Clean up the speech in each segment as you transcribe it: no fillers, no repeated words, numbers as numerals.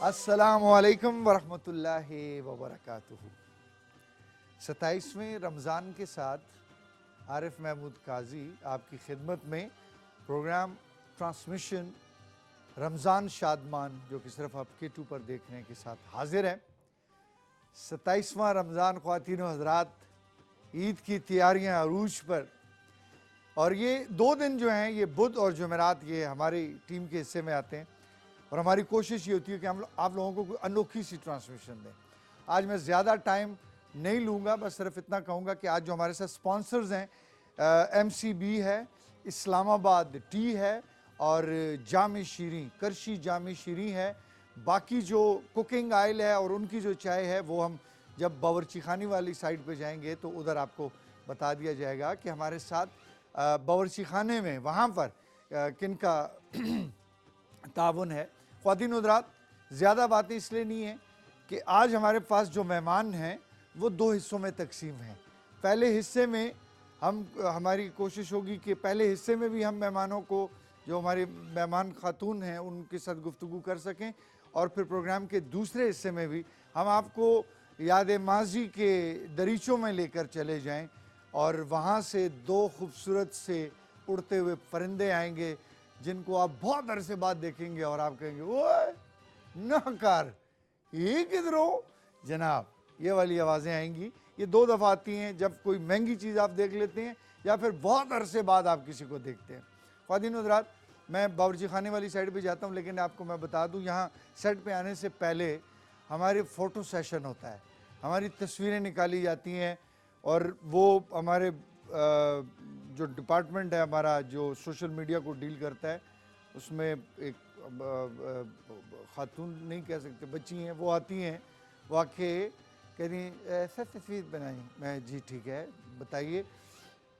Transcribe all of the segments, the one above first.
अस्सलामुअलैकुम वरहमतुल्लाहि वबरकातुहू। 27वें रमज़ान के साथ आरिफ महमूद काजी आपकी खिदमत में प्रोग्राम ट्रांसमिशन रमज़ान शादमान जो कि सिर्फ आप K2 पर देखने के साथ हाजिर है। 27वां रमज़ान ख़वातीन व हज़रात, ईद की तैयारियां अरूज पर, और ये 2 दिन जो हैं ये बुध और जुमेरात ये हमारी टीम के हिस्से में आते हैं और हमारी कोशिश ये होती है कि हम आप लोगों को कोई अनोखी सी ट्रांसमिशन दें। आज मैं ज़्यादा टाइम नहीं लूँगा, बस सिर्फ इतना कहूँगा कि आज जो हमारे साथ स्पॉन्सर्स हैं MCB है, इस्लामाबाद टी है और जामी शीरी करशी जामी शीरी है। बाकी जो कुकिंग आयल है और उनकी जो चाय है वो हम जब बावर्ची खानी वाली साइड पे जाएंगे तो उधर आपको बता दिया जाएगा कि हमारे साथ बावर्ची खाने में वहाँ पर किन का ताउन है। ख़वातीन हज़रात, ज़्यादा बातें इसलिए नहीं है कि आज हमारे पास जो मेहमान हैं वो 2 हिस्सों में तकसीम हैं। पहले हिस्से में हमारी कोशिश होगी कि पहले हिस्से में भी हम मेहमानों को, जो हमारे मेहमान खातून हैं, उनके साथ गुफ्तगू कर सकें और फिर प्रोग्राम के दूसरे हिस्से में भी हम आपको याद माजी के दरीचों में लेकर चले जाएं और वहाँ से 2 खूबसूरत से उड़ते हुए परिंदे आएंगे जिनको आप बहुत अरसे बाद देखेंगे और आप कहेंगे ओए नकार ये किधर हो जनाब। ये वाली आवाज़ें आएंगी। ये 2 दफ़ा आती हैं, जब कोई महंगी चीज़ आप देख लेते हैं या फिर बहुत अरसे बाद आप किसी को देखते हैं। ख़वातीन हज़रात, मैं बावर्ची खाने वाली साइड पे जाता हूँ, लेकिन आपको मैं बता दूँ यहाँ सेट पे आने से पहले हमारे फ़ोटो सेशन होता है, हमारी तस्वीरें निकाली जाती हैं और वो हमारे जो डिपार्टमेंट है हमारा जो सोशल मीडिया को डील करता है, उसमें एक खातून नहीं कह सकते, बच्ची हैं, वो आती हैं, वो आके कहती हैं सर तस्वीर बनाई। मैं जी ठीक है बताइए।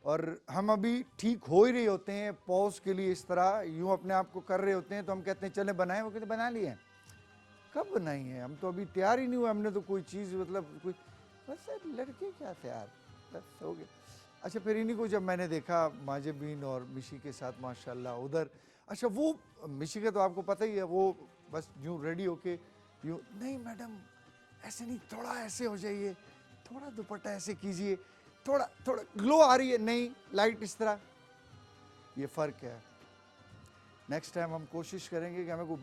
और हम अभी ठीक हो ही रहे होते हैं, पॉज के लिए इस तरह यूँ अपने आप को कर रहे होते हैं, तो हम कहते हैं चले बनाएं। वो कहते बना लिए हैं। कब बनाई हैं? हम तो अभी तैयार ही नहीं हुए, हमने तो कोई चीज़ मतलब कोई बस लड़के क्या तैयार, बस हो गए। अच्छा, फिर इन्हीं को जब मैंने देखा माजिबीन और मिशी के साथ माशाल्लाह उधर, अच्छा वो मिशी का तो आपको पता ही है, वो बस यूँ रेडी होके यूँ, नहीं मैडम ऐसे नहीं, थोड़ा ऐसे हो जाइए, थोड़ा दुपट्टा ऐसे कीजिए, थोड़ा थोड़ा ग्लो आ रही है, नहीं लाइट इस तरह। ये फ़र्क है। नेक्स्ट टाइम हम कोशिश करेंगे कि हमें को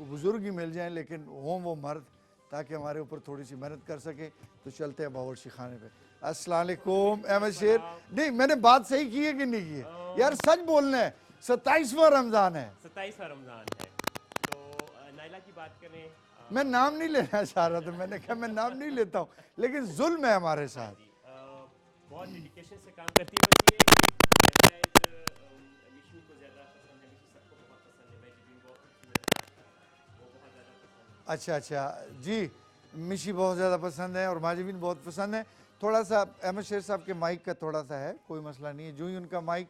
बुज़ुर्ग ही मिल जाएं लेकिन हों वो मर्द, ताकि हमारे ऊपर थोड़ी सी मेहनत कर सकें। तो चलते हैं बावर्ची खाने पे। अस्सलाम वालेकुम अहमद शेर। नहीं, मैंने बात सही की है कि नहीं की है यार? सच बोलना है। 27वां रमज़ान है। 27वां रमज़ान है। तो नाइला की बात करें, मैं नाम नहीं लेना चाह रहा था, मैंने कहा मैं नाम नहीं लेता हूँ, लेकिन जुल्म है हमारे साथ। बहुत डेडिकेशन से काम करती है बच्ची। मिशमी को ज़्यादा पसंद है, मिशी सबको बहुत पसंद है, मैं जिबिन को वो बहुत ज़्यादा पसंद है। अच्छा अच्छा जी, मिशी बहुत ज़्यादा पसंद है और माजिबीन बहुत पसंद है। थोड़ा सा अहमद शेर साहब के माइक का थोड़ा सा है, कोई मसला नहीं है, जो ही उनका माइक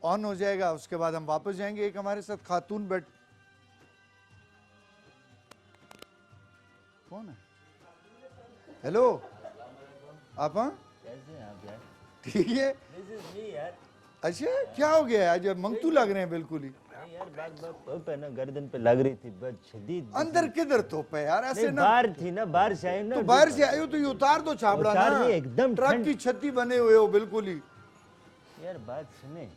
ऑन हो जाएगा उसके बाद हम वापस जाएंगे। एक हमारे साथ खातून बैठ, कौन है? हेलो आप? हाँ कैसे हैं आप यार? ठीक है। This is me यार। अच्छा क्या हो गया है? आज मंगतू लग रहे हैं बिल्कुल ही। नहीं यार, बात तोप है ना, गर्दन पे लग रही थी, बस शदीद। अंदर किधर तोप है यार? ऐसे नहीं, ना, बाहर थी ना, बाहर से आई ना। तो बाहर से आए हो तो ये उतार दो छाबड़ा उतार ना, नहीं, एकदम ट्रक ठंड। की छत्ती बने हुए हो बिल्कुल ही। यार बात सुने,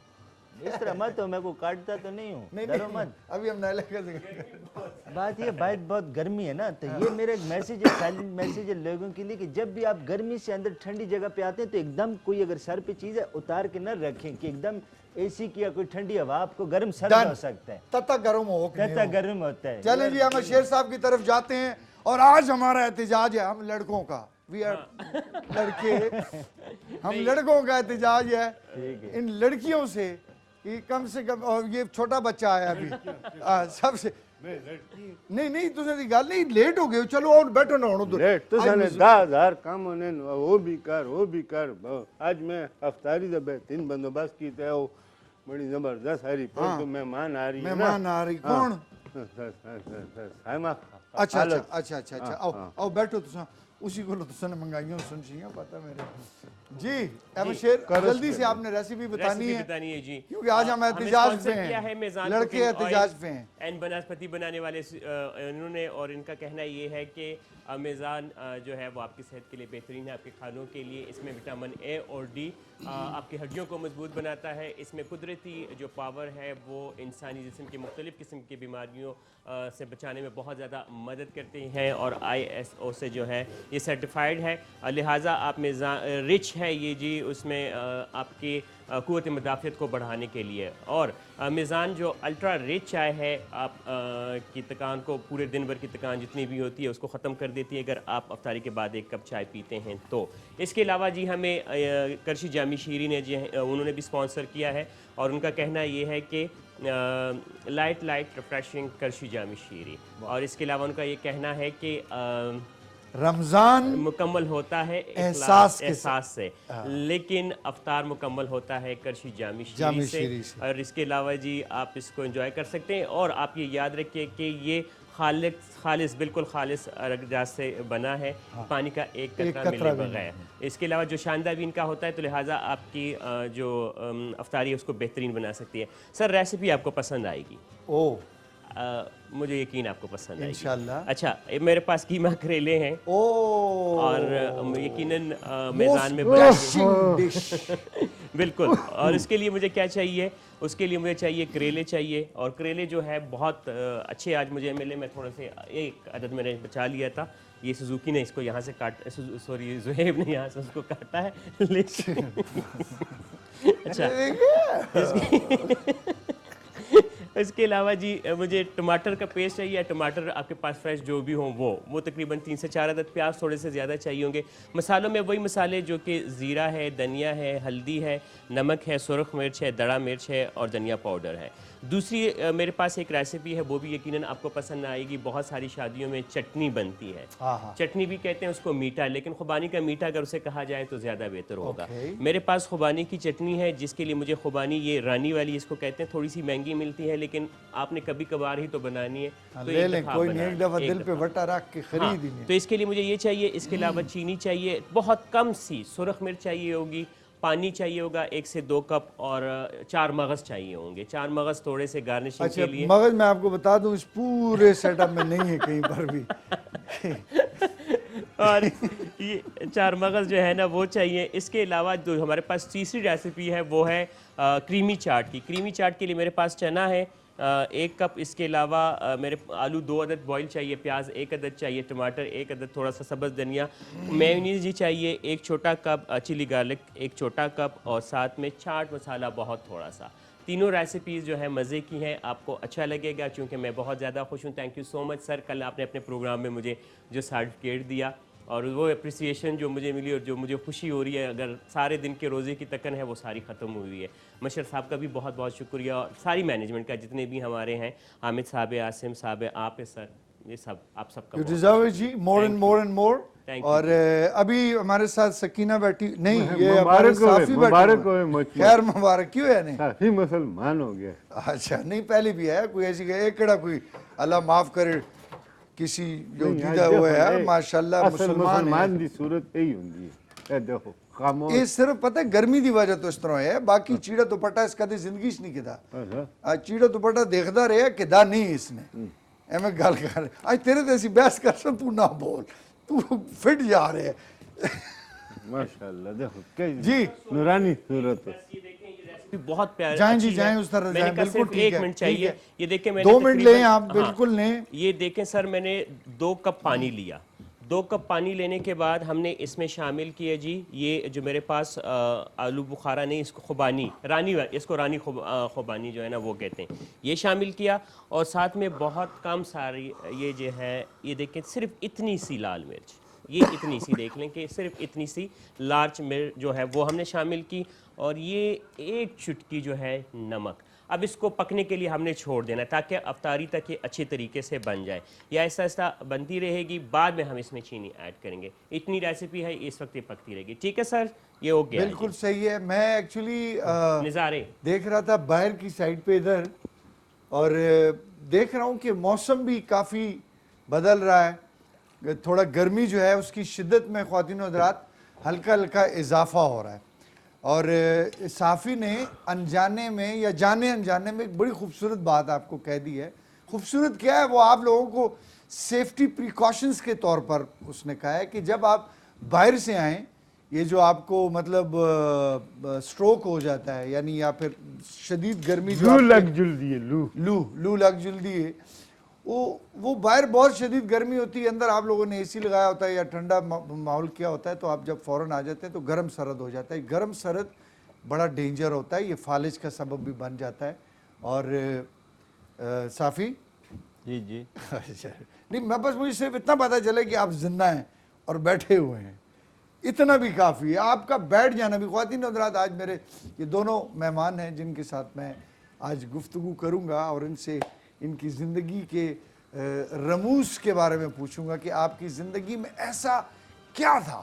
इस तरह मत हो, मैं को काटता तो नहीं हूँ, नहीं डरो नहीं, मत। अभी हम नाइला का जिक्र। बात ये, बात बहुत गर्मी है ना, तो ये मेरा एक मैसेज है, साइलेंट मैसेज है लोगों के लिए कि जब भी आप गर्मी से अंदर ठंडी जगह पे आते हैं तो एकदम कोई अगर सर पे चीज है उतार के न रखें कि एकदम एसी की या कोई ठंडी हवा आपको गर्म सर्द हो सकता है, तता गर्म हो तथा गर्म होता है। चलें जी, हम शेर साहब की तरफ जाते हैं और आज हमारा एहतजाज है, हम लड़कों का, वी आर लड़के, हम लड़कों का एहतजाज है इन लड़कियों से कि कम से कम, और ये छोटा बच्चा आया अभी सबसे, नहीं नहीं तुझे गल नहीं, लेट हो गए, चलो और बैठो ना उधर। लेट तो साने 10,000 काम होने वो भी कर। आज मैं अफ्तारी दा बेहतरीन बंदोबस्त की थे, वो बड़ी जबरदस्त हरी पर तो मेहमान आ रही है ना। मेहमान आ रही कौन? साइमा अच्छा अच्छा अच्छा अच्छा अच्छा, आओ आओ बैठो तुम। उसी को तुसने मंगाइयों सुन छियां पता मेरे जी अहमद शेर जल्दी से आपने रेसिपी बतानी है जी क्योंकि आज हम एहतिजाज पे हैं मेज़ान लड़के cooking एहतिजाज oil पे हैं एंड बनास्पति बनाने वाले इन्होंने और इनका कहना ये है कि मेज़ान जो है वो आपकी सेहत के लिए बेहतरीन है, आपके खानों के लिए। इसमें विटामिन ए और डी आपकी हड्डियों को मजबूत बनाता है। इसमें कुदरती जो पावर है वो इंसानी जिस्म की मुख्तलिफ़ किस्म की बीमारियों से बचाने में बहुत ज़्यादा मदद करते हैं और ISO से जो है ये सर्टिफाइड है, लिहाजा आप मेज़ान रिच है ये जी उसमें आपकी क़ुव्वत मुदाफ़ियत को बढ़ाने के लिए। और मेज़ान जो अल्ट्रा रिच चाय है आप की थकान को पूरे दिन भर की थकान जितनी भी होती है उसको ख़त्म कर देती है अगर आप अफ्तारी के बाद 1 कप चाय पीते हैं तो। इसके अलावा जी हमें करशी जामी शीरी ने जी उन्होंने भी स्पॉन्सर किया है और उनका कहना ये है कि लाइट रिफ्रेशिंग करशी जामी शीरी। और इसके अलावा उनका ये कहना है कि रमज़ान मुकम्मल होता है एहसास से लेकिन अफ्तार मुकम्मल होता है करशी जामी शीरी से। और इसके अलावा जी आप इसको एंजॉय कर सकते हैं और आप ये याद रखिए कि ये खालिस बिल्कुल खालिस अरगजात से बना है, पानी का एक कतरा मिले बगैर। इसके अलावा जो शानदार भी इनका होता है तो लिहाजा आपकी जो अफ्तारी है उसको बेहतरीन बना सकती है। सर रेसिपी आपको पसंद आएगी, मुझे यकीन आपको पसंद आएगी इंशाल्लाह। अच्छा मेरे पास कीमा करेले हैं और यकीनन मेज़ान में बिल्कुल। और इसके लिए मुझे क्या चाहिए, उसके लिए मुझे चाहिए करेले चाहिए और करेले जो है बहुत अच्छे आज मुझे मिले। मैं थोड़ा से 1 अदद मैंने बचा लिया था, ये सुजुकी ने इसको यहाँ से काट सॉरी जुहैब ने यहाँ से उसको काटा है लेकिन अच्छा इसके अलावा जी मुझे टमाटर का पेस्ट चाहिए, टमाटर आपके पास फ्रेश जो भी हों वो तकरीबन 3 से 4 अदद, प्याज थोड़े से ज़्यादा चाहिए होंगे। मसालों में वही मसाले जो कि ज़ीरा है, धनिया है, हल्दी है, नमक है, सुरख मिर्च है, दड़ा मिर्च है और धनिया पाउडर है। दूसरी मेरे पास एक रेसिपी है वो भी यकीनन आपको पसंद आएगी। बहुत सारी शादियों में चटनी बनती है, चटनी भी कहते हैं उसको मीठा, लेकिन खुबानी का मीठा अगर उसे कहा जाए तो ज़्यादा बेहतर होगा। मेरे पास खुबानी की चटनी है जिसके लिए मुझे खुबानी ये रानी वाली इसको कहते हैं, थोड़ी सी महंगी मिलती है लेकिन आपने कभी कभार ही तो बनानी है तो ले लें, कोई नहीं एक दफ़ा दिल पे वटा रख के खरीद ही नहीं। तो इसके लिए मुझे ये चाहिए। इसके अलावा चीनी चाहिए, बहुत कम सी सुरख मिर्च चाहिए होगी, पानी चाहिए होगा 1 से 2 कप और 4 मगज़ चाहिए होंगे। 4 मगज़ थोड़े से गार्निशिंग के लिए। मगज़ मैं आपको बता दूं इस पूरे सेटअप में नहीं है कहीं पर भी और ये 4 मगज़ जो है ना वो चाहिए। इसके अलावा जो हमारे पास तीसरी रेसिपी है वो है क्रीमी चाट की। क्रीमी चाट के लिए मेरे पास चना है 1 कप, इसके अलावा मेरे आलू 2 अदद बॉईल चाहिए, प्याज 1 अदद चाहिए, टमाटर 1 अदद, थोड़ा सा सब्ज़ धनिया, मेयोनीज़ जी चाहिए 1 छोटा कप, चिली गार्लिक 1 छोटा कप और साथ में चाट मसाला बहुत थोड़ा सा। तीनों रेसिपीज़ जो है मज़े की हैं, आपको अच्छा लगेगा क्योंकि मैं बहुत ज़्यादा खुश हूँ। Thank you so much sir, कल आपने अपने प्रोग्राम में मुझे जो सर्टिफिकेट दिया और वो अप्रिसिएशन जो मुझे मिली और जो मुझे खुशी हो रही है, अगर सारे दिन के रोज़े की तकन है वो सारी ख़त्म हुई है। मशर साहब का भी बहुत बहुत शुक्रिया और सारी मैनेजमेंट का, जितने भी हमारे हैं, हामिद साहब, आसिम साहब, आप है सर, ये सब आप सबका You deserve it ji, more and more and more। और अभी हमारे साथ सकीना बैठी नहीं, ये हमारे साफी बैठी, खैर मुबारक क्यों है नहीं, साफी मुसलमान हो गया। अच्छा नहीं पहले भी है कोई ऐसी एक कोई अल्लाह माफ करे किसी जो दीदा हुआ है माशाल्लाह मुसलमान दी सूरत यही हुंदी है। देखो ये सिर्फ पता है गर्मी की वजह तो इस तरह है, बाकी चीड़ा दुपट्टा इसका जिंदगी च नहीं किदा। आज चीड़ा दुपट्टा देखदा रहा किदा नहीं इसने एवं गल कर आज तेरे ते ऐसी बहस कर सन, तू ना बोल, तू फिट जा रहे है माशाल्लाह। देखो क्या जी नूरानी सूरत है, बहुत प्यारी। जाएं जी जाएं उस तरह जाएं, बिल्कुल ठीक है। 1 मिनट चाहिए, ये देखें मैंने 2 मिनट लें आप, बिल्कुल लें। ये देखें सर मैंने 2 कप पानी लिया, 2 कप पानी लेने के बाद हमने इसमें शामिल किया जी ये जो मेरे पास आलू बुखारा नहीं, इसको खुबानी रानी, इसको रानी खुबानी जो है ना वो कहते हैं, ये शामिल किया और साथ में बहुत कम सारी ये जो है ये देखें सिर्फ इतनी सी लाल मिर्च, ये इतनी सी देख लें कि सिर्फ इतनी सी लार्ज मिर्च जो है वो हमने शामिल की और ये 1 चुटकी जो है नमक। अब इसको पकने के लिए हमने छोड़ देना ताकि अफ्तारी तक ये अच्छे तरीके से बन जाए, या ऐसा ऐसा बनती रहेगी, बाद में हम इसमें चीनी ऐड करेंगे। इतनी रेसिपी है, इस वक्त ये पकती रहेगी। ठीक है सर, ये हो गया, बिल्कुल सही है। मैं एक्चुअली नज़ारे देख रहा था बाहर की साइड पे इधर और देख रहा हूँ कि मौसम भी काफ़ी बदल रहा है, थोड़ा गर्मी जो है उसकी शिद्दत में ख्वातीन और हज़रात हल्का हल्का इजाफा हो रहा है। और साफ़ी ने अनजाने में या जाने अनजाने में एक बड़ी खूबसूरत बात आपको कह दी है। खूबसूरत क्या है वो आप लोगों को सेफ्टी प्रिकॉशंस के तौर पर उसने कहा है कि जब आप बाहर से आएँ, ये जो आपको मतलब स्ट्रोक हो जाता है यानी या फिर शदीद गर्मी जो लू आपके- लग जुल्दी है, लू लग जल्दी है, वो बाहर बहुत शदीद गर्मी होती है, अंदर आप लोगों ने एसी लगाया होता है या ठंडा माहौल किया होता है, तो आप जब फ़ौरन आ जाते हैं तो गर्म सरद हो जाता है। गर्म सरद बड़ा डेंजर होता है, ये फालिज का सबब भी बन जाता है। और साफ़ी जी जी। अच्छा नहीं, मैं बस मुझे सिर्फ इतना पता चले कि आप जिंदा हैं और बैठे हुए हैं, इतना भी काफ़ी है। आपका बैठ जाना भी, ख्वातीन हज़रात आज मेरे ये दोनों मेहमान हैं जिनके साथ मैं आज गुफ्तगू करूँगा और इनसे इनकी ज़िंदगी के रमूज के बारे में पूछूंगा कि आपकी ज़िंदगी में ऐसा क्या था,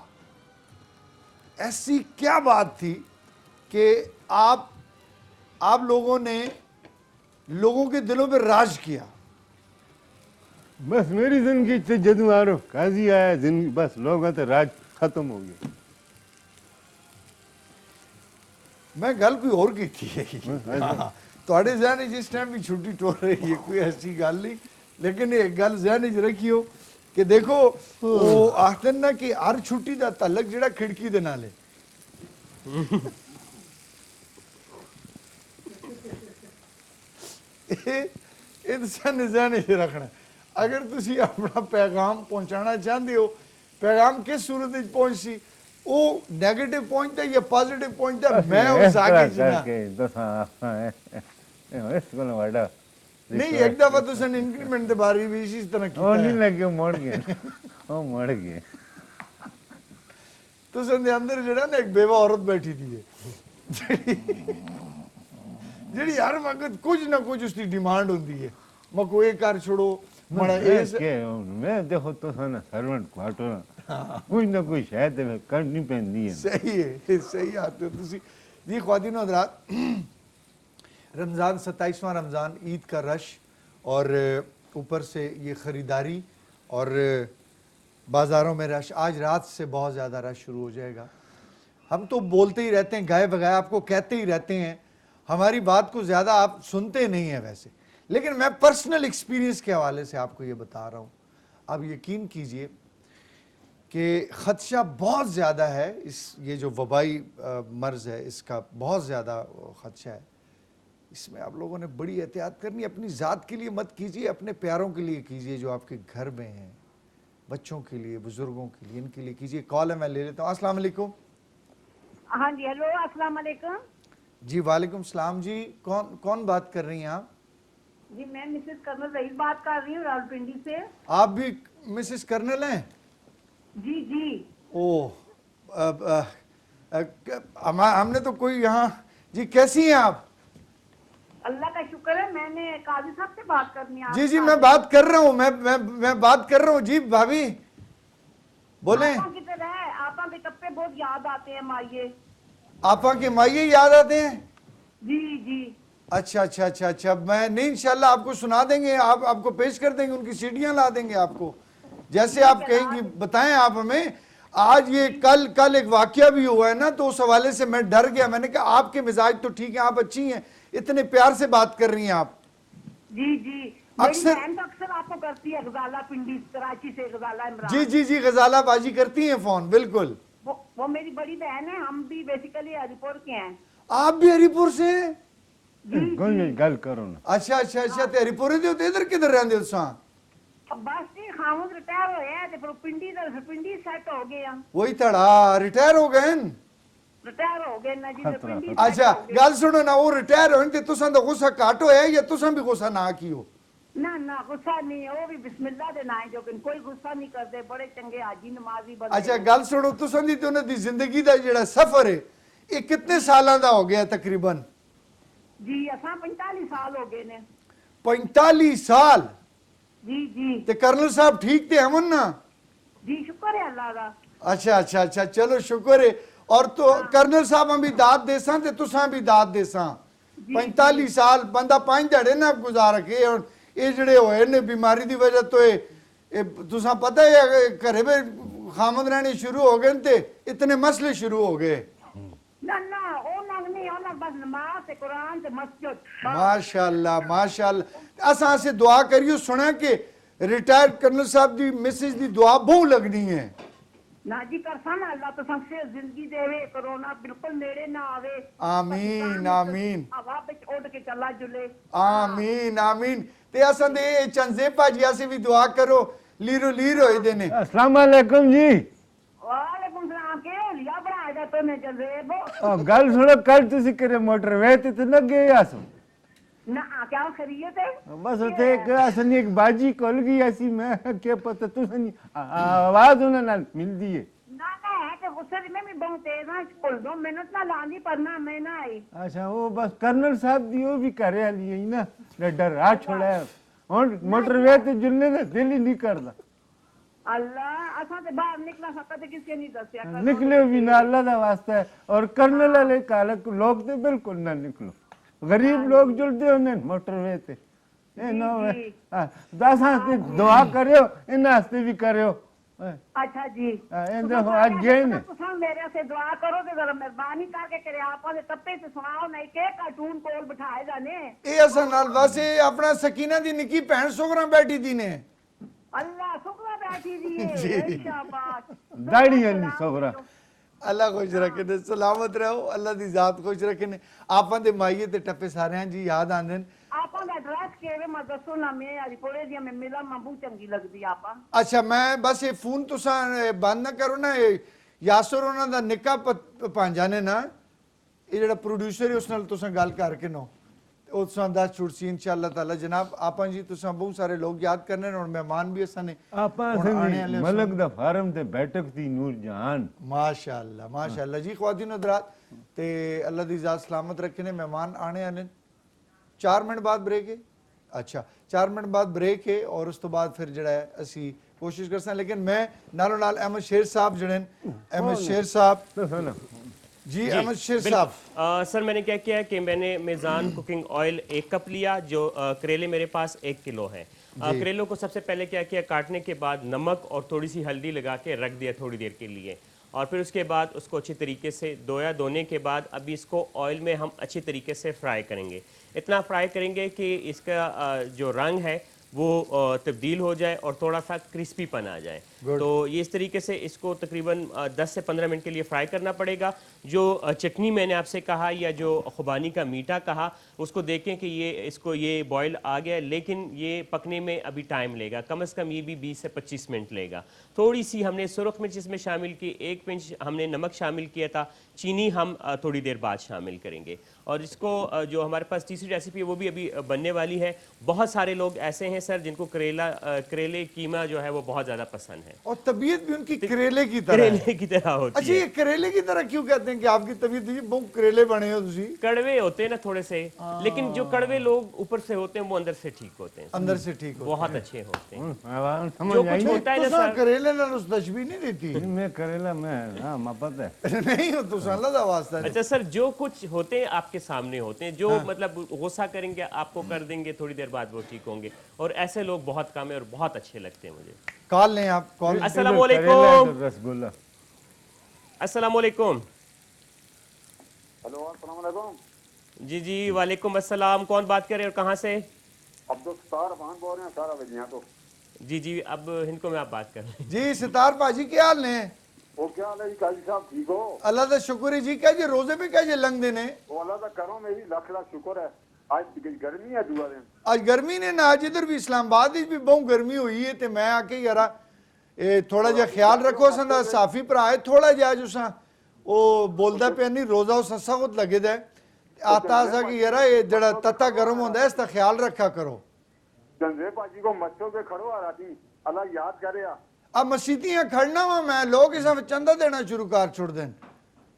ऐसी क्या बात थी कि आप लोगों ने लोगों के दिलों पे राज किया। बस मेरी जिंदगी से जदू आरो काजी आया जिंदगी बस लोगों तो राज खत्म हो गया। मैं गल कोई और की थी थोड़े जहन जिस टाइम भी छुट्टी टोल रही है, कोई ऐसी गल नहीं, लेकिन एक गल जहन च रखियो कि देखो वो आखते ना कि हर छुट्टी का तलक जिहड़ा खिड़की दे नाल है। ਇਹ ਤੁਸੀਂ ਜ਼ਹਿਨ ਵਿੱਚ ਰੱਖਣਾ। अगर तुसी अपना पैगाम पहुंचाना चाहते हो, पैगाम किस सूरत में पहुंची, वो नेगेटिव पहुंचता या पॉजिटिव पहुंचता, मैं उस आगे चलना नहीं। एक दफा तुसन इंक्रीमेंट के बारे में इसी तरह ओ नहीं लगे मोड़ गए ओ मोड़ गए। तुसन दे अंदर जेड़ा ना एक बेवा औरत बैठी थी जेड़ी हर वक्त कुछ ना कुछ उसकी डिमांड होती है, मैं कोई कर छोड़ो मड़ा मैं देखो तो ना सर्वेंट क्वार्टर कुछ ना कुछ शायद करनी पैंदी है। सही है, सही आते हो तुसी जी। ख्वातीन और हज़रात, रमज़ान 27वां रमज़ान, ईद का रश और ऊपर से ये ख़रीदारी और बाज़ारों में रश, आज रात से बहुत ज़्यादा रश शुरू हो जाएगा। हम तो बोलते ही रहते हैं, गाए बगाए आपको कहते ही रहते हैं, हमारी बात को ज़्यादा आप सुनते नहीं हैं वैसे, लेकिन मैं पर्सनल एक्सपीरियंस के हवाले से आपको ये बता रहा हूँ। आप यकीन कीजिए कि ख़दशा बहुत ज़्यादा है, ये जो वबाई मर्ज़ है इसका बहुत ज़्यादा ख़दशा है। इसमें आप लोगों ने बड़ी एहतियात करनी है। अपनी ज़ात के लिए मत कीजिए, अपने प्यारों के लिए कीजिए जो आपके घर में हैं, बच्चों के लिए, बुज़ुर्गों के लिए, इनके लिए कीजिए। कॉल है, मैं ले लेता हूँ। अस्सलाम वालेकुम। हाँ जी, हेलो, अस्सलाम वालेकुम जी। वालेकुम सलाम जी। कौन बात कर रही हैं आप? जी, मैं मिसेस कर्नल रईस बात कर रही हूँ रावलपिंडी से। आप भी मिसेस कर्नल हैं? जी जी। ओह, हमने तो कोई यहाँ जी। कैसी हैं आप? अल्लाह का शुक्र है। मैंने काजी साहब से बात करनी है। जी जी, मैं बात कर रहा हूँ, मैं बात कर रहा हूँ जी। भाभी बोले। आपा किधर है? आपा के कप्पे बहुत याद आते हैं माइये। आपा के माइये याद आते हैं? जी जी। अच्छा अच्छा अच्छा अच्छा। मैं नहीं, इंशाल्लाह आपको सुना देंगे, आपको पेश कर देंगे, उनकी सीढ़ियाँ ला देंगे आपको, जैसे आप कहेंगी। बताएं आप हमें। आज ये कल एक वाकया भी हुआ है ना, तो उस हवाले से मैं डर गया। मैंने कहा आपके मिजाज तो ठीक है, आप अच्छी हैं, इतने प्यार से बात कर रही हैं आप। जी जी। अक्सर- मेरी बहन तो अक्सर आपको करती है, गजाला पिंडी कराची से, गजाला इमरान। जी जी जी, गजाला बाजी करती हैं फोन, बिल्कुल। वो मेरी बड़ी बहन है। हम भी बेसिकली हरिपुर के हैं। आप भी हरिपुर से हैं? कोई नहीं गल करो ना। अच्छा अच्छा अच्छा। ते हरिपुर दे उत्ते इधर किधर रहंदे हो तुसां? बस जी, खामुद रिटायर होया है ते फिर पिंडी सेट हो गए हैं। वही तड़ा रिटायर हो गए न? रिटायर हो गए ना जी, ते खतरा, पिंडी खतरा। अच्छा गल सुनो ना, वो रिटायर होने ते तुसां दा गुस्सा घट होया या तुसां भी गुस्सा ना कियो? ना ना, गुस्सा नहीं है। वो भी बिस्मिल्लाह दे ना है, जो कि कोई गुस्सा नहीं करते, बड़े चंगे हाजी नमाजी बंदे। अच्छा गल सुनो, तुसां दी ते उन्हां दी जिंदगी दा जेड़ा सफर है ये कितने सालां दा हो गया तकरीबन? जी, असां 45 साल हो गए ने। 45 साल? जी जी ते कर्नल साहब ठीक थे हमन ना? जी, शुक्र है अल्लाह का। अच्छा अच्छा अच्छा, चलो शुक्र है। और तो कर्नल साहब हम भी दाद देसां ते तुसां भी दाद देसां। 45 साल बंदा 5 दिहाड़े ना गुजार के, और ये जड़े होए ने बीमारी दी वजह तो तुसा पता है घरे में खामद रहने शुरू हो गए थे इतने मसले शुरू हो गए ना ना ओ नहीं ओना बस नमाज ते कुरान ते मस्जिद माशाअल्लाह माशाअल्लाह असा से दुआ करियो सुना कि रिटायर्ड कर्नल साहब दी मिसेज दी दुआ बहुत लगनी है ना जी करसान अल्लाह तो सबसे जिंदगी देवे कोरोना बिल्कुल नेड़े ना आवे आमीन आमीन हवा विच उड़ के चला जुले आमीन आमीन ते असा दे चंजे भाजी आसे भी दुआ करो लीरो लीर होए देने अस्सलाम वालेकुम जी वालेकुम सलाम के लिया बना दे तूने जजेब गल सुनो कल तुसी करे मोटरवे ते लगे आसो ना क्या खरीद है बस उते एक असनी एक बाजी खोल गई ऐसी मैं के पता तुसनी आवाज उन्हें ना मिलदी है ना ना है कि गुस्से में भी बहुत तेज है खोल दो मिनट ना लानी पर ना मैं ना आई अच्छा वो बस कर्नल साहब दी वो भी करे वाली है ना डर आ छोड़ा और मोटरवे ते जुलने का दिल ही नहीं करदा अल्लाह असा ते बाहर निकला सकते किसी नहीं दसिया कर निकले भी ना अल्लाह दा वास्ता है और कर्नल वाले काले लोग तो बिल्कुल ना निकलो गरीब लोग जुलते होने मोटरवे ते ए नो दस हस्ते दुआ करियो इन हस्ते भी करियो अच्छा जी ए देखो आज गए ने तुम मेरे से दुआ करो ते जरा मेहरबानी करके करे आपा दे तप्पे से सुनाओ नहीं के कार्टून कोल बिठाए जाने ए असा नाल वैसे अपना सकीना दी निकी भैन सोगरा बैठी दी ने अल्लाह शुक्र बैठी दी शाबाश दाढ़ी अली सोगरा अल्लाह खुश रखे ने सलामत रहो अल्लाह दी जात खुश रखे ने आपा दे माइये ते टप्पे सारे जी याद आंदे ने आपा दा एड्रेस केवे मैं दसो ना मैं आज कोड़े दी मैं मिला मैं चंगी लगदी आपा अच्छा मैं बस ये फोन तुसा बंद ना करो ना यासर उन्हां दा निक्का भांजा ने ना ये जेड़ा प्रोड्यूसर है उस नाल तुसा गल करके नो उस दस छुड़सी इंशाअल्लाह ताला जनाब आपा जी तुसा बहुत सारे लोग याद करने और मेहमान भी असा ने आपा मलक दा फार्म ते बैठक थी नूर जहान माशाअल्लाह जी ख्वातीन हज़रात ते अल्लाह दी जात सलामत रखे ने मेहमान आने आने 4 मिनट बाद ब्रेक है अच्छा 4 मिनट बाद ब्रेक है और उस तो बाद फिर जड़ा है असी कोशिश कर सकते लेकिन मैं नालों नाल अहमद शेर साहब जड़े अहमद शेर साहब जी अहमद शेर साहब सर मैंने क्या किया कि मैंने मेज़ान कुकिंग ऑयल 1 कप लिया जो करेले मेरे पास 1 किलो है करेलों को सबसे पहले क्या किया काटने के बाद नमक और थोड़ी सी हल्दी लगा के रख दिया थोड़ी देर के लिए और फिर उसके बाद उसको अच्छी तरीके से धोया धोने के बाद अभी इसको ऑयल में हम अच्छी तरीके से फ्राई करेंगे इतना फ्राई करेंगे कि इसका जो रंग है वो तब्दील हो जाए और थोड़ा सा क्रिस्पीपन आ जाए तो ये इस तरीके से इसको तकरीबन 10 से 15 मिनट के लिए फ्राई करना पड़ेगा जो चटनी मैंने आपसे कहा या जो खुबानी का मीठा कहा उसको देखें कि ये बॉयल आ गया लेकिन ये पकने में अभी टाइम लेगा कम से कम ये भी 20 से 25 मिनट लेगा थोड़ी सी हमने सुरख मिर्च इसमें शामिल की 1 पिंच हमने नमक शामिल किया था चीनी हम थोड़ी देर बाद शामिल करेंगे और इसको जो हमारे पास तीसरी रेसिपी है वो भी अभी बनने वाली है बहुत सारे लोग ऐसे हैं सर जिनको करेले कीमा जो है वो बहुत ज़्यादा पसंद है और तबीयत भी उनकी करेले की तरह होती अच्छा ये करेले की तरह क्यों कहते हैं कि आपकी तबीयत भी बहुत करेले बने हो तुसी कड़वे होते हैं ना थोड़े से लेकिन जो कड़वे लोग ऊपर से होते हैं वो अंदर से ठीक होते हैं अंदर से ठीक हो बहुत अच्छे होते हैं समझ जो आई कुछ होता है ना तुसा सर करेले नाल उस तशबीह नहीं देती मैं करेला मैं हाँ मैं पता है नहीं हो तुसा अल्लाह दा वास्ता है अच्छा सर जो कुछ होते हैं आपके सामने होते हैं जो मतलब गुस्सा करेंगे आपको कर देंगे थोड़ी देर बाद वो ठीक होंगे और ऐसे लोग बहुत कम है और बहुत अच्छे लगते हैं मुझे कॉल लें आप कॉल अस्सलाम वालेकुम रसगुल्ला अस्सलाम वालेकुम हेलो अस्सलाम वालेकुम जी जी वालेकुम अस्सलाम कौन बात कर रहे हैं और कहाँ से अब्दुल सत्तार खान बोल रहे हैं सारा बजिया तो जी जी अब हिंदको में आप बात कर रहे हैं जी सितार पाजी क्या हाल ने वो क्या हाल है जी काजी साहब ठीक हो अल्लाह का शुक्र है जी क्या जी रोजे पे क्या जी लंघ देने वो अल्लाह का करो मेरी लाख लाख शुक्र है आज गर्मी है दुआ दिन आज गर्मी ने ना आज इधर भी इस्लामाबाद भी बहुत गर्मी हुई है ते मैं आके यारा थोड़ा जा ख्याल रखो संदा साफी भरा है थोड़ा जा जुसा वो बोलदा पे नहीं रोजा उस ससा को लगे दा आता सा कि यारा ये जड़ा तत्ता गर्म होंदा है इसका ख्याल रखा करो जंजे पाजी को मच्छों पे खड़ो आ राती अल्लाह याद करे अब मसीतियां खड़ना वा मैं लोग इस चंदा देना शुरू कर छोड़ देन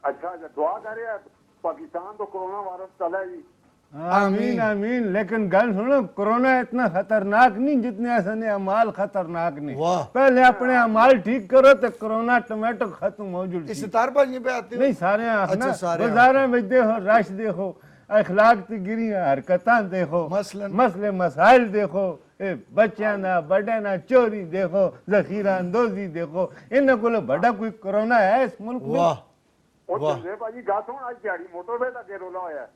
अच्छा दुआ करे पाकिस्तान तो कोरोना वायरस चला है जी आमीन आमीन लेकिन गल सुनो कोरोना इतना खतरनाक नहीं जितने असने अमाल खतरनाक नहीं वाह। पहले अपने अमाल ठीक करो तो कोरोना टमाटो खत्म हो जुड़ इस सितार पाजी पे आते हो नहीं सारे अच्छा, सारे बाजार में देखो रश देखो अखलाक दी गिरियां हरकतां देखो, मसले मसाइल देखो, बच्चों ना बड़े ना चोरी देखो, जखीरा अंदोजी देखो, इन्हें को बड़ा कोई कोरोना है इस मुल्क में? वाह ਉਹ ਵਾਹ ਚੰਗੇ ਭਾਜੀ ਗੱਲ ਸੁਣ ਅੱਜ ਦਿਹਾੜੀ ਮੋਟਰਵੇ ਦਾ ਕੇ ਰੋਲਾ ਹੋਇਆ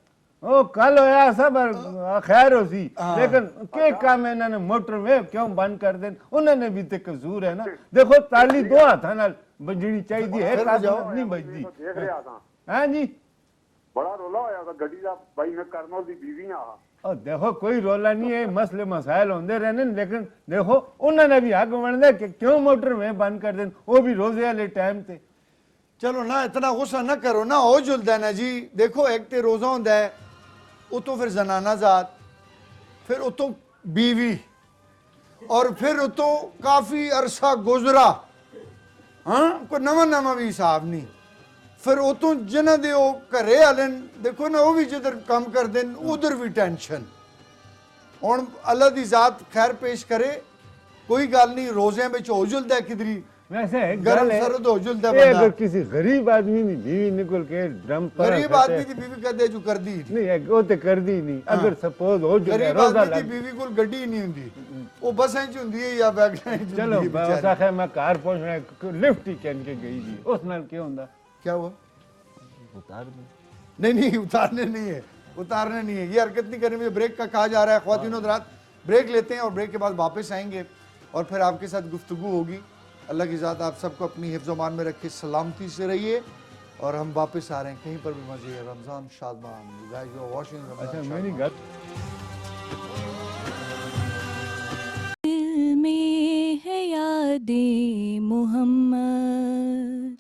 ओ कल होया सब खैर हो सी, लेकिन के काम है इन्होंने मोटरवे क्यों बंद कर देन? उन्होंने भी तो कसूर है ना। देखो ताली दो हाथों नाल बजनी चाहिए है, एक हाथ नाल नहीं बजदी। ਦੇਖ ਰਿਹਾ ਤਾਂ हाँ जी, ਬੜਾ ਰੋਲਾ ਹੋਇਆ ਉਹਦਾ ਗੱਡੀ ਦਾ ਬਾਈ ਮੈਂ ਕਰਨਲ ਦੀ ਬੀਵੀ ਆ और देखो कोई रोला नहीं है, मसले मसाइल होंगे रहने, लेकिन देखो उन्होंने भी हक बनता कि क्यों मोटरवे बंद कर देन, वो भी रोजे वाले टाइम ते। चलो ना इतना गुस्सा ना करो ना, हो जुलदा है ना जी। देखो एक ते रोज़ा होंदा है, उतो फिर जनाना जात, फिर उतो बीवी, और फिर उतो काफ़ी अरसा गुजरा, हाँ कोई नवा नवा भी हिसाब नहीं। फिर उतो जिन्हों दे घरे आले देखो ना, वो भी जिधर काम कर देन उधर भी टेंशन। हुण अल्लाह दी जात खैर पेश करे, कोई गल नहीं, रोज़ियां में हो जुलदा है किधरी वैसे एक गरम गल है, सरद हो जुलदा ये बंदा। अगर किसी गरीब आदमी की बीवी निकल के ड्रम पर गरीब आदमी की बीवी कहते जो कर दी नहीं, वो तो कर दी नहीं। अगर सपोज हो जाए गरीब रोजा आदमी की लग, बीवी को गड्डी नहीं होंदी, वो बसें च होंदी है या वैगन च चलो होंदी है बेचारी। ऐसा है मैं कार पहुंचना लिफ्ट ही कहन के गई थी, उस नाल क्या होंदा? क्या हुआ? उतार दो। नहीं उतारने नहीं है, उतारने नहीं है, ये हरकत नहीं करनी। मुझे ब्रेक का कहा जा रहा है। ख्वातीनो हज़रात ब्रेक लेते हैं और ब्रेक के बाद वापस आएंगे और फिर आपके साथ गुफ्तगू होगी। अल्लाह की ज़ात आप सबको अपनी हिफ्ज़ मान में रखे, सलामती से रहिए। और हम वापस आ रहे हैं, कहीं पर भी मजे है। Ramzan Shadman, you guys are watching अच्छा रमज़ान मेरी शादमान। गल दिल में है यादें मोहम्मद,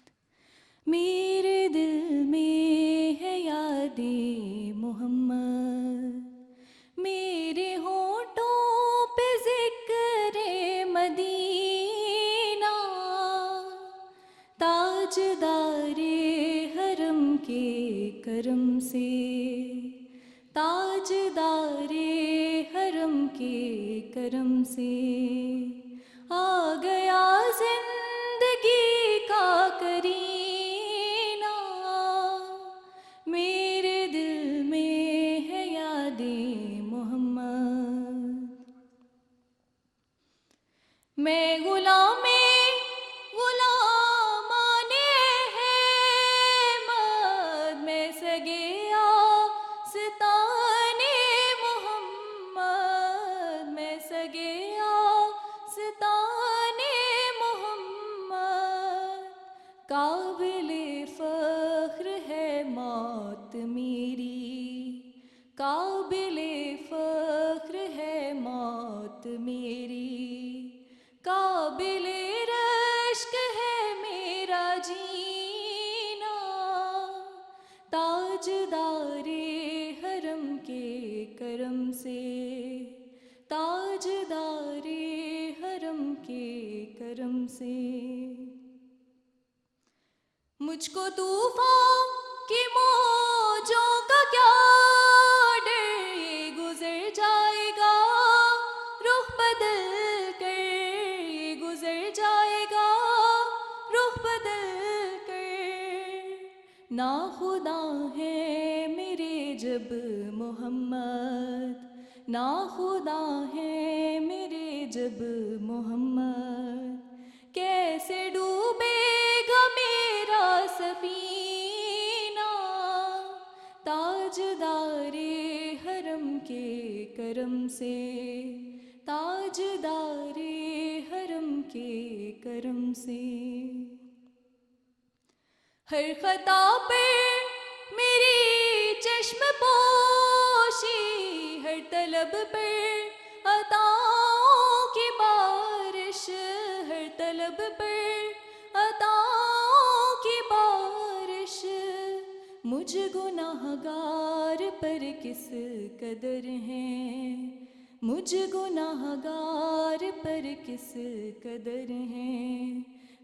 मेरे दिल में है यादें मोहम्मद, मेरे होठों पे ज़िक्र मदीना, ताजदारे हरम के करम से, ताजदारे हरम के करम से आ गया जिंदगी का करीना, मेरे दिल में है यादें मोहम्मद। मैं गुलामे गुलामाने हैं मद, मैं सगे सिताने मोहम्मद, मैं सगे सिताने मोहम्मद, काबिले फ़ख्र है मौत मेरी, काबिले फ़ख्र है मौत मेरी, काबिले रश्क है मेरा जीना, ताजदारे हरम के करम से, ताजदारे हरम के करम से। मुझको तूफान की मौजों का क्या डर, ये गुजर जाएगा रुख बदल कर, ये गुजर जाएगा रुख बदल कर। ना खुदा है मेरे जब मोहम्मद, ना खुदा है मेरे जब मोहम्मद, कैसे डूबेगा मेरा सफीना, ताजदारे हरम के करम से, ताजदारे हरम के करम से। हर खता पर मेरी चश्म पोशी, हर तलब पर अताओं की बारिश, हर तलब पर अताओं की बारिश, मुझ गुनाहगार पर किस कदर है, मुझ गुनाहगार पर किस कदर है।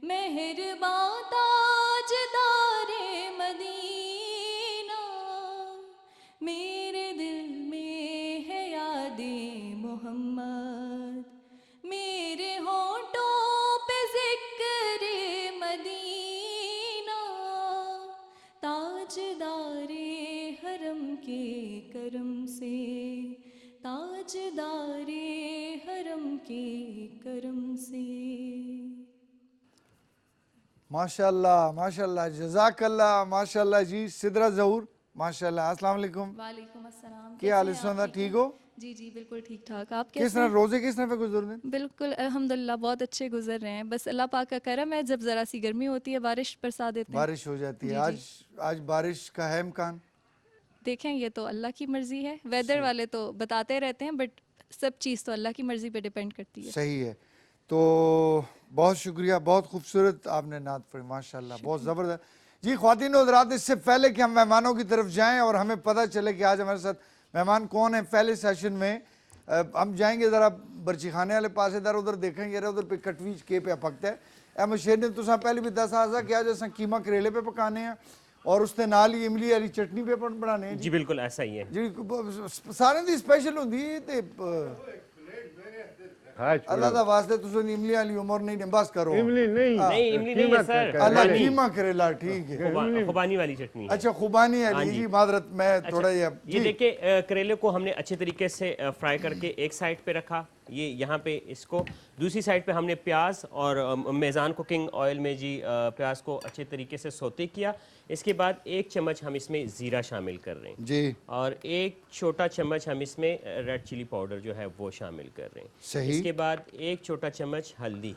मेहरबान ताजदारे मदीना, मेरे दिल में है यादें मोहम्मद, मेरे होठों पे ज़िक्र मदीना, ताजदारे हरम के तुम्हारे हरम के करम से। माशाल्लाह माशाल्लाह जज़ाकल्लाह माशाल्लाह जी। सिदरा ज़हूर माशाल्लाह। अस्सलाम वालेकुम। वालेकुम अस्सलाम। क्या हाल है कैसे हैं सुना? आप? ठीक हो? जी जी बिल्कुल ठीक ठाक। आप किस कैसे तरह हैं? रोजे किस तरह पे गुजर रहे हैं? बिल्कुल अल्हम्दुलिल्लाह बहुत अच्छे गुजर रहे हैं। बस अल्लाह पाक का करम है, जब ज़रा सी गर्मी होती है बारिश बरसा देते हैं। बारिश हो जाती है। जी, आज आज बारिश का है इम्कान? देखें ये तो अल्लाह की मर्ज़ी है। वेदर वाले तो बताते रहते हैं, बट सब चीज़ तो अल्लाह की मर्ज़ी पे डिपेंड करती है। सही है। तो बहुत शुक्रिया, बहुत खूबसूरत आपने नात पढ़ी माशाल्लाह, बहुत ज़बरदस्त। जी ख्वातीन और हज़रात, इससे पहले कि हम मेहमानों की तरफ जाएं और हमें पता चले कि आज हमारे साथ मेहमान कौन है, पहले सेशन में हम जाएंगे ज़रा बर्ची खाने वाले पास, इधर उधर देखेंगे, उधर पे कटवीच के पे पकता है अहमद शेर ने तुसा पहले भी दस आजा कि आज असां कीमा करेले पे पकाने हैं और उसके नाल ही इमली वाली चटनी पे बनाने हैं जी बिल्कुल ऐसा ही है। जी। सारे दी स्पेशल होंदी ते हाँ अल्लाह दा वास्ते तुस इमली वाली उम्र नहीं ने बस करो। इमली नहीं नहीं इमली नहीं है सर, अल्लाह खुबानी। कीमा करेला ठीक है। खुबानी वाली चटनी है। अच्छा खुबानी हाँ वाली जी। जी, मादरत मैं थोड़ा ये जी देखिए करेले को हमने अच्छे तरीके से फ्राई करके एक साइड पे रखा, ये यहाँ पे इसको दूसरी साइड पे हमने प्याज और मेज़ान कुकिंग ऑयल में जी प्याज को अच्छे तरीके से सौते किया। इसके बाद 1 चम्मच हम इसमें ज़ीरा शामिल कर रहे हैं जी और 1 छोटा चम्मच हम इसमें रेड चिली पाउडर जो है वो शामिल कर रहे हैं। सही। इसके बाद 1 छोटा चम्मच हल्दी,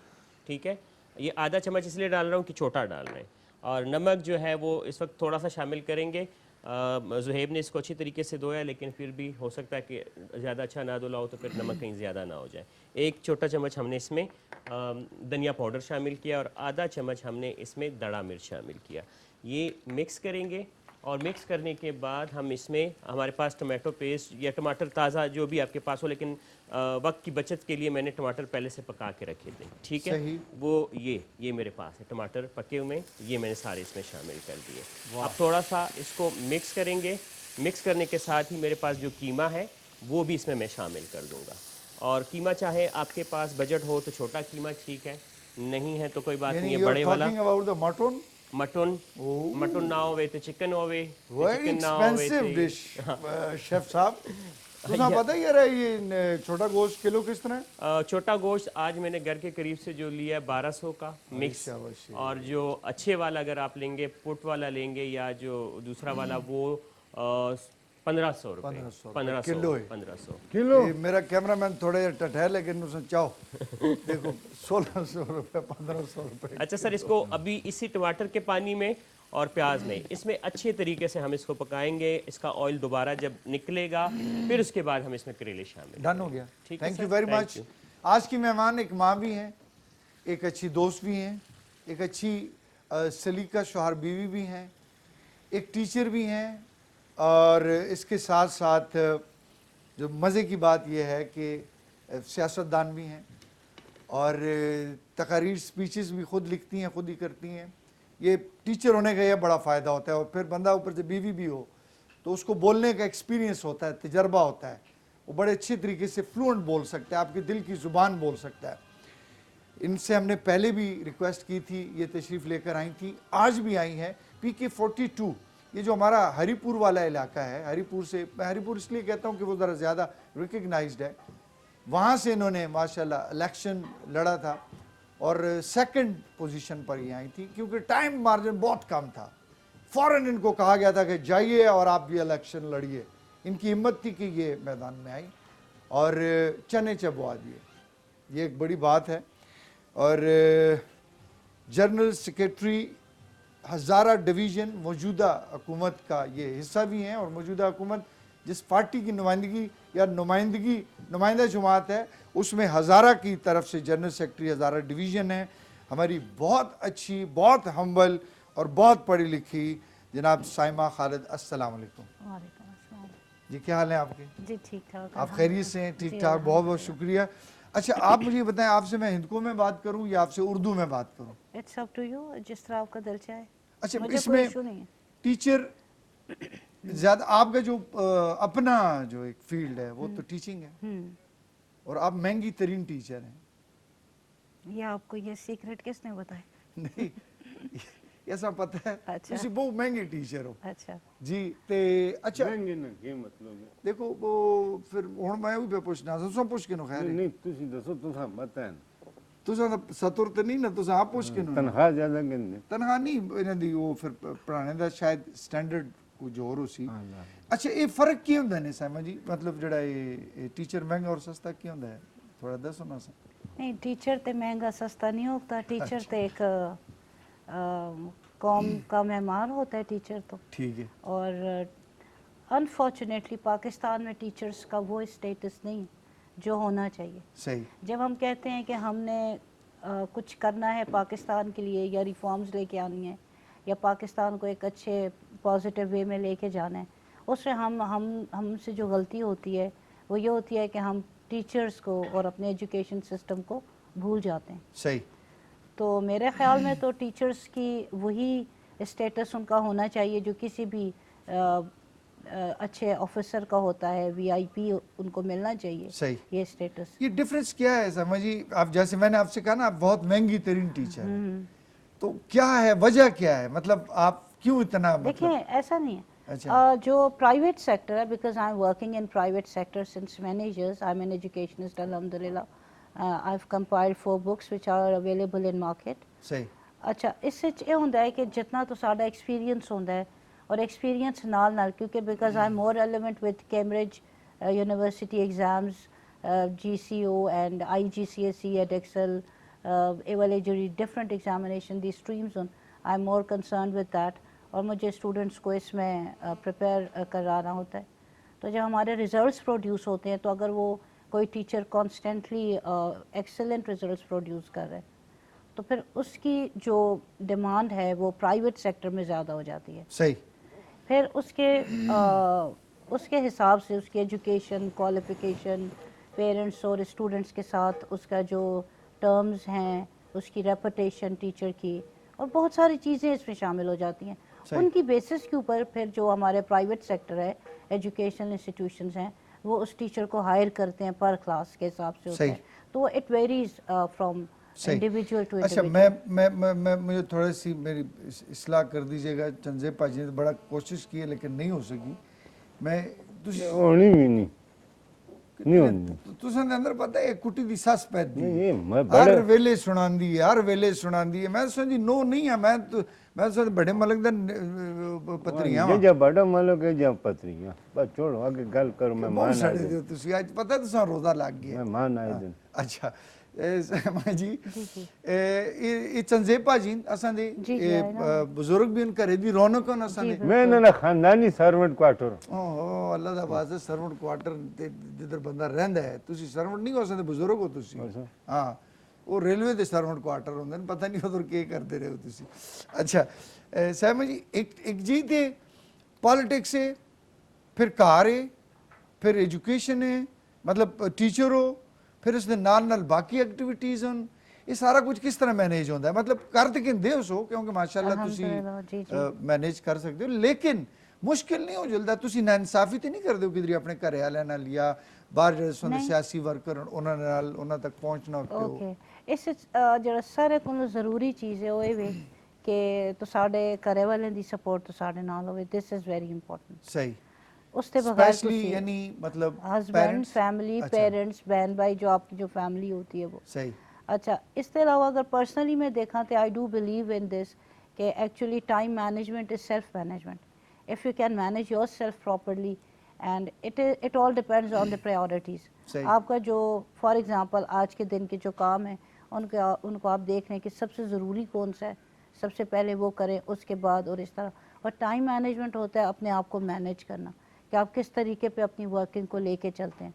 ठीक है, ये आधा चम्मच इसलिए डाल रहा हूँ कि छोटा डाल रहे हैं, और नमक जो है वो इस वक्त थोड़ा सा शामिल करेंगे। ज़ुहैब ने इसको अच्छी तरीके से धोया, लेकिन फिर भी हो सकता है कि ज़्यादा अच्छा ना धुला हो तो फिर नमक कहीं ज़्यादा ना हो जाए। 1 छोटा चम्मच हमने इसमें धनिया पाउडर शामिल किया और आधा चम्मच हमने इसमें दड़ा मिर्च शामिल किया। ये मिक्स करेंगे और मिक्स करने के बाद हम इसमें, हमारे पास टमाटो पेस्ट या टमाटर ताज़ा जो भी आपके पास हो, लेकिन वक्त की बचत के लिए मैंने टमाटर पहले से पका के रखे थे, ठीक है। सही। वो ये मेरे पास है टमाटर पके हुए, ये मैंने सारे इसमें शामिल कर दिए। अब थोड़ा सा इसको मिक्स करेंगे। मिक्स करने के साथ ही मेरे पास जो कीमा है वो भी इसमें मैं शामिल कर दूंगा। और कीमा चाहे आपके पास बजट हो तो छोटा कीमा ठीक है, नहीं है तो कोई बात यानी नहीं है, यू आर बड़े वाला talking about the mutton, mutton ना होवे तो चिकन होवे, वेरी चिकन ना होवे एक्सपेंसिव तो डिश शेफ साहब। तुसा पता ही है ये छोटा गोश्त किलो किस तरह है? छोटा गोश्त आज मैंने घर के करीब से जो लिया है 1200 का मिक्स, शाबाश। और जो अच्छे वाला अगर आप लेंगे, पुट वाला लेंगे या जो दूसरा वाला, वो 1500 रुपये, 1500 किलो है। 1500। किलो ये मेरा कैमरामैन थोड़े टट है लेकिन उसने चाहो देखो 1600 रुपये 1500 रुपये। अच्छा सर, इसको अभी इसी टमाटर के पानी में और प्याज में इसमें अच्छे तरीके से हम इसको पकाएंगे। इसका ऑयल दोबारा जब निकलेगा फिर उसके बाद हम इसमें करेले शामिल। डन हो गया। ठीक है thank sir, you very thank मच। you। आज की मेहमान एक माँ भी हैं, एक अच्छी दोस्त भी हैं, एक अच्छी सलीका शौहर बीवी भी हैं, एक टीचर भी हैं, और इसके साथ साथ जो मज़े की बात यह है कि सियासतदान भी हैं और तकारीर स्पीचेस भी खुद लिखती हैं, खुद ही करती हैं। ये टीचर होने का यह बड़ा फ़ायदा होता है, और फिर बंदा ऊपर से बीवी भी हो तो उसको बोलने का एक्सपीरियंस होता है, तजर्बा होता है, वो बड़े अच्छे तरीके से फ्लुएंट बोल सकता है, आपके दिल की ज़ुबान बोल सकता है। इनसे हमने पहले भी रिक्वेस्ट की थी, ये तशरीफ़ लेकर आई थी, आज भी आई हैं। PK42 ये जो हमारा हरीपुर वाला इलाका है, हरीपुर से, मैं हरीपुर इसलिए कहता हूँ कि वो ज़रा ज़्यादा रिकग्नाइज्ड है, वहाँ से इन्होंने माशाल्लाह इलेक्शन लड़ा था और सेकंड पोजीशन पर ही आई थी, क्योंकि टाइम मार्जिन बहुत कम था। फ़ौरन इनको कहा गया था कि जाइए और आप भी इलेक्शन लड़िए। इनकी हिम्मत थी कि ये मैदान में आई और चने चबवा दिए, ये एक बड़ी बात है। और जनरल सेक्रेटरी हज़ारा डिवीज़न मौजूदा हुकूमत का ये हिस्सा भी हैं, और मौजूदा हुकूमत जिस पार्टी की नुमाइंदगी या नुमाइंदा जमात है उसमें हज़ारा की तरफ से जनरल सेक्रेटरी हज़ारा डिवीज़न है। हमारी बहुत अच्छी, बहुत हम्बल और बहुत पढ़ी लिखी जनाब साइमा खालिद, अस्सलाम वालेकुम। वालेकुम अस्सलाम। जी क्या हाल है आपके? जी ठीक ठाक। आप खैरियत से हैं? ठीक ठाक, बहुत बहुत शुक्रिया। अच्छा आप मुझे बताएं, आपसे मैं हिंदू में बात करूं या आपसे उर्दू में बात करूं? इट्स अप टू यू, जिस तरह आपका दिल चाहे। अच्छा मुझे कोई इसमें इशू नहीं है। टीचर ज़्यादा, आपका जो अपना जो एक फील्ड है वो तो टीचिंग है, और आप महंगी तरीन टीचर हैं। ये आपको ये सीक्रेट किसने बताया? नहीं ऐसा पता है अच्छा। ਤੁਸੀਂ ਬਹੁਤ ਮਹਿੰਗੇ ਟੀਚਰ ਹੋ अच्छा ਜੀ ਤੇ ਅੱਛਾ महंगे ना की मतलब है ਦੇਖੋ ਉਹ ਫਿਰ ਹੁਣ ਮੈਂ ਵੀ ਪੁੱਛਣਾ ਤੁਸੀਂ ਪੁੱਛ ਕੇ ਨੂੰ ਖੈਰ नहीं तुसी दसो तुसा पता है ਤੁਸੀਂ ਤਾਂ ਸਤੁਰ ਤੇ ਨਹੀਂ ਨਾ ਤੁਸੀਂ ਆਪ ਪੁੱਛ ਕੇ ਨੂੰ तनख्वाह ज्यादा किन्ने ਤਨਖਾਹ ਨਹੀਂ ਇਹਨਾਂ ਦੀ ਉਹ ਫਿਰ ਪੜਾਣੇ ਦਾ ਸ਼ਾਇਦ ਸਟੈਂਡਰਡ ਕੁਝ ਹੋਰ ਹੋ ਸੀ ਅੱਛਾ ਇਹ ਫਰਕ ਕੀ ਹੁੰਦਾ ਨੇ ਸਾਮਾ ਜੀ ਮਤਲਬ ਜਿਹੜਾ ਇਹ ਟੀਚਰ ਮਹਿੰਗਾ ਔਰ ਸਸਤਾ ਕੀ ਹੁੰਦਾ ਹੈ ਥੋੜਾ ਦੱਸੋ ਨਾ ਸਾ नहीं टीचर तो महंगा सस्ता नहीं होता टीचर तो एक कौम का मेहमान होता है टीचर तो ਠੀਕ ਹੈ और अनफॉर्चुनेटली पाकिस्तान में टीचर्स का वो स्टेटस नहीं है जो होना चाहिए ਸਹੀ जब हम कहते हैं कि हमने कुछ करना है पाकिस्तान के लिए या रिफॉर्म्स लेके आनी है या पाकिस्तान को एक अच्छे पॉजिटिव वे में लेके जाना है उससे हमसे जो गलती होती है वो ये होती है कि हम टीचर्स को और अपने एजुकेशन सिस्टम को भूल जाते हैं सही तो मेरे ख्याल में तो टीचर्स की वही स्टेटस उनका होना चाहिए जो किसी भी अच्छे ऑफिसर का होता है वीआईपी उनको मिलना चाहिए सही ये स्टेटस ये डिफरेंस क्या है समझ जी आप जैसे मैंने आपसे कहा ना आप बहुत महंगी तरीन टीचर हैं तो क्या है वजह क्या है मतलब आप क्यों इतना देखिए मतलब ऐसा नहीं है अच्छा जो प्राइवेट सेक्टर है because I am working in private sector since many years I am an educationist अल्हम्दुलिल्लाह I have compiled 4 books which are available in market सही अच्छा इससे ਇਹ ਹੁੰਦਾ ਹੈ ਕਿ ਜਿੰਨਾ ਤੋਂ ਸਾਡਾ ਐਕਸਪੀਰੀਅੰਸ ਹੁੰਦਾ ਹੈ ਔਰ ਐਕਸਪੀਰੀਅੰਸ ਨਾਲ ਕਿਉਂਕਿ because I am more relevant with Cambridge university exams GCO and IGCSE ਐਡੈਕਸਲ ਇਹ वाले जो डिफरेंट एग्जामिनेशन दी स्ट्रीम्स उन I am more concern with that और मुझे स्टूडेंट्स को इसमें प्रिपेयर कराना होता है तो जब हमारे रिजल्ट्स प्रोड्यूस होते हैं तो अगर वो कोई teacher constantly excellent results produce कर रहे हैं तो फिर उसकी जो डिमांड है वो प्राइवेट सेक्टर में ज़्यादा हो जाती है सही फिर उसके हिसाब से उसकी एजुकेशन क्वालिफिकेशन पेरेंट्स और स्टूडेंट्स के साथ उसका जो टर्म्स हैं उसकी रेपुटेशन टीचर की और बहुत सारी चीज़ें इसमें शामिल हो जाती हैं उनकी बेसिस के ऊपर फिर जो हमारे प्राइवेट सेक्टर है एजुकेशन इंस्टीट्यूशंस हैं वो उस टीचर को हायर करते हैं पर क्लास के हिसाब से होता है तो it varies from individual to अच्छा मैं मुझे थोड़ी सी मेरी इस्लाह कर दीजिएगा चंजे पाजी ने बड़ा कोशिश की है लेकिन नहीं हो सकी मैं होनी भी नहीं होनी तुसन अंदर पता है कुटी दी सस पैदी नहीं मैं हर वेले सुनांदी है हर वेले सुनांदी है मैं सोची नो नहीं है मैं सोच बड़े मलक दा पत्रियां ये जब बड़ा मालो के जब पत्रियां बस छोड़ो आगे गल करो मैं मान आए साड़े दियो तुसी आज पता तुसा रोजा लग गया मैं मान आए दिन अच्छा मां जी ये चंजे पाजी असां दे बुजुर्ग भी उन घरे दी रौनक न असां दे मैं ना खानदानी सर्वेंट क्वार्टर ओहो अल्लाह दा वास्ते सर्वेंट क्वार्टर ते जिधर बंदा रहंदा है तुसी सर्वेंट नहीं हो सकदे बुजुर्ग हो तुसी हां ਉਹ ਰੇਲਵੇ ਦੇ ਸਰਵੈਂਟ ਕੁਆਟਰ ਹੁੰਦੇ ਨੇ ਪਤਾ ਨਹੀਂ ਉਧਰ ਕੀ ਕਰਦੇ ਰਹੇ ਹੋ ਤੁਸੀਂ ਅੱਛਾ ਸਹਿਮਾ ਜੀ ਇੱਕ ਜੀ ਤੇ ਪੋਲਿਟਿਕਸ ਹੈ ਫਿਰ ਘਰ ਹੈ ਫਿਰ ਐਜੂਕੇਸ਼ਨ ਹੈ ਮਤਲਬ ਟੀਚਰ ਹੋ ਫਿਰ ਉਸ ਦੇ ਨਾਲ ਬਾਕੀ ਐਕਟੀਵਿਟੀਜ਼ ਹਨ ਇਹ ਸਾਰਾ ਕੁਝ ਕਿਸ ਤਰ੍ਹਾਂ ਮੈਨੇਜ ਹੁੰਦਾ ਹੈ ਮਤਲਬ ਕਰ ਤੇ ਕਿੰਦੇ ਹੋ ਸੋ ਕਿਉਂਕਿ ਮਾਸ਼ਾਅੱਲਾ ਤੁਸੀਂ ਮੈਨੇਜ ਕਰ ਸਕਦੇ ਹੋ ਲੇਕਿਨ ਮੁਸ਼ਕਿਲ ਨਹੀਂ ਹੋ ਜਲਦਾ ਤੁਸੀਂ ਨਾਇਨਸਾਫੀ ਤੇ ਨਹੀਂ ਕਰਦੇ ਹੋ ਕਿਧਰੇ ਆਪਣੇ ਘਰ ਵਾਲਿਆਂ ਨਾਲ ਜਾਂ ਬਾਹਰ ਜਿਹੜੇ ਸੁਣ ਸਿਆਸੀ ਵਰਕਰ ਉਹਨਾਂ ਨਾਲ ਉਹਨਾਂ ਤੱਕ ਪਹੁੰਚਣਾ ਓਕੇ ਇਸ ਜਿਹੜਾ ਸਾਰੇ ਕੋਲੋਂ ਜ਼ਰੂਰੀ ਚੀਜ਼ ਹੈ ਉਹ ਇਹ ਵੇ ਕਿ ਤੁਹਾਡੇ ਘਰੇ ਵਾਲਿਆਂ ਦੀ ਸਪੋਰਟ ਤੁਹਾਡੇ ਨਾਲ ਹੋਵੇ ਦਿਸ ਇਜ਼ ਵੈਰੀ ਇੰਪੋਰਟੈਂਟ ਸਹੀ ਉਸ ਤੇ बगैर स्पेशली यानी मतलब हस्बैंड फैमिली पेरेंट्स बहन भाई जो आपकी जो फैमिली होती है वो सही अच्छा इसके अलावा अगर पर्सनली मैं देखा तो I do believe in this कि actually time management is self management if you can manage yourself properly and it all depends on the priorities आपका जो फॉर एग्जांपल आज के दिन के जो काम है उनको आप देख रहे हैं कि सबसे ज़रूरी कौन सा है सबसे पहले वो करें उसके बाद और इस तरह और टाइम मैनेजमेंट होता है अपने आप को मैनेज करना कि आप किस तरीके पे अपनी वर्किंग को लेके चलते हैं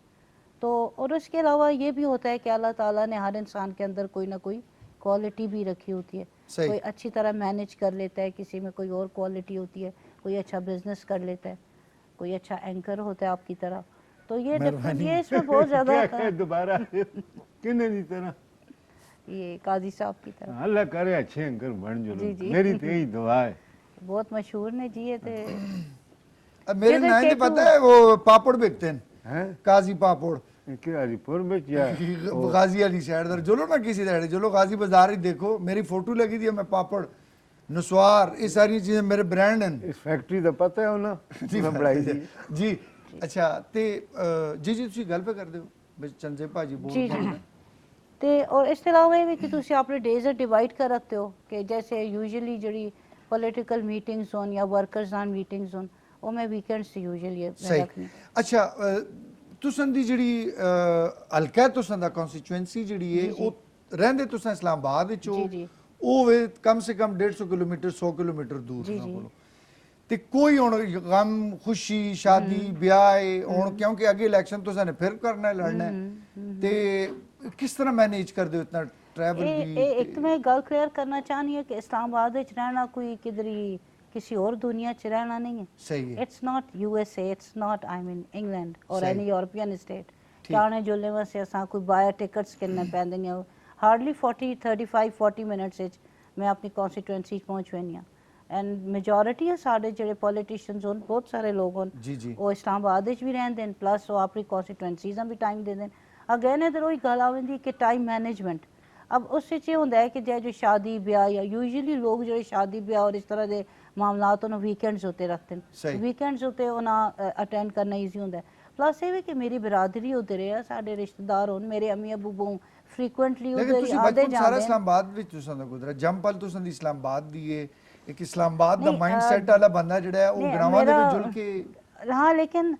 तो और उसके अलावा ये भी होता है कि अल्लाह ताला ने हर इंसान के अंदर कोई ना कोई क्वालिटी भी रखी होती है कोई अच्छी तरह मैनेज कर लेता है किसी में कोई और क्वालिटी होती है कोई अच्छा बिजनेस कर लेता है कोई अच्छा एंकर होता है आपकी तरह तो ये इसमें बहुत ज़्यादा दोबारा किन्ने दी तरह ये काजी साहब की तरह अल्लाह करे अच्छे एंकर बन जो मेरी तो यही दुआ है बहुत मशहूर ने जी ये थे मेरे नाम ने पता है वो पापड़ बेचते हैं काजी पापड़ हरिपुर में क्या गाजी वाली साइड दर चलो ना किसी साइड चलो गाजी बाजार ही देखो मेरी फोटो लगी थी मैं पापड़ ਨਸਵਾਰ, ਇਹ ਸਾਰੀਆਂ ਚੀਜ਼ਾਂ ਮੇਰੇ ਬ੍ਰਾਂਡ ਹਨ ਇਸ ਫੈਕਟਰੀ ਦਾ ਪਤਾ ਹੈ ਉਹਨਾਂ ਮੈਂ ਬਣਾਈ ਦੀ ਜੀ। ਅੱਛਾ ਤੇ ਜੀ ਤੁਸੀਂ ਗੱਲ ਪੇ ਕਰਦੇ ਹੋ ਵਿੱਚ ਚੰਦੇ ਭਾਜੀ जी ਬੋਲਦੇ जी ਨੇ ਤੇ ਔਰ ਇਸ ਤੋਂ ਇਲਾਵਾ ਇਹ ਵੀ ਕਿ ਤੁਸੀਂ ਆਪਣੇ ਡੇਜ਼ ਡਿਵਾਈਡ ਕਰ ਰੱਖਦੇ ਹੋ ਕਿ ਜੈਸੇ ਯੂਜੂਅਲੀ ਜਿਹੜੀ ਪੋਲੀਟੀਕਲ ਮੀਟਿੰਗਸ ਹੋਣ ਜਾਂ ਵਰਕਰਸ ਨਾਲ ਮੀਟਿੰਗਸ ਹੋਣ ਉਹ ਮੈਂ ਵੀਕਐਂਡਸ ਤੇ ਯੂਜੂਅਲੀ ਮੈਂ ਸਹੀ। ਰੱਖਣੀ। ਅੱਛਾ ਤੁਸਾਂ ਦੀ ਜਿਹੜੀ ਹਲਕਾ ਤੁਸਾਂ ਦਾ ਕਨਸਟੀਚੁਐਂਸੀ ਜਿਹੜੀ ਹੈ ਉਹ ਰਹਿੰਦੇ ਤੁਸਾਂ ਇਸਲਾਮਾਬਾਦ ਵਿੱਚ ਹੋ, ਜੀ, ਜੀ। ਉਹ ਵੇ ਕਮ ਸੇ ਕਮ 150 ਕਿਲੋਮੀਟਰ 100 ਕਿਲੋਮੀਟਰ ਦੂਰ ਜੀ, ਉਹਨਾਂ ਜੀ। ਕੋਲੋਂ ਤੇ ਕੋਈ ਹੁਣ ਗਮ ਖੁਸ਼ੀ ਸ਼ਾਦੀ ਵਿਆਹ ਹੈ ਹੁਣ ਕਿਉਂਕਿ ਅੱਗੇ ਇਲੈਕਸ਼ਨ ਤੁਸਾਂ ਨੇ ਫਿਰ ਕਰਨਾ ਹੈ ਲੜਨਾ ਹੈ ਤੇ ਕਿਸ ਤਰ੍ਹਾਂ ਮੈਨੇਜ ਕਰਦੇ ਹੋ ਇਤਨਾ ट्रैवल भी ਇਹ ਇੱਕ ਮੈਂ ਗੱਲ ਕਲੀਅਰ ਕਰਨਾ ਚਾਹਨੀ ਹੈ ਕਿ ਇਸਲਾਮਾਬਾਦ ਵਿੱਚ ਰਹਿਣਾ ਕੋਈ ਕਿਧਰੀ ਕਿਸੇ ਹੋਰ ਦੁਨੀਆ 'ਚ ਰਹਿਣਾ ਨਹੀਂ ਹੈ। सही है it's not USA, it's not I mean England or सही। any European state ठीक। जाने जुलने वास्ते असां कोई बायर टिकट्स किन्ने पैंदे ने हार्डली 40 मिनट्स विच मैं अपनी कॉन्स्टिट्यूएंसी पहुंच वेनी हां एंड मेजॉरिटी है साडे जेड़े पॉलिटिशियंस होन बहुत सारे लोग होन जी जी ਉਹ ਇਸਲਾਮਾਬਾਦ ਵਿੱਚ ਵੀ ਰਹਿੰਦੇ ਨੇ ਪਲੱਸ ਉਹ ਆਪਣੀ ਕਨਸਟੀਟੂਐਂਸੀਜ਼ ਨੂੰ ਵੀ ਟਾਈਮ ਦਿੰਦੇ ਨੇ। ਅਗੇਨ ਇਧਰ ਉਹੀ ਗੱਲ ਆਉਂਦੀ ਕਿ ਟਾਈਮ ਮੈਨੇਜमेंट अब उससे ये होता है कि जो शादी ब्याह या यूजुअली लोग जो शादी ब्याह और इस तरह के मामलात उन्होंने वीकेंड्स होते रखते सही। हैं वीकेंड्स होते उन्हें अटेंड करना ईजी होता है। प्लस ये भी कि मेरी बिरादरी उधर है साढ़े रिश्तेदार होन मेरे अम्मी अबू बहु फ्रीकुएंटली लेकिन उधर ਤੁਸੀਂ आते ਬਚਪਨ ਸਾਰਾ जाते ਇਸਲਾਮਾਬਾਦ ਵਿੱਚ ਤੁਸਾਂ ਦਾ ਗੁਜ਼ਰਾ ਜੰਪਲ ਤੁਸਾਂ ਦੀ ਇਸਲਾਮਾਬਾਦ ਦੀ ਹੈ ਇੱਕ ਇਸਲਾਮਾਬਾਦ ਦਾ नहीं, ਮਾਈਂਡਸੈਟ ਵਾਲਾ ਬੰਦਾ ਜਿਹੜਾ ਹੈ ਉਹ नहीं, ਗਰਾਵਾਂ ਦੇ ਵਿੱਚ मेरा- ਜੁਲ ਕੇ हाँ लेकिन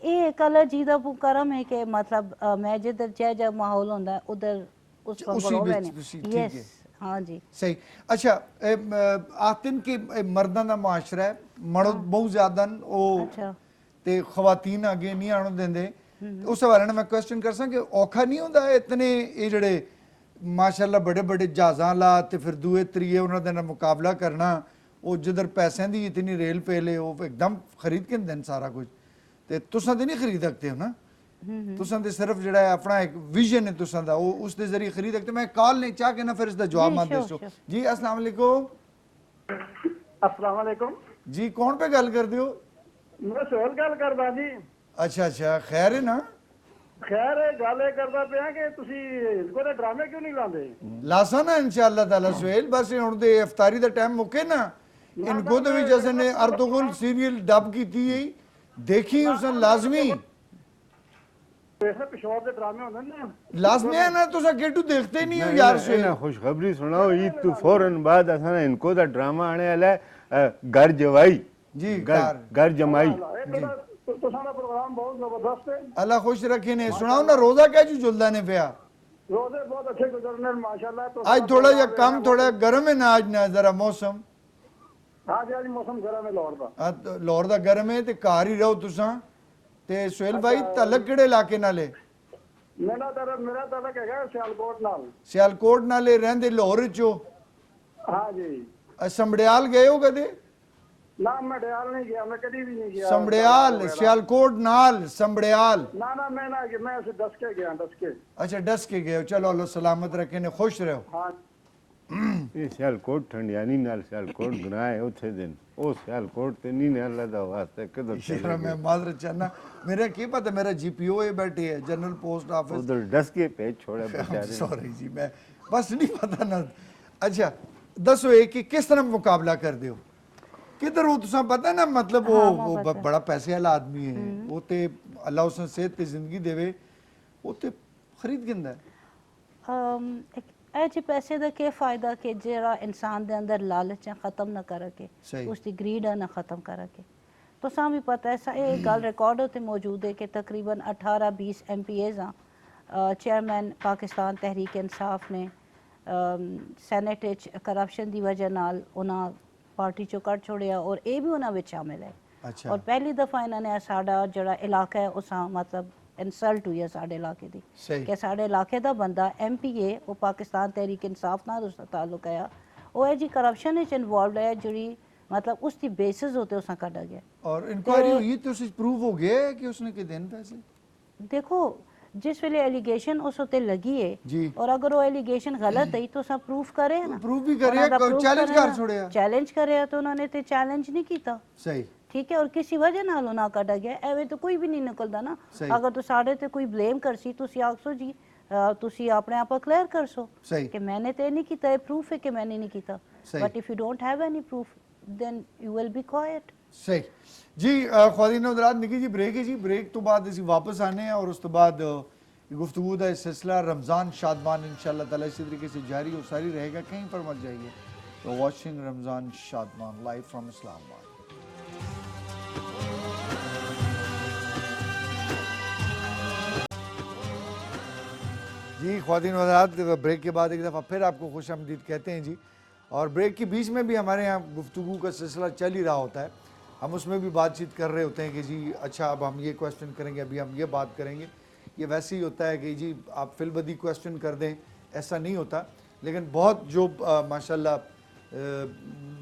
ये एक अलग चीज का करम है कि मतलब मैं जिधर जब माहौल होता है उधर उस उसी बीच उसी ठीक है। यस हाँ जी ਸਹੀ। ਅੱਛਾ ਆਤਨ ਕਿ ਮਰਦਾਂ ਦਾ ਮਾਸ਼ਰਾ ਹੈ ਮਰਦ ਬਹੁਤ ਜ਼ਿਆਦਾ ਨੇ ਉਹ अच्छा ਤੇ ਖਵਾਤੀਨ ਅੱਗੇ ਨਹੀਂ ਆਉਣ ਦਿੰਦੇ ਉਸ ਹਵਾਲੇ ਨਾਲ ਮੈਂ ਕੁਐਸਚਨ ਕਰ ਸਾਂ ਕਿ ਔਖਾ ਨਹੀਂ ਹੁੰਦਾ ਇਤਨੇ ਇਹ ਜਿਹੜੇ ਮਾਸ਼ਾਅੱਲਾ ਬੜੇ ਬੜੇ ਜਹਾਜ਼ਾਂ ਲਾ ਤੇ ਫਿਰ ਦੂਏ ਤਰੀਏ ਉਹਨਾਂ ਦੇ ਨਾਲ ਮੁਕਾਬਲਾ ਕਰਨਾ ਉਹ ਜਿੱਧਰ ਪੈਸਿਆਂ ਦੀ ਇਤਨੀ ਰੇਲ ਪੇਲੇ ਉਹ ਇੱਕਦਮ ਖਰੀਦ ਕੇ ਦਿੰਦੇ ਨੇ ਸਾਰਾ ਕੁਝ ਤੇ ਤੁਸੀਂ ਤੇ ਨਹੀਂ ਖਰੀਦ ਸਕਦੇ ਹੋ ਨਾ तुसां दे सिर्फ जड़ा है अपना एक विजन है तुसां दा वो उस दे जरिए खरीद सकते। मैं कॉल नहीं चाह के ना फिर इसका जवाब जी, मत sure, दो sure। जी अस्सलाम वालेकुम अस्सलाम वालेकुम। जी कौन पे गल कर दियो मैं सोहल गल करदा जी। अच्छा अच्छा खैर है ना खैर गल ये करदा पिया कि तुसी इनको दे ड्रामे क्यों नहीं लांदे? लासा ना इंशाअल्लाह ताला सुहेल बस हुन दे इफ्तारी दा टाइम मुके ना इनको दे भी जैसे ने अर्तुगरुल सीरियल डब कीती है देखी उसने लाजमी ऐसे पिशोर दे ड्रामे होंदे ने लाजमी है ना तुसा केटू देखते ही नहीं हो यार ना सुहेल खुशखबरी सुनाओ ईद तो फौरन बाद असां इनको दा ड्रामा आने वाला है घर जवाई जी घर जमाई ये तुसां दा प्रोग्राम बहुत जबरदस्त है। अल्लाह खुश रखे ने सुनाओ ना रोजा क्या जी जुलदा ने पिया रोजे बहुत अच्छे गुजरने माशाल्लाह। तो आज थोड़ा या कम थोड़ा गर्म है ना आज ना जरा मौसम हाँ जी आज मौसम गर्म है लाहौर दा। लाहौर दा गर्म है ते घर ही रहो तुसा ते सुहेल भाई तलक किहड़े इलाके नाले मेरा तलक हैगा सियालकोट नाल। सियालकोट नाले रहंदे लाहौर चो हाँ जी समड़ियाल गए हो कदे ना मैं डयाल नहीं गया मैं कभी भी नहीं गया समड़ियाल सियालकोट नाल समड़ियाल ना ना मैं ना गया मैं ऐसे दस के गया दस के। अच्छा डस के गए हो चलो अल्लाह सलामत रखे ने खुश रहो हाँ ਇਹ ਸਿਆਲਕੋਟ ਠੰਡਿਆਨੀ ਨਾਲ ਸਿਆਲਕੋਟ ਗਨਾਏ ਉੱਥੇ ਦਿਨ ਉਹ ਸਿਆਲਕੋਟ ਤੇ ਨਹੀਂ ਨੇ ਅੱਲਾ ਦਾ ਵਾਸਤੇ ਕਦੋਂ शेरा मैं माजरत चाहना मेरा की पता मेरा जीपीओ है बैठे है जनरल पोस्ट ऑफिस ਉਧਰ ਡਸ ਕੇ ਭੇਜ ਛੋੜੇ बेचारे सॉरी जी मैं बस नहीं पता ना अच्छा दसो ये कि किस तरह मुकाबला कर दे हो किधर हो तुसा पता है ना मतलब वो बड़ा पैसे वाला आदमी है वो ते अल्लाह उसने सेहत ते जिंदगी देवे वो ते खरीद गिंदा है ਇਹ ਚ ਪੈਸੇ ਦਾ ਕੀ ਫਾਇਦਾ ਕਿ ਜਿਹੜਾ ਇਨਸਾਨ ਦੇ ਅੰਦਰ ਲਾਲਚ ਹੈ ਖਤਮ ਨਾ ਕਰਕੇ सही उसकी ग्रीड है ना ख़त्म करके तो सामी पता है ये गल रिकॉर्ड होते मौजूद है कि तकरीबन 18-20 MPAs हाँ चेयरमैन पाकिस्तान तहरीक इंसाफ ने सैनेट करप्शन की वजह नाल उन्हां पार्टी चो कट छोड़िया और ये भी उन्हां विच शामिल है। अच्छा और पहली दफ़ा इन्होंने साडा जड़ा इलाका है उस मतलब इंसल्ट हुई है साढ़े इलाके की सही कि साढ़े इलाके का बंदा MPA वो पाकिस्तान तहरीक इंसाफ नाल उसका ताल्लुक है वो है जी करप्शन इन्वॉल्व है जी मतलब उसकी बेसिस होते उस कटा गया। और इंक्वायरी हुई तो उसे प्रूव हो गया है कि उसने के दिन पैसे देखो जिस वेले एलिगेशन उस उत्ते लगी है जी और अगर वो एलिगेशन गलत है तो सब प्रूफ करे ना प्रूफ भी करे चैलेंज कर छोड़िया चैलेंज करे तो उन्होंने ते चैलेंज नहीं किया सही ठीक है और किसी वजह नाल ना कटा गया एवे तो कोई भी नहीं निकलता ना सही। अगर तो साढ़े ते कोई ब्लेम करसी तुसी आखसो जी तुसी अपने आप क्लियर करसो सही कि मैंने तो नहीं किया प्रूफ है कि मैंने नहीं किया सही। But if you don't have any proof, then you will be quiet. सही जी। ख्वातीन हज़रात, निकी जी ब्रेक है जी, ब्रेक तो बाद ਅਸੀਂ वापस आने हैं और उस तो बाद गुफ्तगू का सिलसिला रमज़ान शादमान इंशाअल्लाह ताला इसी तरीके से जारी और सारी रहेगा, कहीं पर मत जाइए। तो watching Ramzan Shadman live from Islamabad. जी ख्वातीन हज़रात, ब्रेक के बाद एक दफ़ा फिर आपको खुश आमदीद कहते हैं जी। और ब्रेक के बीच में भी हमारे यहाँ गुफ्तगू का सिलसिला चल ही रहा होता है, हम उसमें भी बातचीत कर रहे होते हैं कि जी अच्छा अब हम ये क्वेश्चन करेंगे, अभी हम ये बात करेंगे। ये वैसे ही होता है कि जी आप फिलबदी क्वेश्चन कर दें, ऐसा नहीं होता। लेकिन बहुत जो माशाल्लाह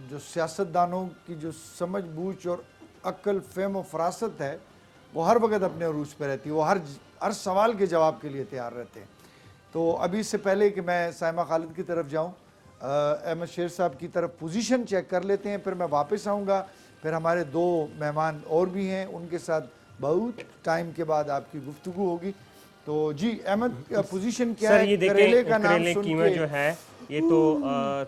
जो सियासतदानों की जो समझ बूझ और अक्ल फ़हम और फरासत है वो हर वक्त अपने अरूज पर रहती है, वो हर सवाल के जवाब के लिए तैयार रहते हैं। तो अभी इससे पहले कि मैं साइमा खालिद की तरफ जाऊँ, अहमद शेर साहब की तरफ पोजीशन चेक कर लेते हैं, फिर मैं वापस आऊँगा। फिर हमारे दो मेहमान और भी हैं, उनके साथ बहुत टाइम के बाद आपकी गुफ्तगू होगी। तो जी अहमद, पोजीशन क्या सर है? ये करेले देखें, का नाम करेले सुन कीमा के जो है ये तो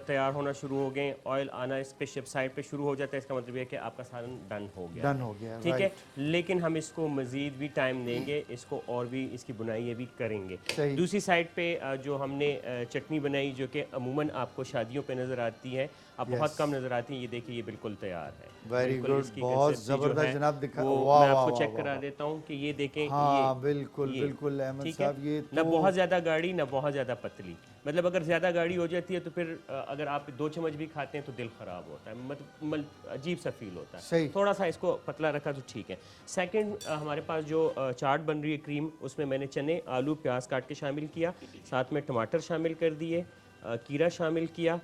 तैयार होना शुरू हो गए, ऑयल आना इस पे शिप साइड पे शुरू हो जाता है, इसका मतलब ये है कि आपका सालन डन हो गया। डन हो गया, ठीक है, राइट। लेकिन हम इसको मज़ीद भी टाइम देंगे, इसको और भी इसकी बुनाई ये भी करेंगे। सही। दूसरी साइड पे जो हमने चटनी बनाई जो कि अमूमन आपको शादियों पे नज़र आती है, अब बहुत कम नज़र आती है, ये देखिए ये बिल्कुल तैयार है। वेरी बिल्कुल गुड, इसकी बहुत consistency जो ज़बरदस्त है, जनाब, दिखा वो वाह मैं वाह आपको वाह चेक वाह, करा वाह। देता हूँ कि ये देखें, हाँ ये बिल्कुल ये, बिल्कुल अहमद ठीक साहब, है, ये ना तो बहुत ज़्यादा गाढ़ी ना बहुत ज़्यादा पतली। मतलब अगर ज़्यादा गाढ़ी हो जाती है तो फिर अगर आप 2 चम्मच भी खाते हैं तो दिल ख़राब होता है, मतलब अजीब सा फील होता है। सही। थोड़ा सा इसको पतला रखा तो ठीक है। सेकंड, हमारे पास जो चाट बन रही है क्रीम, उसमें मैंने चने, आलू, प्याज काट के शामिल किया, साथ में टमाटर शामिल कर दिए, कीरा शामिल किया,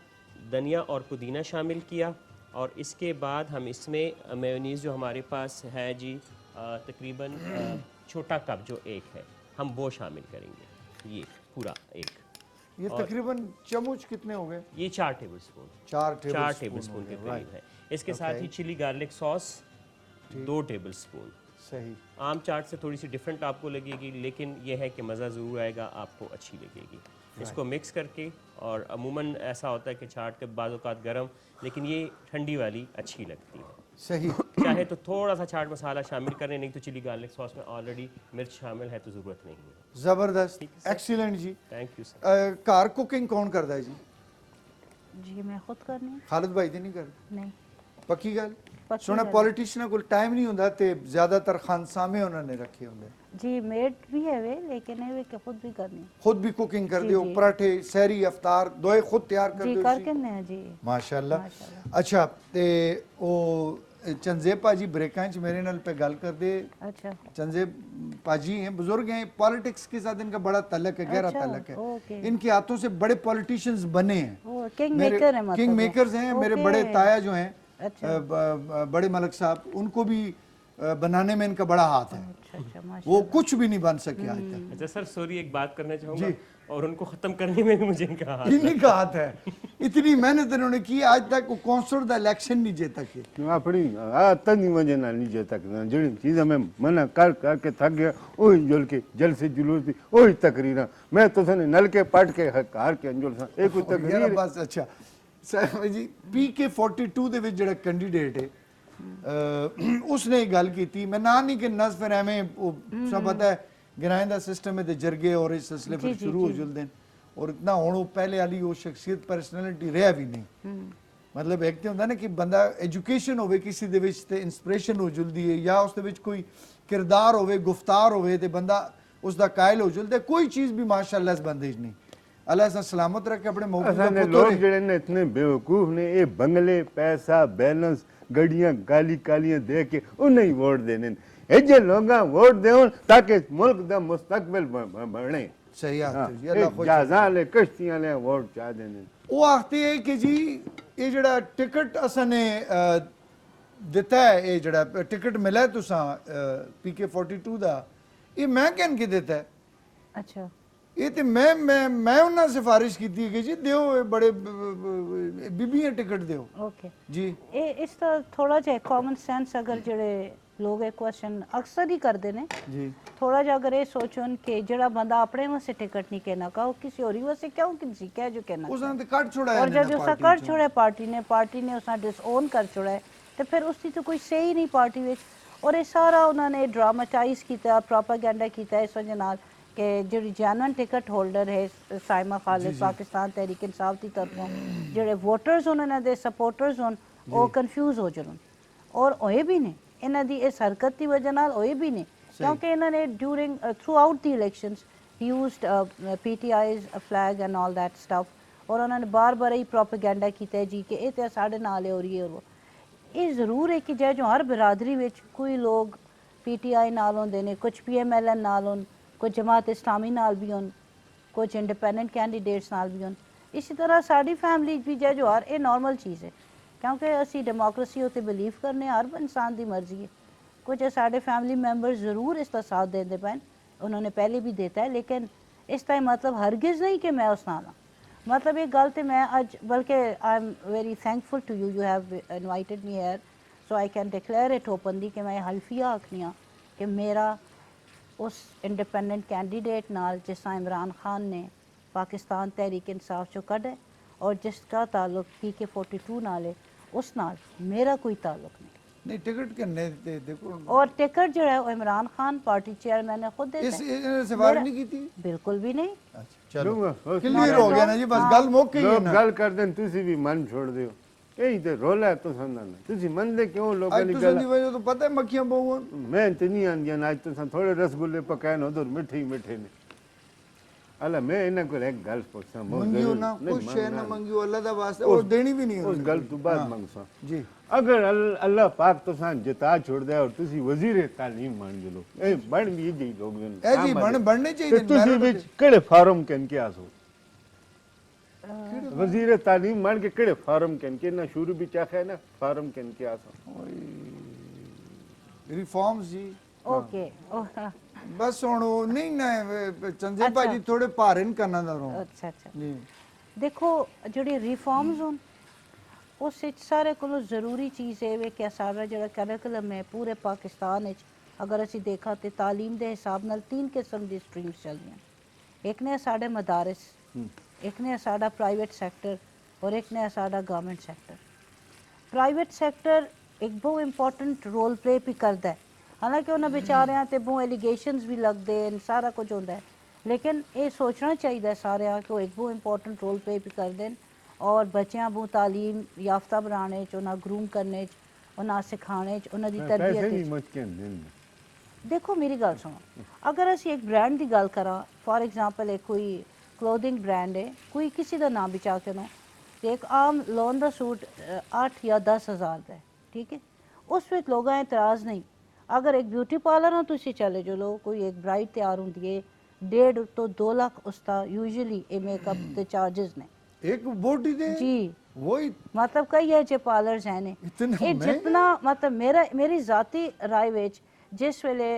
धनिया और पुदीना शामिल किया, और इसके बाद हम इसमें मेयोनीज़ जो हमारे पास है जी तकरीबन छोटा कप जो एक है, हम वो शामिल करेंगे, ये पूरा एक। ये तकरीबन चम्मच कितने हो गए? ये 4 टेबल स्पून, 4 टेबल स्पून के करीब है। इसके साथ ही chilli garlic sauce 2 tablespoon. सही। आम चाट से थोड़ी सी डिफरेंट आपको लगेगी, लेकिन यह है कि मज़ा ज़रूर आएगा, आपको अच्छी लगेगी। इसको मिक्स करके, और अमूमन ऐसा होता है कि चाट के बाद औक़ात गरम, लेकिन ये ठंडी वाली अच्छी लगती है। सही। चाहे तो थोड़ा सा चाट मसाला शामिल करें, नहीं तो चिली गार्लिक सॉस में ऑलरेडी मिर्च शामिल है तो ज़रूरत नहीं है। ज़बरदस्त, एक्सीलेंट जी। Thank you sir. कार कुकिंग कौन करता है जी? जी मैं खुद करनी है। खालिद भाई तो नहीं कर? नहीं, पक्की गल? पक्की सुना गल। पॉलिटिशियन को टाइम नहीं होता ते ज़्यादातर खानसामे उन्होंने रखे होंगे। जी मेड भी है वे, लेकिन है वे कि खुद भी करनी है। खुद भी कुकिंग कर जी, दियो, जी। पराठे, सहरी, अफ्तार दोए खुद तैयार कर जी दियो? करके ने जी। माशाल्लाह। माशाल्लाह। अच्छा, ते ओ चंजेब पाजी ब्रेकां च मेरे नाल पे गल कर दे। अच्छा चंजेब पाजी हैं, बुजुर्ग हैं, पॉलिटिक्स के साथ इनका बड़ा तल्लक है, गहरा अच्छा, तल्लक है। ओके। इनके हाथों से बड़े पॉलिटिशियंस बने हैं। वो किंग मेकर है, मतलब किंग मेकर्स हैं। मेरे ओके। बड़े ताया जो हैं, अच्छा। बड़े मलक साहब, उनको भी बनाने में इनका बड़ा हाथ है। अच्छा अच्छा वो माशाल्लाह। कुछ भी नहीं बन सके आज तक। अच्छा सर, सॉरी एक बात करना चाहूँगा, और उनको ख़त्म करने में भी मुझे इनका हाथ इन्हीं का हाथ है। इतनी मेहनत इन्होंने की, आज तक वो कौंसल दा इलेक्शन नहीं जीता के। अपनी आतन की वजह नाल नहीं जीता जी चीज़ मैं मना कर करके थक गया, वही जुल के जल से जुलूस थी, वही तकरीर मैं तो नल के पट के हार के अंजुल सा एक कोई यार तकरीर बस। अच्छा साहब जी, PK42 ਦੇ ਵਿੱਚ ਜਿਹੜਾ ਕੈਂਡੀਡੇਟ ਹੈ उसने एक गल की थी, मैं ना नहीं कि नस फिर एवें सब पता है गिराएं दा सिस्टम है ते जरगे और इस सिलसिले पर शुरू हो जुलदे और इतना हुण वो पहले वाली वो शख्सियत पर्सनैलिटी रहा भी नहीं। मतलब एक तो होंदा ना कि बंदा एजुकेशन होवे किसी दे विच ते इंस्पिरेशन हो जुलदी है, या उस दे विच कोई किरदार होवे, गुफ्तार होवे ते बंदा उसदा कायल हो जुलदा। कोई चीज़ भी माशाअल्लाह इस बंदे च नहीं। अल्लाह ऐसा सलामत रखे अपने मौके असाने लोग जड़े ने इतने बेवकूफ ने, ये बंगले पैसा बैलेंस गड्डियां काली कालियां दे के उन्हें ही वोट देने। जे लोग वोट देवन ताकि मुल्क दा मुस्तकबिल बने। सही हाँ, आखते जी, अल्लाह खुश जहाज़ां ले कश्तियां ले वोट चाह देने। वो आखते हैं कि जी ये जड़ा टिकट असने दिता है, ये जड़ा टिकट मिला है तुसा PK42 दा, ये मैं कहन के देता है। अच्छा ये तो मैं उन्हें सिफारिश की थी कि जी दियो बड़े बीबियां टिकट दियो ओके जी। इस तरह थोड़ा जिहा कॉमन सेंस अगर जेह्ड़े ਲੋਕ ਇਹ ਕੁਐਸਚਨ ਅਕਸਰ ਹੀ ਕਰਦੇ ਨੇ ਜੀ ਥੋੜਾ ਜਿਹਾ ਅਗਰ ਇਹ ਸੋਚਣ ਕਿ ਜਿਹੜਾ ਬੰਦਾ ਆਪਣੇ ਵਾਸਤੇ ਟਿਕਟ ਨਹੀਂ ਕਹਿਣਾ ਕਾ ਉਹ ਕਿਸੇ ਹੋਰ ਵਾਸਤੇ ਕਿਉਂ ਕਿਸੇ ਕਹਿ ਜੋ ਕਹਿਣਾ उसने तो कट छुड़ाया और जब उसका कर छोड़ा पार्टी ने उसका डिसओन कर छोड़ा है तो फिर उसकी तो कोई सही नहीं पार्टी विच और ये सारा उन्होंने ड्रामाटाइज किया प्रोपागेंडा किया इस वजह नाल कि ਜਿਹੜੀ ਜੈਨੂਇਨ ਟਿਕਟ ਹੋਲਡਰ ਹੈ ਸਾਇਮਾ ਖਾਲਿਦ ਪਾਕਿਸਤਾਨ ਤਹਿਰੀਕ ਇਨਸਾਫ ਦੀ ਤਰਫੋਂ ਜਿਹੜੇ ਵੋਟਰਸ ਉਹਨਾਂ ਦੇ ਸਪੋਰਟਰਸ ਹੋਣ ਉਹ ਕਨਫਿਊਜ਼ ਹੋ ਜਾਣ ਔਰ ਹੋਏ ਵੀ ਨੇ ਇਹਨਾਂ ਦੀ ਇਸ ਹਰਕਤ ਦੀ ਵਜ੍ਹਾ ਨਾਲ ਹੋਏ ਵੀ ਨੇ ਕਿਉਂਕਿ ਇਹਨਾਂ ਨੇ during through out the elections used PTI's flag and all that stuff और उन्होंने बार बार ही प्रोपेगेंडा किया जी कि ये साढ़े नाल हो रही है वो ये जरूर है कि जो हर बिरादरी में कोई लोग PTI नाल होंदे ने कुछ PMLN नाल होन कुछ जमात इस्लामी नाल भी होन कुछ इंडिपेंडेंट कैंडिडेट्स नाल भी होन इसी तरह साड़ी फैमिली भी जो हर ये नॉर्मल चीज़ है क्योंकि असी डेमोक्रेसी उत्ते बिलीव करने हर इंसान की मर्जी है कुछ साढ़े फैमिली मैंबर जरूर इसका साथ देते पैन उन्होंने पहले भी देता है लेकिन इस टाइम मतलब हरगिज़ नहीं कि मैं उस नाल हाँ मतलब एक गल तो मैं अज बल्कि I am very thankful to you have invited me here so I can declare it openly कि मैं हल्फिया आखनी हाँ कि मेरा उस इंडिपेंडेंट कैंडीडेट नाल जिस तरह इमरान खान ने पाकिस्तान तहरीक इंसाफ चो कढ़े और जिसका ताल्लुक PK-42 नाल है उस नाल मेरा कोई ताल्लुक नहीं टिकट करने दे देखो और टिकट जो है वो इमरान खान पार्टी चेयरमैन ने खुद देता इस है सिफारिश नहीं की थी बिल्कुल भी नहीं अच्छा चलो लोग- क्लियर हो गया ना जी बस गल मुक गई है लोग ना गल कर दें तुसी भी मन छोड़ दियो यही तो रोला है तो संदा ने तुसी मन दे क्यों लोगों आज ने तो गल संदी वजह तो पता है मक्खियां बहुन मैं तो नहीं आंदिया आज तो थोड़े रसगुल्ले पकाए न उधर मिठे मिठे ने अल्लाह मैं इन्हें को एक गल पूछसा मंगियो ना कुछ है ना मंगियो अल्लाह दा वास्ते और देनी भी नहीं उस है गल तो बाद मंगसा जी अगर अल्लाह पाक तो सान जिता छोड़ दे और तुसी वजीर तालीम मान जो लोग ए बन भी जी लोग ए जी बनने चाहिए तुसी विच केड़े फार्म कन के आसो वजीर तालीम मान के केड़े फार्म कन के ना शुरू भी चाखे ना फार्म कन के आसो रिफॉर्म्स जी ओके बस ਹੁਣ ਉਹ ਨਹੀਂ ਨਾ ਚੰਦੇ ਅੱਛਾ। ਭਾਜੀ ਥੋੜੇ ਭਾਰਨ ਕਰਨਾ ਦਾ ਰੋ अच्छा अच्छा ਜੀ देखो ਜਿਹੜੀ ਰਿਫਾਰਮਸ ਹੋਣ ਉਸ ਵਿੱਚ ਸਾਰੇ ਕੋਲੋਂ ਜ਼ਰੂਰੀ ਚੀਜ਼ ਇਹ ਵੇ ਕਿ ਸਾਡਾ ਜਿਹੜਾ ਕਰਿਕੂਲਮ ਹੈ ਪੂਰੇ ਪਾਕਿਸਤਾਨ ਵਿੱਚ ਅਗਰ ਅਸੀਂ ਦੇਖਾਂ ਤੇ ਤਾਲੀਮ ਦੇ ਹਿਸਾਬ ਨਾਲ 3 ਕਿਸਮ ਦੀ ਸਟਰੀਮਸ ਚੱਲਦੀਆਂ ਇੱਕ ਨੇ ਸਾਡੇ ਮਦਾਰਿਸ ਇੱਕ ਨੇ ਸਾਡਾ ਪ੍ਰਾਈਵੇਟ ਸੈਕਟਰ ਔਰ ਇੱਕ ਨੇ ਸਾਡਾ ਗਵਰਨਮੈਂਟ ਸੈਕਟਰ ਪ੍ਰਾਈਵੇਟ ਸੈਕਟਰ ਇੱਕ ਬਹੁਤ ਇੰਪੋਰਟੈਂਟ ਰੋਲ ਪਲੇ ਵੀ ਕਰਦਾ ਹੈ ਹਾਲਾਂਕਿ ਉਹਨਾਂ ਵਿਚਾਰਿਆਂ ਤੇ ਬਹੁਤ ਐਲੀਗੇਸ਼ਨਸ ਵੀ ਲੱਗਦੇ ਨੇ ਸਾਰਾ ਕੁਝ ਹੁੰਦਾ ਹੈ लेकिन ये सोचना चाहिए सारे कि वो एक बहुत इंपॉर्टेंट रोल प्ले भी करते हैं और बच्चों को तालीम याफ्ता बनाने उन्हें ग्रूम करने उन्हें सिखाने उन्होंने तरबियत देखो मेरी गल सुनो अगर असी एक ब्रांड की गल करा फॉर एग्जाम्पल एक कोई क्लोथिंग ब्रांड है कोई किसी का नाम बचा के नो तो एक आम लोन का सूट 8 या 10 हज़ार का है ठीक है उस विच लोगों का एतराज़ नहीं अगर एक ब्यूटी पार्लर हो तुसी चले जो लो कोई एक ब्राइड तैयार होंगी है 1.5 तो 2 लाख उसका यूजुअली ये मेकअप के चार्जेस ने एक बोटी दे जी वही मतलब कई ऐसे पार्लर्स हैं ने इतना ये जितना मतलब मेरी जाती राय विच जिस वेले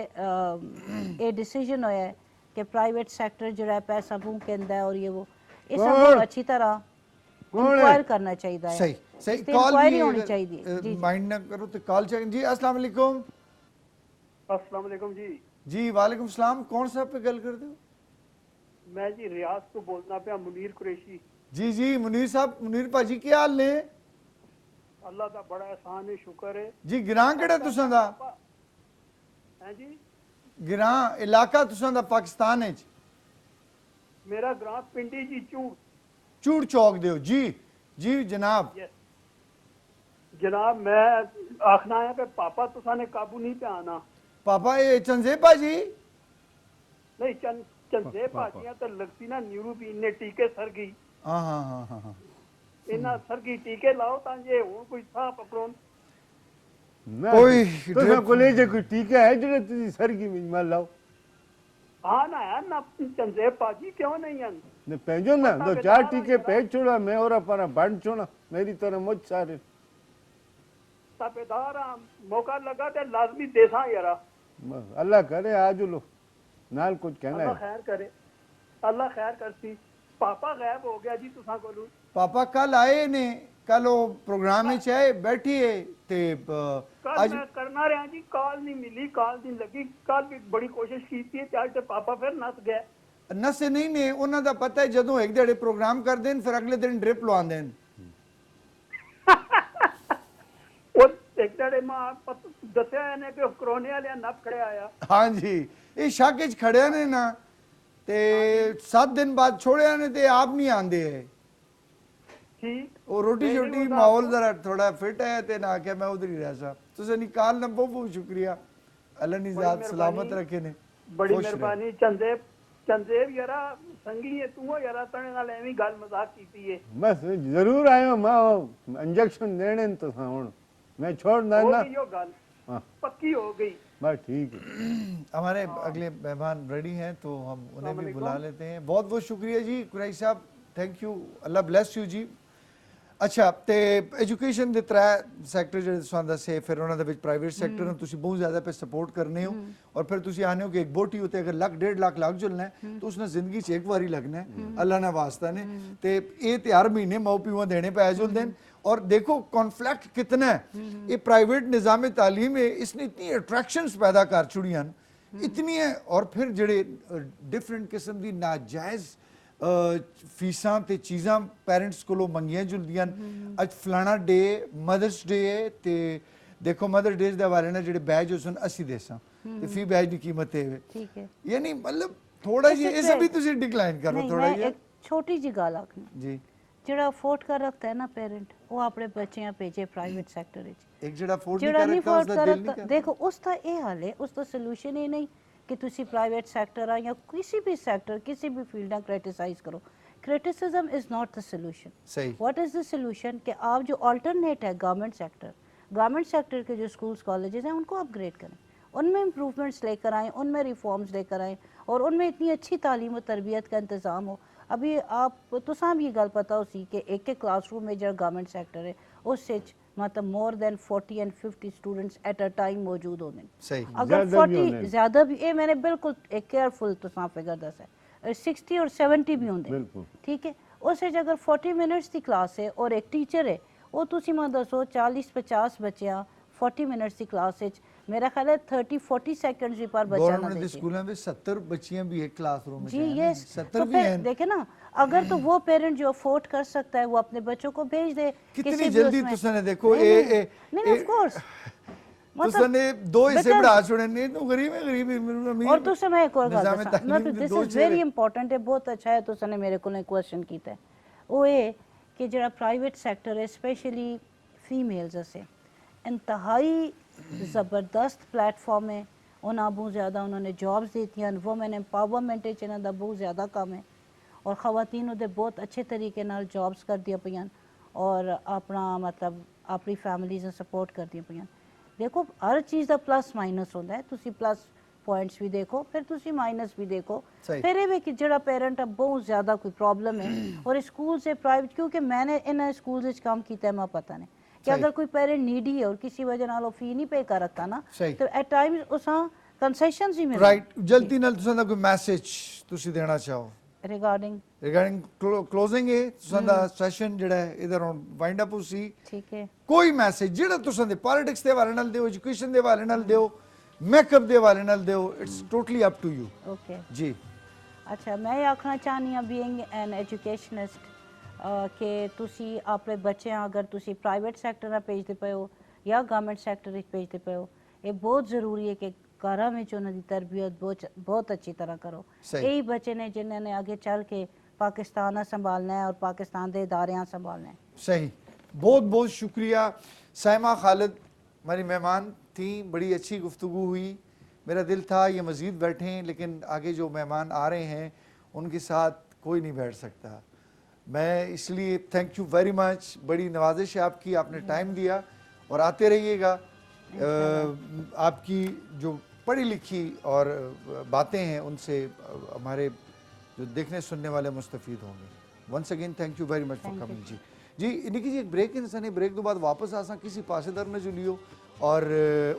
ये डिसीजन होया है कि प्राइवेट सेक्टर जो है पैसा बूम कहंदा है और ये वो इस सब अच्छी तरह इंक्वायर करना चाहिए है सही सही इसकी कॉल इंक्वायरी भी होनी चाहिए जी जी। माइंड ना करो तो कॉल चाहिए जी अस्सलाम वालेकुम अस्सलाम वालेकुम जी जी वालेकुम सलाम कौन सा पे गल कर दो मैं जी रियाज तो बोलना पे मुनीर कुरैशी जी जी मुनीर साहब मुनीर भाजी क्या हाल ने अल्लाह का बड़ा एहसान है शुक्र है जी गिरां केड़ा तुसां दा हैं जी गिरां इलाका तुसां दा पाकिस्तान विच मेरा ग्रां पिंडी जी चूड़ चूड़ चौक दे जी जी जनाब जनाब मैं आखना है कि पापा तुसा ने काबू नहीं पे आना पापा ये चंजे भाजी नहीं चंदे भाजियां तो लगती ना नीरू भी इन्ने टीके सरगी हाँ हाँ हाँ हाँ हाँ इन्ना सरगी टीके लाओ तांजे हुन कोई साह पकड़ो कोई तो कॉलेज कोई टीका है जो तुसी सरगी में मार लाओ हाँ ना है ना चंदे भाजी क्यों नहीं है ने पेजो ना दो चार टीके पेज छोड़ा मैं और अपना बंद छोड़ा मेरी तरह मुझ सारे ताबेदार मौका लगा ते लाजमी देसा यारा अल्लाह करे आज लो नाल कुछ कहना अल्लाह है खैर करे अल्लाह खैर करसी पापा गायब हो गया जी तुसा कोलू पापा कल आए ने कल वो प्रोग्राम में चाहे बैठिए ते कल आज मैं करना रहा जी, कॉल नहीं मिली, कॉल नहीं लगी, कल भी बड़ी कोशिश की थी ते आज ते पापा फिर नस गए। नसे नहीं ने ਉਹਨਾਂ ਦਾ ਪਤਾ ਹੈ ਜਦੋਂ ਇੱਕ ਦਿਹਾੜੇ ਪ੍ਰੋਗਰਾਮ ਕਰ ਦੇਣ ਫਿਰ ਅਗਲੇ ਦਿਨ ਡ੍ਰਿਪ ਲਵਾ ਦੇਣ ਉਹ ਇੱਕ ਜਿਹੜੇ ਮਾਂ ਦੱਸਿਆ ਇਹਨੇ ਕਿ ਉਹ ਕਰੋਨੇ ਵਾਲਿਆਂ ਨੱਪ ਖੜਿਆ ਆਇਆ। ਹਾਂਜੀ ਇਹ ਸ਼ੱਕ 'ਚ ਖੜਿਆ ਨੇ ਨਾ ਤੇ 7 ਦਿਨ ਬਾਅਦ ਛੋੜਿਆ ਨੇ ਤੇ ਆਪ ਨਹੀਂ ਆਂਦੇ ਹੈ ठीक ਉਹ ਰੋਟੀ ਛੋਟੀ ਮਾਹੌਲ ਜ਼ਰਾ ਥੋੜਾ ਫਿਟ ਹੈ ਤੇ ਨਾ ਕਿ ਮੈਂ ਉਧਰ ਹੀ ਰਹਿ ਸਾ ਤੁਸੀਂ ਨਿਕਾਲ ਨਾ ਬਹੁਤ ਬਹੁਤ ਸ਼ੁਕਰੀਆ ਅੱਲਾ ਨੇ ਜ਼ਾਤ ਸਲਾਮਤ ਰੱਖੇ ਨੇ बड़ी खुश रहे। मेहरबानी। चंदेब यारा संगी है तू यारा तने नाल एवी गल मजाक कीती है। बस जरूर आयो मैं इंजेक्शन देने तो हूं मैं छोड़ना हो ना गई यो गल हाँ। पक्की हो गई। बस ठीक है। हमारे अगले मेहमान रेडी हैं तो हम उन्हें भी बुला लेते हैं बहुत बहुत शुक्रिया जी कुरैशी साहब thank you Allah bless you जी अच्छा ਤੇ ਐਜੂਕੇਸ਼ਨ ਦੇ ਤਰੇ ਸੈਕਟਰ ਜਿਹੜੇ ਤੁਹਾਨੂੰ ਦੱਸੇ ਫਿਰ ਉਹਨਾਂ ਦੇ ਵਿੱਚ ਪ੍ਰਾਈਵੇਟ ਸੈਕਟਰ ਨੂੰ ਤੁਸੀਂ ਬਹੁਤ ਜ਼ਿਆਦਾ ਪੇ ਸਪੋਰਟ ਕਰਨੇ ਹੋ ਔਰ ਫਿਰ ਤੁਸੀਂ ਆਨੇ ਹੋ ਕਿ ਇੱਕ ਬੋਟੀ ਉਤੇ ਅਗਰ ਲੱਖ 1.5 ਲੱਖ ਲੱਗ ਜੁਲਣਾ ਹੈ ਤਾਂ ਉਸਨੇ ਜ਼ਿੰਦਗੀ 'ਚ ਇੱਕ ਵਾਰੀ ਲੱਗਣਾ ਹੈ ਅੱਲਾ ਨੇ ਵਾਸਤਾ ਨੇ ਤੇ ਇਹ ਤੇ ਹਰ ਮਹੀਨੇ ਮਾਉ ਪਿਓ ਦੇਣੇ ਪੈ ਜੁਲਦੇ ਨੇ और देखो कॉन्फ्लिक्ट कितना है ये प्राइवेट निज़ाम तालीम है इसने इतनी अट्रैक्शंस पैदा कर छुड़ियां इतनी है और फिर जड़े डिफरेंट किस्म की नाजायज़ फीसां ते चीज़ां पेरेंट्स को मंगियां जुलदियां अज फलाना डे मदर्स डे है ते देखो मदर डेज के हवाले नाल जेह्ड़े बैज उस 80 देसां ते फी बैज की कीमत है ठीक है यानी मतलब थोड़ा जी इसे भी तुसी डिक्लाइन करो नहीं, थोड़ा मैं जी एक छोटी जी गल आखनी जी ਜਿਹੜਾ ਅਫੋਰਡ ਕਰ ਰੱਖਦਾ ਹੈ ਨਾ ਪੇਰੈਂਟ ਉਹ ਆਪਣੇ ਬੱਚਿਆਂ ਭੇਜੇ ਪ੍ਰਾਈਵੇਟ ਸੈਕਟਰ ਵਿੱਚ एक जड़ा फोर्ड नहीं ਜਿਹੜਾ कर ਨਹੀਂ रखा ਅਫੋਰਡ उसका ਕਰ दिल नहीं ਰੱਖਦਾ कर ਦੇਖੋ ਉਸ ਦਾ ਇਹ ਹਾਲ ਹੈ ਉਸ ਦਾ ਸੋਲੂਸ਼ਨ ਇਹ ਨਹੀਂ ਕਿ ਤੁਸੀਂ ਪ੍ਰਾਈਵੇਟ ਸੈਕਟਰ ਆ ਜਾਂ ਕਿਸੇ ਵੀ ਸੈਕਟਰ ਕਿਸੇ भी फील्ड का क्रिटिसाइज करो criticism is not the solution सही व्हाट इज द सोल्यूशन कि आप जो अल्टरनेट है गवर्नमेंट सेक्टर के जो स्कूल्स कॉलेजेस हैं उनको अपग्रेड करें उनमें इम्प्रूवमेंट्स लेकर आएँ उनमें रिफॉर्म्स लेकर आएँ और उनमें इतनी अच्छी तालीम और तरबियत का इंतज़ाम हो अभी आप तो साहब ये गल पता हो सी कि एक क्लासरूम में जो गवर्नमेंट सेक्टर है उस मतलब more than 40 and 50 students at a time मौजूद होने सही अगर ज़्यादा भी 40 होने। ज़्यादा भी ये मैंने बिल्कुल एक केयरफुल तो साफ फिगर दस है 60 और 70 भी होंगे बिल्कुल। ठीक है उस अगर 40 मिनट्स की क्लास है और एक टीचर है वो तुसी मैं दसो 40-50 बच्चे 40 मिनट्स की क्लास मेरा ख्याल है 30-40 सेकंड्स भी पर बच्चा ना गवर्नमेंट के देखे स्कूलों में 70 बच्चियां भी एक क्लासरूम में जी हैं ना, यस 70 तो भी फिर हैं देखे ना अगर तो वो पेरेंट जो अफोर्ड कर सकता है वो अपने बच्चों को भेज दे कितनी जल्दी तुसने देखो नहीं ऑफ कोर्स तुसने दो हिस्से बढ़ा छोड़े ने तो गरीब है अमीर और तुसे मैं एक और गल निज़ाम दसा तालीम दे दिस दो इज वेरी चेहरे। इंपॉर्टेंट है बहुत अच्छा है तुसने मेरे को एक क्वेश्चन कीता है वो ये कि जरा प्राइवेट सेक्टर है स्पेशली फीमेल्स असे इंतहाई ज़बरदस्त प्लेटफॉर्म है उन्हें बहुत ज़्यादा उन्होंने जॉब्स देती हैं वुमेन एम्पावरमेंट इन्हों का बहुत ज़्यादा काम है और ख़वातीन उहदे बहुत अच्छे तरीके नाल जॉब्स कर दिया पईयां और अपना मतलब अपनी फैमिलीज़ सपोर्ट कर दिया पईयां देखो हर चीज़ का प्लस माइनस होता है तुसी प्लस पॉइंट्स भी देखो फिर तुसी माइनस भी देखो सही। फिर ये भी कि जड़ा पेरेंट अब बहुत ज़्यादा कोई प्रॉब्लम है और स्कूल से प्राइवेट क्योंकि मैंने इन स्कूल से काम किया है मैं पता नहीं कि सही। अगर कोई पेरेंट नीडी है और किसी वजह नाल फी नहीं पे कर रखता ना सही। तो एट टाइम्स उस कंसेशंस ही मिल राइट जल्दी नाल तुसां दा कोई मैसेज तुसी देना चाहो रिगार्डिंग रिगार्डिंग क्लोजिंग है तुसां दा सेशन जेड़ा है इधर ऑन वाइंड अप उसी ठीक है कोई मैसेज जेड़ा तुसां दे पॉलिटिक्स दे हवाले नाल दियो एजुकेशन दे हवाले नाल दियो मेकअप दे हवाले नाल दियो it's totally up to you okay जी अच्छा मैं ये आखना चाहनी हाँ बीइंग एन एजुकेशनिस्ट कि तुसी अपने बच्चे अगर तुसी प्राइवेट सैक्टर में भेजते पे हो या गवर्नमेंट सैक्टर में भेजते पे हो ये बहुत ज़रूरी है कि घरों में उन्होंने तरबियत बहुत अच्छी तरह करो सही। यही बच्चे ने जिन्होंने आगे चल के पाकिस्तान संभालना है और पाकिस्तान के इदारे संभालना है सही बहुत बहुत शुक्रिया साइमा खालिद हमारी मेहमान थी बड़ी अच्छी गुफ्तगू हुई मेरा दिल था ये मज़ीद बैठें लेकिन आगे जो मेहमान आ रहे हैं उनके साथ कोई नहीं बैठ सकता मैं इसलिए थैंक यू वेरी मच बड़ी नवाजिश है आपकी आपने टाइम दिया और आते रहिएगा आपकी जो पढ़ी लिखी और बातें हैं उनसे हमारे जो देखने सुनने वाले मुस्तफ़ीद होंगे once again thank you very much for coming जी जी निकी जी एक ब्रेक इंसान ब्रेक तो बाद वापस आसा किसी पासेदार ने जुलियो और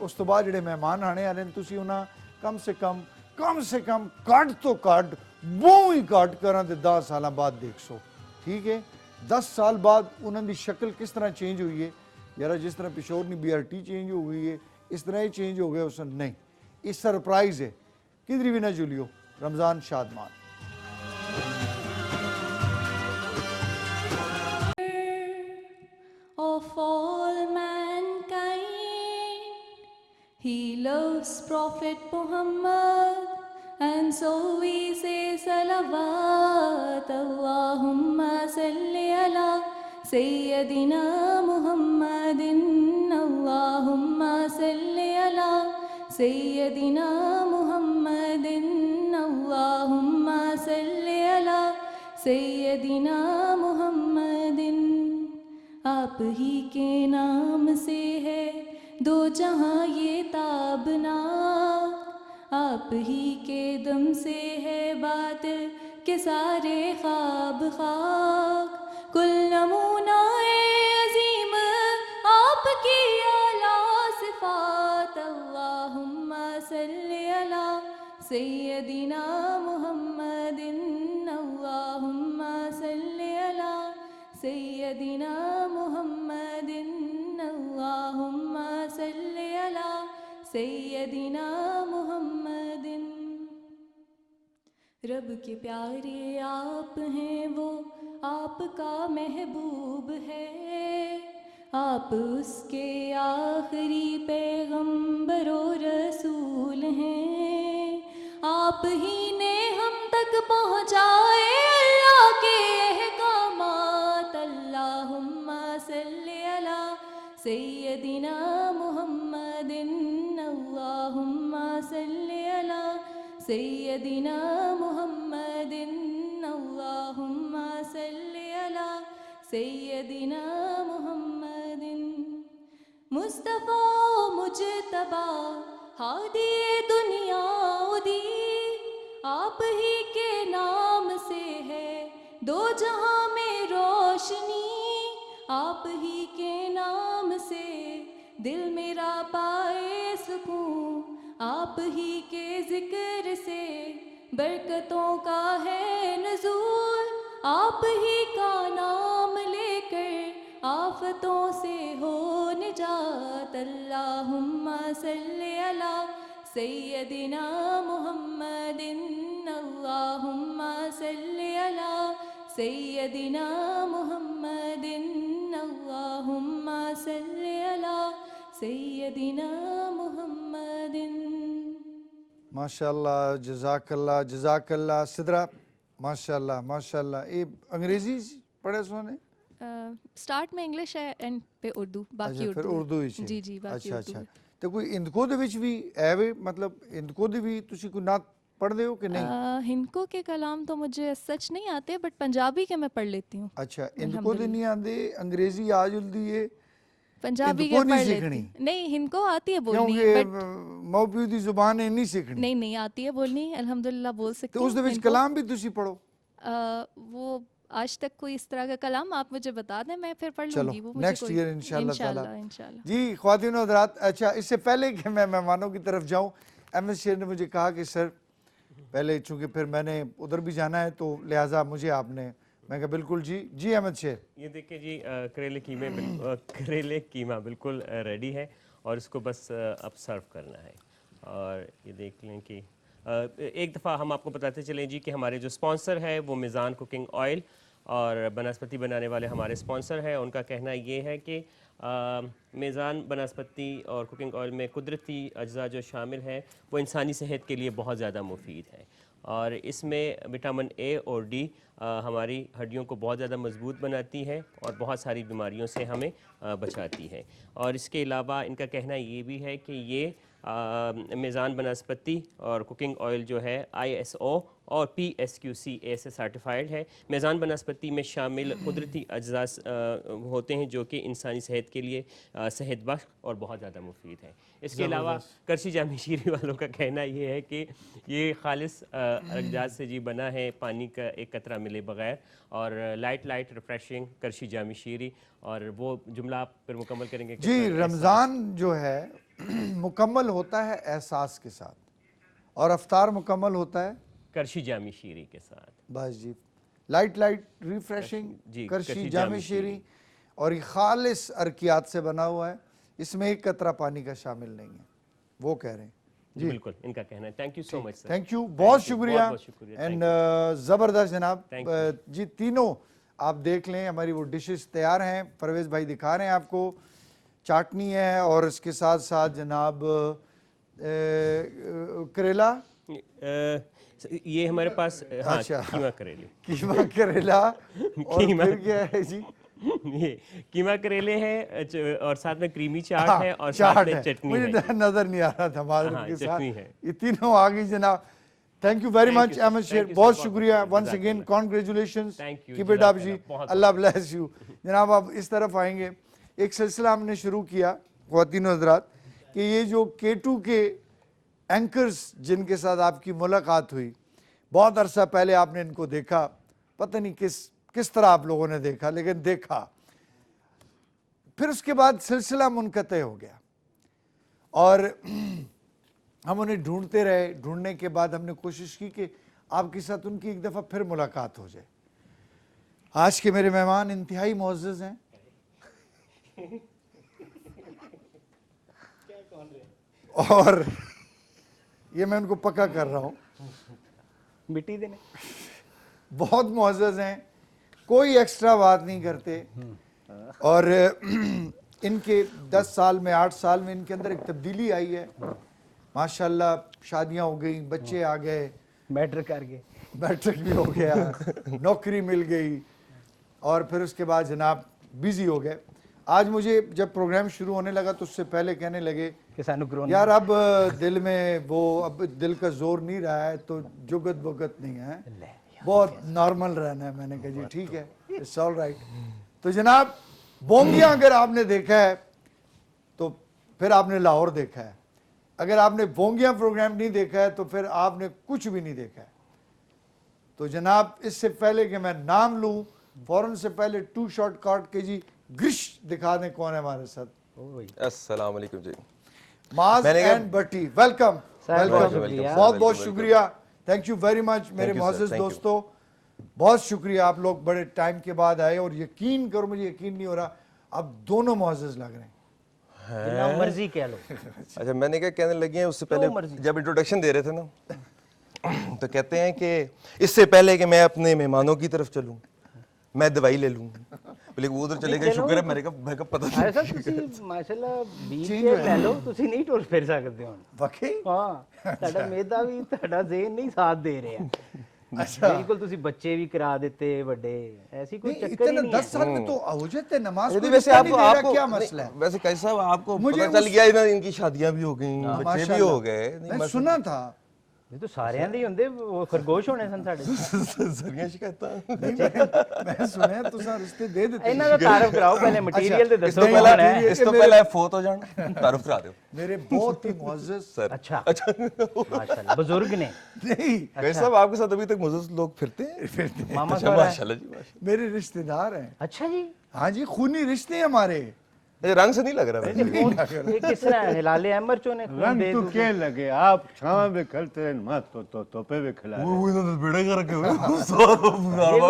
उस तो बाद जेडे मेहमान आने वाले तुसी उन्हें कम से कम काट तो काट बहु ही काट करा ते 10 साल बाद देख सो ठीक है 10 साल बाद उन्होंने दी शक्ल किस तरह चेंज हुई है यार, जिस तरह पिशोर ने BRT चेंज हो गई है इस तरह ही चेंज हो गया उसने नहीं। इस सरप्राइज है किधरी भी ना Julio Ramzan Shadman. Of all mankind, he loves Prophet Muhammad, and so we say salawat. Allahumma salli ala Sayyidina Muhammadin. Allahumma salli ala Sayyidina Muhammadin. Allahumma salli ala Sayyidina Muhammadin. आप ही के नाम से है दो जहां ये ताबनाक, आप ही के दम से है बातिल के सारे ख्वाब खाक। कुल नमूनाए अजीम आपकी आला सिफात। अल्लाहुम्मा सल्ली अला सय्यदिना मुहम्मदिन। अल्लाहुम्मा सल्ली अला सय्यदिना मुहम्मदिन। अल्लाहुम्मा सल्ली अला सय्यदिना मुहम्मदिन। रब के प्यारे आप हैं वो आपका महबूब है, आप उसके आखिरी पैगंबर और रसूल हैं। आप ही ने हम तक पहुँचाए अल्लाह के अहकामात। अल्लाहुम्मा सल्ली अला सय्यदिना मुहम्मदिन। अल्लाहुम्मा सल्ली अला सय्यदिना मुहम्मदिन। अल्लाहुम्मा सल्ली अला सय्यदिना मुहम्मदिन। मुस्तफ़ा मुजतबा हादी दुनिया उदी, आप ही के नाम से है दो जहां में रोशनी। आप ही के नाम से दिल मेरा पाए सुकून, आप ही के जिक्र से बरकतों का है नज़ूल। आप ही का नाम लेकर आफतों से हो निजात। अल्लाहुम्मा सल्ली अला सय्यदिना मुहम्मदिन। अल्लाहुम्मा सल्ली अला सय्यदिना मुहम्मदिन। अल्लाहुम्मा सल्ली अला सय्यदिना मुहम्मदिन। माशाल्लाह, जज़ाकल्लाह जज़ाकल्लाह। सिद्रा माशाल्लाह माशाल्लाह। ये अंग्रेजी पढ़े सोने? स्टार्ट में इंग्लिश है एंड पे उर्दू, बाकी अच्छा, फिर उर्दू ही जी जी बाकी अच्छा उर्दू अच्छा। तो कोई इनको दे विच भी है वे, मतलब इनको दे भी तुसी कोई नात पढ़दे हो कि नहीं? हिंदको के कलाम तो मुझे सच नहीं आते, बट पंजाबी के मैं पढ़ लेती हूँ। अच्छा, इनको दे नहीं आंदे, अंग्रेजी आ जुलदी है, पंजाबी के हिंदको नहीं पढ़ लेती सीखनी? हूँ। नहीं, हिंदको आती है बोलनी, क्योंकि बट मौपी दी जुबान है नहीं सीखनी। नहीं नहीं आती है बोलनी, अल्हम्दुलिल्लाह बोल सकती तो हूँ। उस दे विच हिंदको। कलाम भी तुसी पढ़ो? वो आज तक कोई इस तरह का कलाम आप मुझे बता दें, मैं फिर पढ़ चलो लूंगी वो। मुझे नेक्स्ट कोई ईयर इंशाल्लाह ताला। इंशाल्लाह। जी ख्वातीन और हज़रात, अच्छा इससे पहले कि मैं मेहमानों की तरफ जाऊं, MS शेर ने मुझे कहा कि सर पहले, चूंकि फिर मैंने उधर भी जाना है तो लिहाजा मुझे आपने, मैं कहा बिल्कुल जी। जी अहमद शेर। ये देखिए जी, करेले कीमा बिल्कुल रेडी है और इसको बस अब सर्व करना है। और ये देख लें कि एक दफ़ा हम आपको बताते चलें जी कि हमारे जो स्पॉन्सर है वो मिज़ान कुकिंग ऑयल और बनस्पति बनाने वाले हमारे स्पॉन्सर हैं। उनका कहना ये है कि मिज़ान बनस्पति और कुकिंग ऑयल में कुदरती अज्जा जो शामिल हैं वो इंसानी सेहत के लिए बहुत ज़्यादा मुफीद है, और इसमें विटामिन ए और डी हमारी हड्डियों को बहुत ज़्यादा मजबूत बनाती है और बहुत सारी बीमारियों से हमें बचाती है। और इसके अलावा इनका कहना ये भी है कि ये मिज़ान बनस्पति और कुकिंग ऑयल जो है ISO और PSQCA से सर्टिफाइड है। मिज़ान बनस्पति में शामिल कुदरती अज्जा होते हैं जो कि इंसानी सेहत के लिए सेहत बख्श और बहुत ज़्यादा मुफीद है। इसके अलावा करशी जामी शीरी वालों का कहना ये है कि ये खालिस अज्जात से जी बना है, पानी का एक कतरा मिले बगैर, और लाइट रिफ्रेशिंग करशी जामी शीरी। और वो जुमला आप फिर मुकम्मल करेंगे? जी, रमज़ान जो है मुकम्मल होता है एहसास के साथ, और अफ्तार मुकम्मल होता है करशी जामी शीरी के साथ। बस जी, लाइट लाइट रिफ्रेशिंग जी, करशी करशी जामे जामे शीरी, और ये खालिस अरकियात से बना हुआ है, इसमें एक कतरा पानी का शामिल नहीं है, वो कह रहे हैं। जी बिल्कुल इनका कहना है। Thank you so much sir. Thank you, बहुत शुक्रिया बहुत शुक्रिया, एंड ज़बरदस्त जनाब। Thank you. जी तीनों आप देख लें, हमारी वो डिशेस तैयार हैं, परवेज़ भाई दिखा रहे हैं आपको, चाटनी है और इसके साथ साथ जनाब करेला, ये हमारे पास हाँ अच्छा। कीमा करेले कीमा करेला और कीमा। फिर क्या है जी? ये कीमा करेले हैं और साथ में क्रीमी चाट हाँ, है और चाट साथ में है। चटनी मुझे है। नजर नहीं आ रहा था माजरत हाँ, के चटनी साथ, है। ये तीनों आ गई जनाब। थैंक यू वेरी Thank मच you, sir. अहमद Thank शेर, you, बहुत sir. शुक्रिया, बहुत वंस जज़ाकल्लाह। Again congratulations, Thank you, keep it up जी, जज़ाकल्लाह, बहुत अल्लाह ब्लेस यू। जनाब अब इस तरफ आएंगे, एक सिलसिला हमने शुरू किया ख्वातीन हज़रात कि ये जो K2 के एंकर्स जिनके साथ आपकी मुलाकात हुई, बहुत अरसा पहले आपने इनको देखा, पता नहीं किस तरह आप लोगों ने देखा, लेकिन देखा, फिर उसके बाद सिलसिला मुनक़ते हो गया और हम उन्हें ढूंढते रहे। ढूंढने के बाद हमने कोशिश की कि आपके साथ उनकी एक दफ़ा फिर मुलाकात हो जाए। आज के मेरे मेहमान इंतहाई मुअज़्ज़ज़ हैं, और ये मैं उनको पक्का कर रहा हूँ, मिट्टी देने बहुत मुअज़्ज़ज़ हैं, कोई एक्स्ट्रा बात नहीं करते, और इनके 10 साल में 8 साल में इनके अंदर एक तब्दीली आई है माशाल्लाह। शादियां हो गई, बच्चे आ गए, मैट्रिक कर गए, मैट्रिक भी हो गया, नौकरी मिल गई, और फिर उसके बाद जनाब बिजी हो गए। आज मुझे जब प्रोग्राम शुरू होने लगा तो उससे पहले कहने लगे कि सानू कोरोना यार अब दिल में वो अब दिल का जोर नहीं रहा है, तो जुगत बुगत नहीं है, बहुत नॉर्मल रहना है। मैंने कहा जी ठीक है, इट्स ऑल राइट। तो जनाब बोंगिया अगर आपने देखा है तो फिर आपने लाहौर देखा है, अगर आपने बोंगिया प्रोग्राम नहीं देखा है तो फिर आपने कुछ भी नहीं देखा है। तो जनाब इससे पहले कि मैं नाम लूं, फौरन से पहले 2 शॉट काट के जी ग्रिश दिखा दें कौन है हमारे साथ। अस्सलाम वालेकुम जी। माज मैंने कहा- एंड बटी, वेलकम बहुत वेलकम, शुक्रिया। बहुत बहुत वेलकम, शुक्रिया, थैंक यू वेरी मच मेरे Thank you, sir, मुअज़्ज़ज़ thank you. दोस्तों, बहुत शुक्रिया। आप लोग बड़े टाइम के बाद आए और यकीन करो मुझे यकीन नहीं हो रहा, अब दोनों मुअज़्ज़ज़ लग रहे हैं। जितना मर्जी कह लो। अच्छा मैंने क्या कहने लगी हैं, उससे पहले मर्जी। जब इंट्रोडक्शन दे रहे थे ना तो कहते हैं कि इससे पहले कि मैं अपने मेहमानों की तरफ चलूं मैं दवाई ले लूं, बोले वो उधर चले गए, शुक्र है मेरे का पता अरे नहीं। सर ਤੁਸੀਂ ਮਾਸ਼ਾਅੱਲਾ 20 Change ਕੇ ਹੋਇਆ। ਲੈ ਲਓ, ਤੁਸੀਂ ਨਹੀਂ ਟੁਰ ਫਿਰ ਸਕਦੇ ਹੁਣ। वाकई ਹਾਂ ਤੁਹਾਡਾ ਮੇਦਾ ਵੀ ਤੁਹਾਡਾ ਜ਼ੇਨ ਨਹੀਂ ਸਾਥ ਦੇ ਰਿਹਾ। अच्छा, ਬਿਲकुल ਤੁਸੀਂ ਬੱਚੇ ਵੀ ਕਰਾ ਦਿੱਤੇ ਵੱਡੇ, ऐसी कोई नहीं चक्कर ही इतना नहीं 10 है। साल में तो हो जाते नमाज को यदि रिश्ता वैसे नहीं आपको दे रहा, आपको क्या नहीं, मसला है? वैसे कैसा आपको मुझे पता चल उस- गया ना, इनकी शादियां भी हो गई, बच्चे भी माशाल्लाह। हो गए। नहीं, मैं बस- सुना था, ਇਹ ਤਾਂ ਸਾਰਿਆਂ ਦੇ ਹੀ ਹੁੰਦੇ, ਉਹ ਖਰਗੋਸ਼ ਹੋਣੇ ਸਨ ਸਾਡੇ। सरियां शिकायतां। मैं सुने तो सर रिश्ते दे देते ਇਹਨਾਂ ਦਾ ਤਾਰਫ ਕਰਾਓ ਪਹਿਲੇ, ਮਟੀਰੀਅਲ ਤੇ ਦੱਸੋ इससे ਕੌਣ पहले ਹੈ। इस तो पहले फोत हो जाना, तारुफ करा दो मेरे बहुत ही मुअज़्ज़ज़ सर। अच्छा माशाल्लाह बुजुर्ग ने नहीं कैसे साहब आपके साथ अभी तक मुझे लोग फिरते हैं? मामा अच्छा, साहब है। माशाल्लाह जी, माशाल्लाह। मेरे रिश्तेदार हैं। अच्छा जी। हाँ जी, खूनी रिश्ते हैं हमारे। ये रंग से नहीं लग रहा है। ये किस तरह है? हिलाले अहमर चो ने खून रंग दे तो दूं। क्या लगे, आप छावा में खेलते हैं, मत तो तोपे में खिला रहे हैं। वो इन्होंने बेड़े कर रखे हुए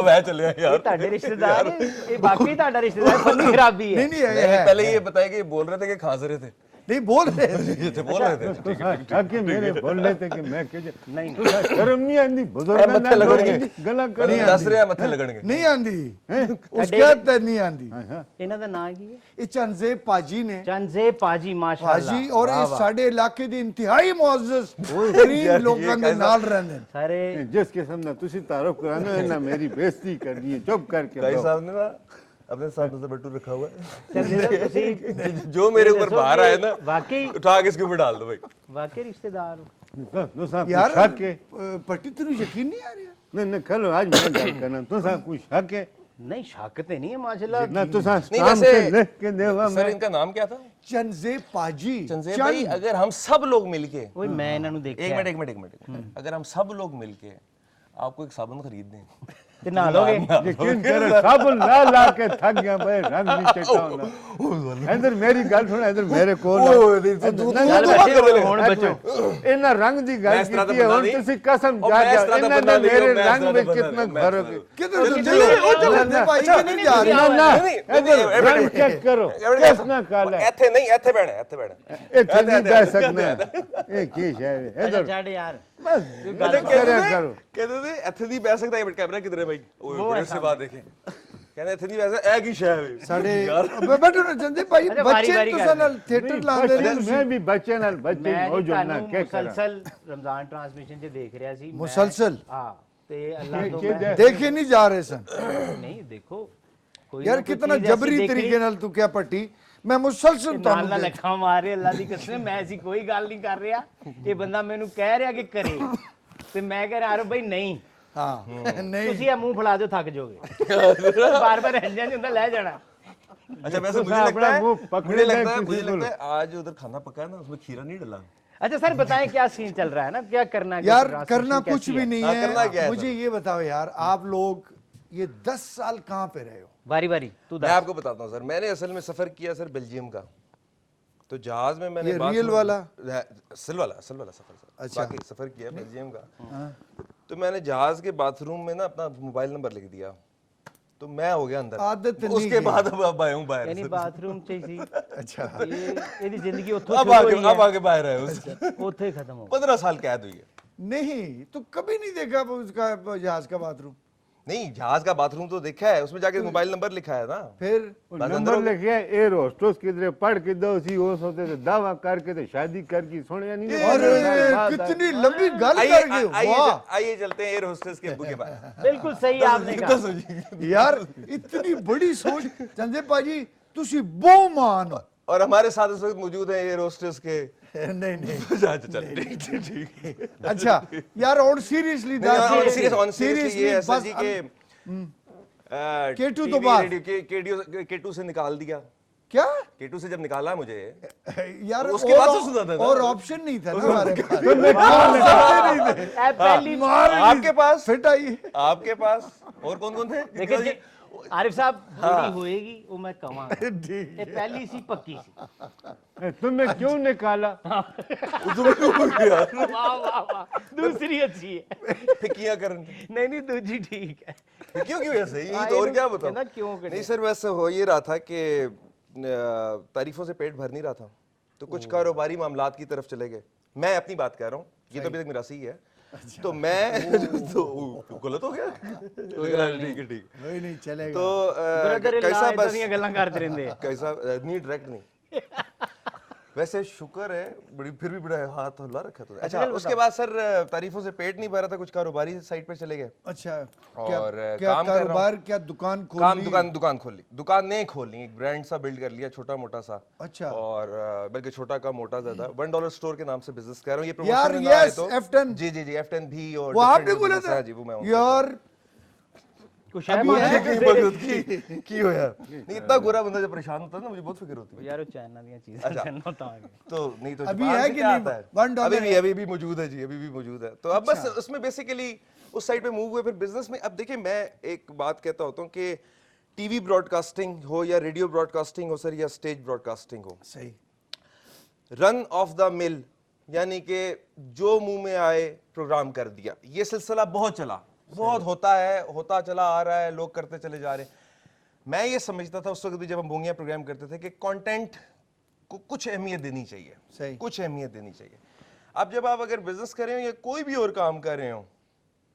वह चले ये यार। ਤੁਹਾਡੇ ਰਿਸ਼ਤੇਦਾਰ ਹੈ, ਇਹ ਬਾਕੀ ਤੁਹਾਡਾ ਰਿਸ਼ਤੇਦਾਰ ਫਨੀ ਖਰਾਬੀ है। नहीं नहीं है, नहीं, है। पहले ये बताया कि ये बोल रहे थे कि खांस रहे थे, नहीं बोल रहे थे। ये थे बोल रहे थे। तो ठाके मेरे बोल रहे थे कि मैं कह नहीं तू शर्म नहीं आती, बुजुर्ग मत्थे ना लगणगे। गला कर नहीं दस रहे हैं मत्थे लगणगे। नहीं आंदी, उसके हद तक नहीं आंदी। ਇਹਨਾਂ ਦਾ ਨਾਂ ਕੀ ਹੈ? ये चंजे पाजी ने, ਚੰਜ਼ੇ ਪਾਜੀ ਮਾਸ਼ਾਅੱਲਾ। पाजी और ये साढ़े इलाके दे इंतहाई मुअज़्ज़ज़ तरीन लोगों के नाल रहंदे ने। ਸਾਰੇ जिस किस्म का तुसी तारुफ कराने ना मेरी बेइज्जती करनी है, चुप करके भाई रहो। साहब ने ना अपने साथ में बट्टू रखा हुआ है, ਚੰਜ਼ੇ ਦਾ ਤੁਸੀਂ जो मेरे ऊपर बाहर आए ना वाकई उठा के इसके ऊपर डाल दो भाई। वाकई रिश्तेदार हो। तो साहब यार कुछ हक है। पट्टी तेनू यकीन नहीं आ रहा? नहीं कल आज मैं गल करना, तो साहब कुछ हक है नहीं शक ते नहीं है माशाल्लाह। ना, तो साहब नहीं, काम वैसे- से लिख के देवा सर मैं। इनका नाम क्या था? चंजे पाजी, चंदेब भाई, अगर हम सब लोग मिलके ओए मैं ਇਹਨਾਂ ਨੂੰ एक ਦੇਖਿਆ। मिनट अगर हम सब लोग मिलके आपको एक साबुन खरीद दें ते नहा लोगे यकीन करो साबुन ला ला के थक गया भाई, रंग नहीं चिट्टा होना। इधर मेरी गल सुन, इधर मेरे कोल हुण बचो इन्ना रंग दी गल मैं इस तरह कीती दा है, बंदा हुण नहीं। तुसी कसम और जा मैं इस जा तरह दा इन्ना बंदा दे नहीं, मेरे मैं इस रंग तरह में दा कितना बंदा फर्क है। किधर चंदे भाई के नहीं जा रहे? ना ना नहीं, इधर रंग चेक करो कितना काला है। ਇੱਥੇ ਨਹੀਂ ਇੱਥੇ ਬਹਿਣਾ ਇੱਥੇ ਬਹਿਣਾ इत्थे नहीं बह सकना ये की शय है इधर छाड़ यार बस गल करे करो। ਕਹਿੰਦੇ ਨੇ ਇੱਥੇ ਨਹੀਂ ਬਹਿ ਸਕਦਾ। ਇਹ ਕੈਮਰਾ ਕਿਧਰ ਹੈ ਭਾਈ? ਉਹ ਇਸ ਬਾਤ ਦੇखे ਕਹਿੰਦੇ ਇੱਥੇ ਨਹੀਂ ਬਹਿ ਸਕਦਾ। ਇਹ ਕੀ ਸ਼ੈ ਹੈ? साढ़े बैठो ना चंदे भाई, अच्छा, बच्चे बारी-बारी तो कर सानल थिएटर लांदे ने। मैं भी बच्चे नाल बच्चे मैं हो जी जो ना ਤੁਹਾਨੂੰ क्या करा ਮੁਸਲਸਲ ਰਮਜ਼ਾਨ ਟ੍ਰਾਂਸਮਿਸ਼ਨ 'ਚ ਦੇਖ ਰਿਹਾ ਸੀ। मुसलसल ਹਾਂ ਤੇ ਅੱਲਾਹ ਤੋਂ ये ਮੈਂ देखे नहीं जा रहे सन ਨਹੀਂ ਦੇਖੋ ਕੋਈ यार, कितना जबरी तरीके नाल तू क्या पट्टी। मैं मुसलसल ਨਾਲ तो ਨਾਲ ਲੱਖਾਂ ਮਾਰੇ ਅੱਲਾ ਦੀ ਕਸਮ, ਮੈਂ ਐਸੀ ਕੋਈ ਗੱਲ ਨਹੀਂ ਕਰ ਰਿਹਾ। ਇਹ ਬੰਦਾ ਮੈਨੂੰ ਕਹਿ ਰਿਹਾ ਕਿ ਕਰੇ ਤੇ ਮੈਂ ਕਹਿ ਰਿਹਾ ਆਰੋ ਭਾਈ ਨਹੀਂ, हाँ नहीं ਤੁਸੀਂ ਇਹ ਮੂੰਹ ਫੜਾ ਦਿਓ ਥੱਕ ਜਾਓਗੇ। ਬਾਰ ਬਾਰ ਹੰਝਾਂ ਨਹੀਂ ਹੁੰਦਾ, ਲੈ जाना। अच्छा वैसे तो मुझे अपना लगता है मुंह पकड़े मुझे गए लगता है किसी मुझे को। लगता है आज उधर खाना पका है ना, उसमें खीरा नहीं डला। अच्छा सर बताएं क्या सीन चल रहा है ना, क्या करना है, यार, ट्रांसमिशन करना कैसी कुछ भी है? नहीं हाँ, करना क्या है। है मुझे ये बताओ यार, आप लोग ये 10 साल कहाँ पे रहे हो? बारी बारी तू मैं दस। आपको बताता हूँ सर, मैंने असल में सफर किया सर बेल्जियम का। तो जहाज में मैंने ये बाथरूम- रियल वाला? असल वाला सफर सर। अच्छा। बाकी सफर किया बेल्जियम का। तो मैंने जहाज के बाथरूम में ना अपना मोबाइल नंबर लिख दिया, तो मैं हो गया अंदर। आदत नहीं उसके की। बाद अब आया हूँ बाहर यानी से। बाथरूम च ही सी अच्छा ये ਇਹਦੀ ਜ਼ਿੰਦਗੀ ਉੱਥੋਂ अब ਸ਼ੁਰੂ आगे ਹੋਈ अब आगे बाहर आए है, ਉੱਥੇ ਹੀ ਖਤਮ ਹੋ 15 साल कैद हुई है। नहीं, तो कभी नहीं देखा वो उसका जहाज का बाथरूम? नहीं, जहाज का बाथरूम तो देखा है, उसमें जाके मोबाइल नंबर लिखा है ना। फिर बस अंदर नंबर हो गए। लिखे एयर होस्टेस किधरे पढ़ के दो सी होश होते थे दावा करके तो शादी करके सुने नहीं अरे कितनी लंबी गल कर गए। वाह आइए चलते हैं एयर होस्टेस के अब्बू के पास। बिल्कुल सही आपने कहा। यार, इतनी बड़ी सोच चंदे पाजी, तुसी बहु मान हो। और हमारे साथ इस वक्त मौजूद हैं एयर होस्टेस के। नहीं नहीं अच्छा चल ठीक। अच्छा यार, और सीरियसली सीरियसली ये है सर जी के केटू तो बात। केटू से निकाल दिया। क्या केटू से जब निकाला मुझे, यार, उसके बाद से सुना था ना। और ऑप्शन नहीं था ना हमारे पास। ए, पहली आपके पास फिट आई आपके पास और कौन कौन थे? देखिए जी, आरिफ साहब बड़ी होएगी वो मैं कहूँगा, ये पहली सी पक्की सी। तुमने क्यों निकाला? वाह वाह वाह, दूसरी अच्छी है। फिकियां करन नहीं नहीं दूसरी ठीक है। क्यों क्यों ऐसे ही हाँ, तो और ये क्या कहना बताऊं। क्यों करें? नहीं सर, वैसे हो ये रहा था कि तारीफों से पेट भर नहीं रहा था, तो कुछ कारोबारी मामलात की तरफ चले गए। मैं अपनी बात कर रहा हूँ, ये तो अभी तक मेरा सही है। तो मैं तो गलत हो गया। ठीक है ठीक। वही नहीं चलेगा। तो ब्रदर कैसा इल्ला बस इतनी गल्लां करते रहंदे हैं। कैसा नहीं डायरेक्ट नहीं। वैसे शुक्र है बड़ी, फिर भी बड़ा हाथ हल्ला रखा तो। अच्छा उसके बाद सर तारीफों से पेट नहीं भरा था, कुछ कारोबारी साइड पे चले गए। अच्छा और क्या काम कर रहा हूं। कारोबार, क्या दुकान खोल काम ली? दुकान खोल ली। दुकान नहीं खोलनी, एक ब्रांड सा बिल्ड कर लिया, छोटा मोटा सा। अच्छा। और बल्कि छोटा का मोटा ज्यादा, $1 स्टोर के नाम से बिजनेस कर रहा हूँ। ये यार, प्रमोशन में ना आए yes, तो F10 जी जी जी F10 भी और वो आपने different बोला business था है जी, वो मैं यार। कुछ अभी है है की मदद की हो यार। नहीं, इतना बुरा बंदा जब परेशान होता है ना, मुझे बहुत फिक्र होती है। यार वो चाइना दी चीजें अच्छा। जानना होता है। तो नहीं तो अभी जापान है से कि क्या नहीं? आता है? $1 अभी भी मौजूद है जी, अभी भी मौजूद है। तो अब बस उसमें बेसिकली उस साइड पे मूव हुए। फिर बिजनेस में अब देखिए, मैं एक बात कहता होता हूँ कि टीवी ब्रॉडकास्टिंग हो या रेडियो ब्रॉडकास्टिंग हो सर, या स्टेज ब्रॉडकास्टिंग हो, सही। रन ऑफ द मिल, यानी कि जो मुंह में आए प्रोग्राम कर दिया, ये सिलसिला बहुत चला, बहुत होता है, होता चला आ रहा है, लोग करते चले जा रहे हैं। मैं ये समझता था उस वक्त भी जब हम बोंगिया प्रोग्राम करते थे कि कंटेंट को कुछ अहमियत देनी चाहिए। सही। कुछ अहमियत देनी चाहिए। अब जब आप अगर बिजनेस कर रहे हो या कोई भी और काम कर रहे हो,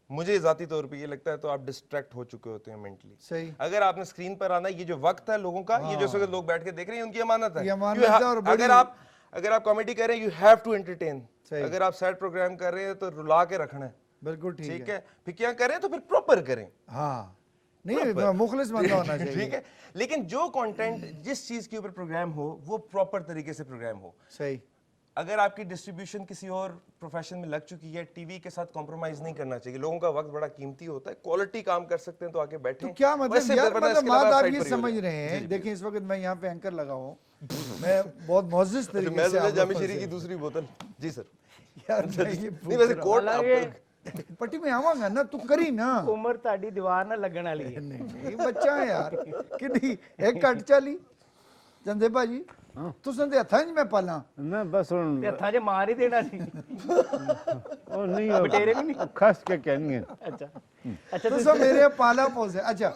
मुझे जाती तौर पे ये लगता है तो आप डिस्ट्रैक्ट हो चुके होते हैं मेंटली। सही। अगर आपने स्क्रीन पर आना, ये जो वक्त है लोगों का, ये जो इस वक्त लोग बैठ के देख रहे हैं, उनकी अमानत है। ये अमानत You है ha- और बड़ी- अगर आप कॉमेडी कर रहे हैं, यू हैव टू एंटरटेन। सही। अगर आप सैड प्रोग्राम कर रहे हैं तो रुला के रखना है। बिल्कुल ठीक ठीक है। है, फिक्रियां करें तो फिर प्रॉपर करें। हाँ, नहीं मुखलिस बंदा होना चाहिए। ठीक है, लेकिन जो कंटेंट जिस चीज के ऊपर प्रोग्राम हो, वो प्रॉपर तरीके से प्रोग्राम हो। सही। अगर आपकी डिस्ट्रीब्यूशन किसी और प्रोफेशन में लग चुकी है, टीवी के साथ कॉम्प्रोमाइज नहीं करना चाहिए। लोगों का वक्त बड़ा कीमती होता है, क्वालिटी काम कर सकते हैं तो आके बैठे। तो क्या मतलब वैसे यार, वरना मतलब इसके बात अलावा आप साइड ये पर ही समझ हो रहे जाए। हैं। देखिए, इस वक्त मैं यहाँ पे एंकर लगा हूँ, मैं बहुत मोजिज तरीके से मैं आप लोग जामी पर शीरी से- की दूसरी बोतल। जी सर। यार मैं ये नहीं पूछ वैसे रहा हूँ। कोट हालांकि पट्टी में आवांगा ना तू करी ना उम्र ਤੁਹਾਡੀ ਦੀਵਾਰ ਨਾਲ ਲੱਗਣ ਵਾਲੀ ਹੈ नहीं बच्चा है यार कि एक कट चली चंदे भाजी तुसां दे हत्थां च मैं पाला ना बस ਤੇ ਹੱਥਾਂ 'ਚ ਮਾਰ ਹੀ ਦੇਣਾ ਸੀ और नहीं हो बटेरे भी नहीं खस के कहनी ਅੱਛਾ ਅੱਛਾ तुसां मेरे पाला पोसे अच्छा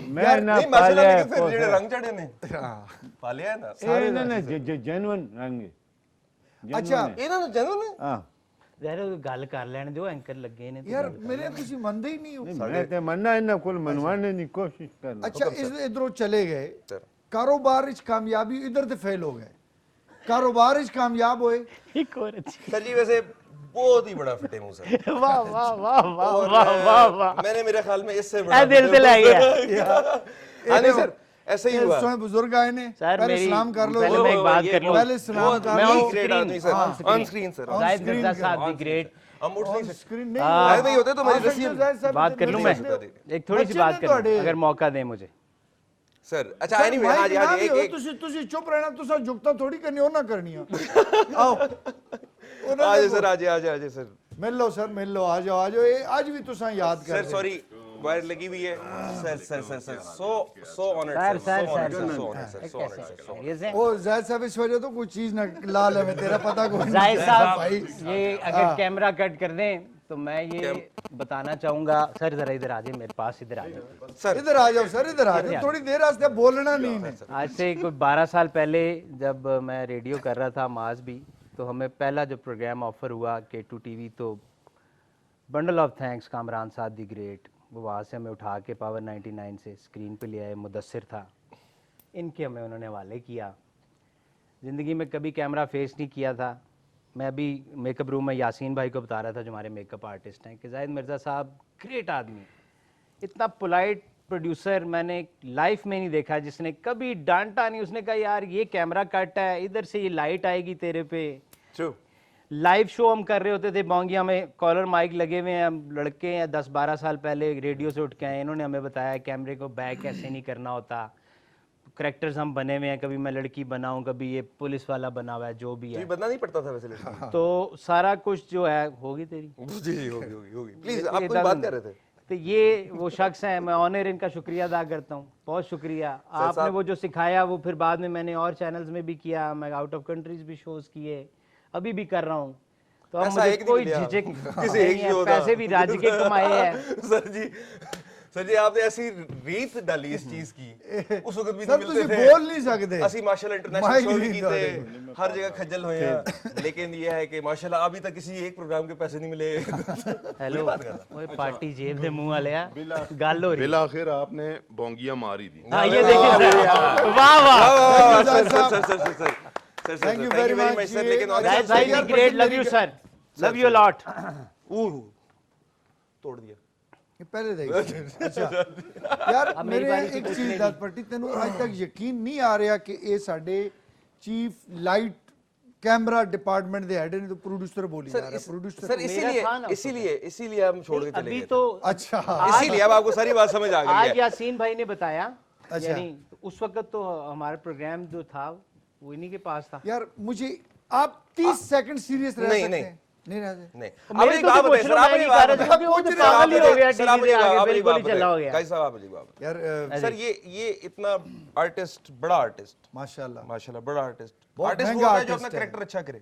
मैं ना नहीं माशाल्लाह पालिया लेकिन फिर जेड़े रंग चढ़े ने पालिया है ना सारे ना जेन्युइन रंग अच्छा ਇਹਨਾਂ ਨੂੰ ਜਨਮ ਨੇ हां ਯਾਰ ਗੱਲ ਕਰ ਲੈਣ ਦਿਓ ਐਂਕਰ ਲੱਗੇ ਨੇ यार मेरे तुसी मंदे ही नहीं हो मैं ते मन्ना इन्ना कुल मनवाने की कोशिश कर लो अच्छा इधरों चले गए सर। कारोबार इच कामयाबी इधर ते फेल हो गए कारोबार इच कामयाब होए ਇੱਕ ਹੋਰ ਅੱਛੀ सर जी वैसे बहुत ही बड़ा फिटे मुंह सर ਵਾਹ ਵਾਹ ਵਾਹ ਵਾਹ ਵਾਹ वाह वाह मैंने मेरे ख्याल में इससे ਇਹ ਦਿਲ ਤੇ ਲੈ ਗਿਆ हाँ नहीं सर ऐसे ही हुआ सोए बुजुर्ग आए ने सर, पहले मेरी- सलाम कर लो पहले मैं एक बात कर लूं। पहले सलाम कर मैं लो on ग्रेट screen, आदमी sir on screen। On screen sir Zahid screen Mirza का- साहब दी ग्रेट हम उठ नहीं सकते स्क्रीन अरे नहीं होते तो मेरी आप नसीब जाहिद साहब बात कर लूं मैं एक थोड़ी सी बच्चे बात ने कर लूं ਤੁਹਾਡੇ। अगर मौका दें मुझे सर अच्छा एनीवे हाँ जी हाँ जी एक तुसी तुसी चुप रहना तुसा जुगता थोड़ी करनी हो ना करनी हो आओ आज सर आज सर मिल लो सर मिल लो आ जाओ ये आज भी तुसा याद कर सर सॉरी वायर लगी हुई है sir so honoured sir so sir honoured ये से ओ जाहिद साहब इस वजह तो कोई चीज ना लाल है मैं तेरा पता कोई नहीं जाहिद चला भाई साहब ये अगर कैमरा कट कर दें तो मैं ये बताना चाहूंगा सर जरा इधर आ जाए मेरे पास इधर आ जाए सर इधर आ जाओ सर इधर आ जाओ थोड़ी देर वास्ते बोलना नहीं है आज से कोई 12 साल पहले जब मैं रेडियो कर रहा था माज भी तो हमें पहला जो प्रोग्राम ऑफर हुआ K2 TV तो बंडल ऑफ थैंक्स कामरान साहब दी ग्रेट वो वहाँ से हमें उठा के पावर 99 से स्क्रीन पे ले आए मुदस्सिर था इनके हमें उन्होंने हवाले किया ज़िंदगी में कभी कैमरा फेस नहीं किया था मैं अभी मेकअप रूम में यासीन भाई को बता रहा था जो हमारे मेकअप आर्टिस्ट हैं कि जाहिद मिर्ज़ा साहब ग्रेट आदमी इतना पोलाइट प्रोड्यूसर मैंने लाइफ में नहीं देखा जिसने कभी डांटा नहीं उसने कहा यार ये कैमरा कट है इधर से ये लाइट आएगी तेरे पे ट्रू लाइव शो हम कर रहे होते थे बोंगिया में कॉलर माइक लगे हुए हैं हम लड़के हैं 10-12 साल पहले रेडियो से उठ के आए इन्होंने हमें बताया कैमरे को बैक कैसे नहीं करना होता करेक्टर्स हम बने हुए हैं कभी मैं लड़की बना हूँ कभी ये पुलिस वाला बना हुआ है जो भी ये है बनना नहीं पड़ता था वैसे लेकिन तो सारा कुछ जो है होगी तेरी जी जी होगी प्लीज आप ये कुछ बात कर रहे थे तो ये वो शख्स हैं मैं ऑनर इनका शुक्रिया अदा करता हूँ बहुत शुक्रिया आपने वो जो सिखाया वो फिर बाद में मैंने और चैनल्स में भी किया मैं आउट ऑफ कंट्रीज भी शोज किए अभी भी कर रहा हूँ तो अब ऐसा मुझे एक नहीं कोई मिला। झिझक किसी एक नहीं ही है, होता। पैसे भी राज्य के कमाए हैं सर जी आपने ऐसी रीत डाली इस चीज की उस वक्त भी सर नहीं तुसी मिलते थे बोल नहीं सकते ਅਸੀਂ माशाल्लाह इंटरनेशनल माइक शो भी नहीं कीते हर जगह खज्जल हुए हैं लेकिन ये है कि माशाल्लाह अभी तक किसी एक प्रोग्राम के पैसे नहीं मिले हेलो ओए पार्टी जेब दे मुंह वाले गल हो रही बिल आखिर आपने बोंगिया मारी दी हां ये देखिए वाह वाह sir Thank you very much, sir लेकिन और जाहिद भाई the great love you sir love you lot तोड़ दिया ये पहले देखिए अच्छा यार अब मेरी मेरे बारी से एक पूछने चीज दी। दस पट्टी तेनू आज तक यकीन नहीं आ रहा कि ये साडे चीफ लाइट कैमरा डिपार्टमेंट दे हेड ने तो प्रोड्यूसर बोली जा रहा है प्रोड्यूसर सर इसीलिए हम छोड़ के चले अभी गए तो अच्छा इसीलिए अब आपको सारी बात समझ आ गई आज है यासीन भाई ने बताया अच्छा। यानी उस वक्त तो हमारा प्रोग्राम जो था वो इन्हीं के पास था यार मुझे आप 30 सेकंड सीरियस रह नहीं, सकते नहीं। हैं नहीं रह सकते नहीं मेरे अब एक तो बात बताइए इमोशनल सर आप मैं एक नहीं बात कर रहा था, बताइए क्योंकि वो तो पागल ही हो गया सर आप टीवी एक से आगे बात बिल्कुल ही चला हो गया गाइस साहब आप एक बात यार सर ये इतना आर्टिस्ट बड़ा आर्टिस्ट माशाल्लाह माशाल्लाह बड़ा आर्टिस्ट बहुत आर्टिस्ट महंगा वो है जो artist अपना है। कैरेक्टर अच्छा करे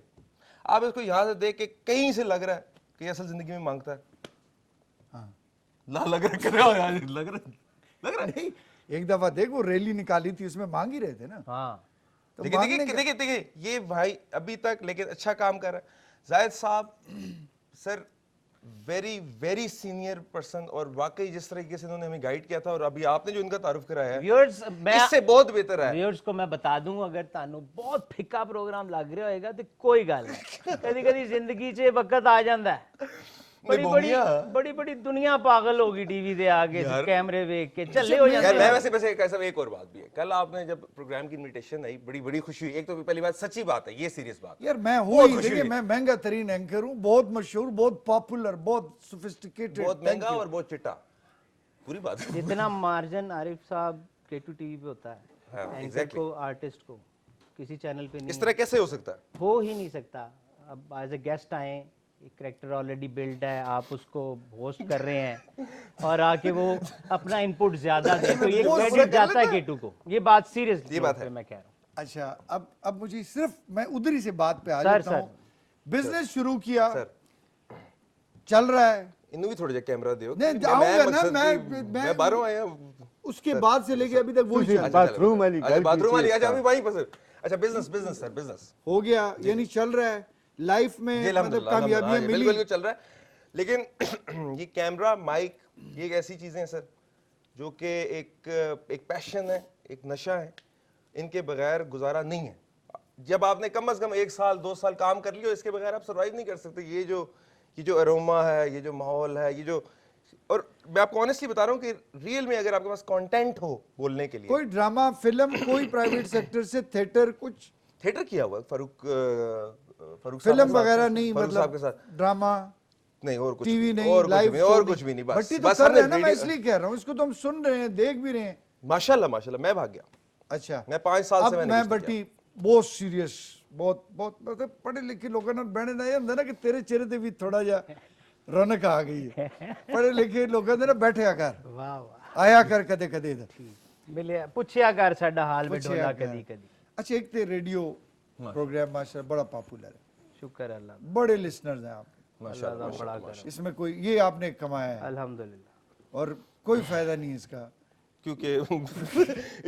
आप इसको यहाँ से देख के कहीं से लग रहा है कि ये असल जिंदगी में मांगता है हाँ। ला लग रहा कर रहा हो यार लग रहा नहीं एक दफा देख वो रैली निकाली थी उसमें मांग ही रहे थे ना हाँ तो देखिए मांगने देखिए का- देखिए देखिए ये भाई अभी तक लेकिन अच्छा काम कर रहा है जाहिद साहब sir very very senior person और वाकई जिस तरीके से इन्होंने हमें गाइड किया था और अभी आपने जो इनका तारुफ कराया है व्यूअर्स मैं इससे बहुत बेहतर है व्यूअर्स को मैं बता दूं अगर तानू बहुत फिक्का प्रोग्राम लग रहा होएगा तो कोई गल नहीं कदी कदी जिंदगी 'ਚ वक्त आ जाता है बड़ी बड़ी बड़ी बड़ी दुनिया पागल होगी टीवी दे आगे कैमरे देख के चले हो यार जाते मैं हैं वैसे कैसा एक और बात भी है कल आपने जब प्रोग्राम की इनविटेशन आई बड़ी बड़ी खुशी हुई एक तो पहली बात सच्ची बात है ये सीरियस बात यार मैं हूँ बहुत ही खुशी देखिए हुई। मैं महंगा तरीन एंकर हूँ बहुत मशहूर बहुत पॉपुलर बहुत सोफिस्टिकेटेड बहुत महंगा और बहुत चिट्टा पूरी बात है। जितना मार्जिन आरिफ साहब K2 टीवी पे होता है हाँ, एंकर exactly। को आर्टिस्ट को किसी चैनल पे नहीं इस तरह कैसे हो सकता है हो ही नहीं सकता अब एज ए गेस्ट आए एक करेक्टर ऑलरेडी बिल्ड है, आप उसको होस्ट कर रहे हैं और आके वो अपना इनपुट ज्यादा दे तो ये क्रेडिट जाता है केटू को। ये बात सीरियसली ये बात है। मैं कह रहा हूँ। अच्छा, अब मुझे सिर्फ मैं उधर ही से बात पे आ सर, जाता हूँ। बिजनेस शुरू किया, सर चल रहा है, इन्हों भी थोड़ा जा कैमरा दियो नहीं, मैं आऊंगा ना, मकसद मैं बाहरों आया उसके बाद से लेके अभी तक वही चल रहा है। बाथरूम वाली अच्छा गल बाथरूम वाली कीजिए अच्छा अभी वहीं पर अच्छा बिजनेस बिजनेस सर बिजनेस हो गया, यानी चल रहा है लाइफ में, जी मतलब अल्हम्दुलिल्लाह कामयाबियां मिली। बिल्कुल चल रहा है, लेकिन ये कैमरा माइक ये एक ऐसी चीजें हैं सर जो कि एक पैशन है, एक नशा है, इनके बगैर गुजारा नहीं है। जब आपने कम से कम 1 साल 2 साल काम कर लिया, इसके बगैर आप सर्वाइव नहीं कर सकते। ये जो अरोमा है, ये जो माहौल है, ये जो, और मैं आपको ऑनेस्टली बता रहा हूँ कि रियल में अगर आपके पास कंटेंट हो बोलने के लिए, कोई ड्रामा फिल्म, कोई प्राइवेट सेक्टर से थिएटर, कुछ थिएटर किया हुआ है, फारूक फिल्म वगैरह नहीं, फारूक साहब के मतलब साथ ड्रामा नहीं, और कुछ टीवी नहीं, और लाइव कुछ भी, और कुछ भी नहीं, बस भट्टी तो बस कर रहे हैं हमने ना, मैं वीडियो- इसलिए कह रहा हूँ, इसको तो हम सुन रहे हैं, देख भी रहे हैं। माशाल्लाह माशाल्लाह मैं भाग गया। अच्छा, मैं 5 साल अब से मैंने मैं कुछ नहीं भट्टी बहुत सीरियस, बहुत बहुत मतलब पढ़े लिखे लोगों ने बहने ना, ये ਹੁੰਦਾ ना कि तेरे चेहरे ते भी थोड़ा जा रौनक आ गई है। पढ़े लिखे लोगों ने ना बैठया कर, वाह वाह, आया कर कदे कदे इधर, मिले पुछया कर साडा हाल पुछया वडोला कर। कदी कदी। अच्छा, एक तो रेडियो प्रोग्राम माशाल्लाह बड़ा पॉपुलर है, शुक्र अल्लाह, बड़े लिसनर्स हैं आपके, अल्लाह दा बड़ा कर, इसमें कोई ये आपने कमाया है अल्हम्दुलिल्लाह। और कोई फायदा नहीं इसका, क्योंकि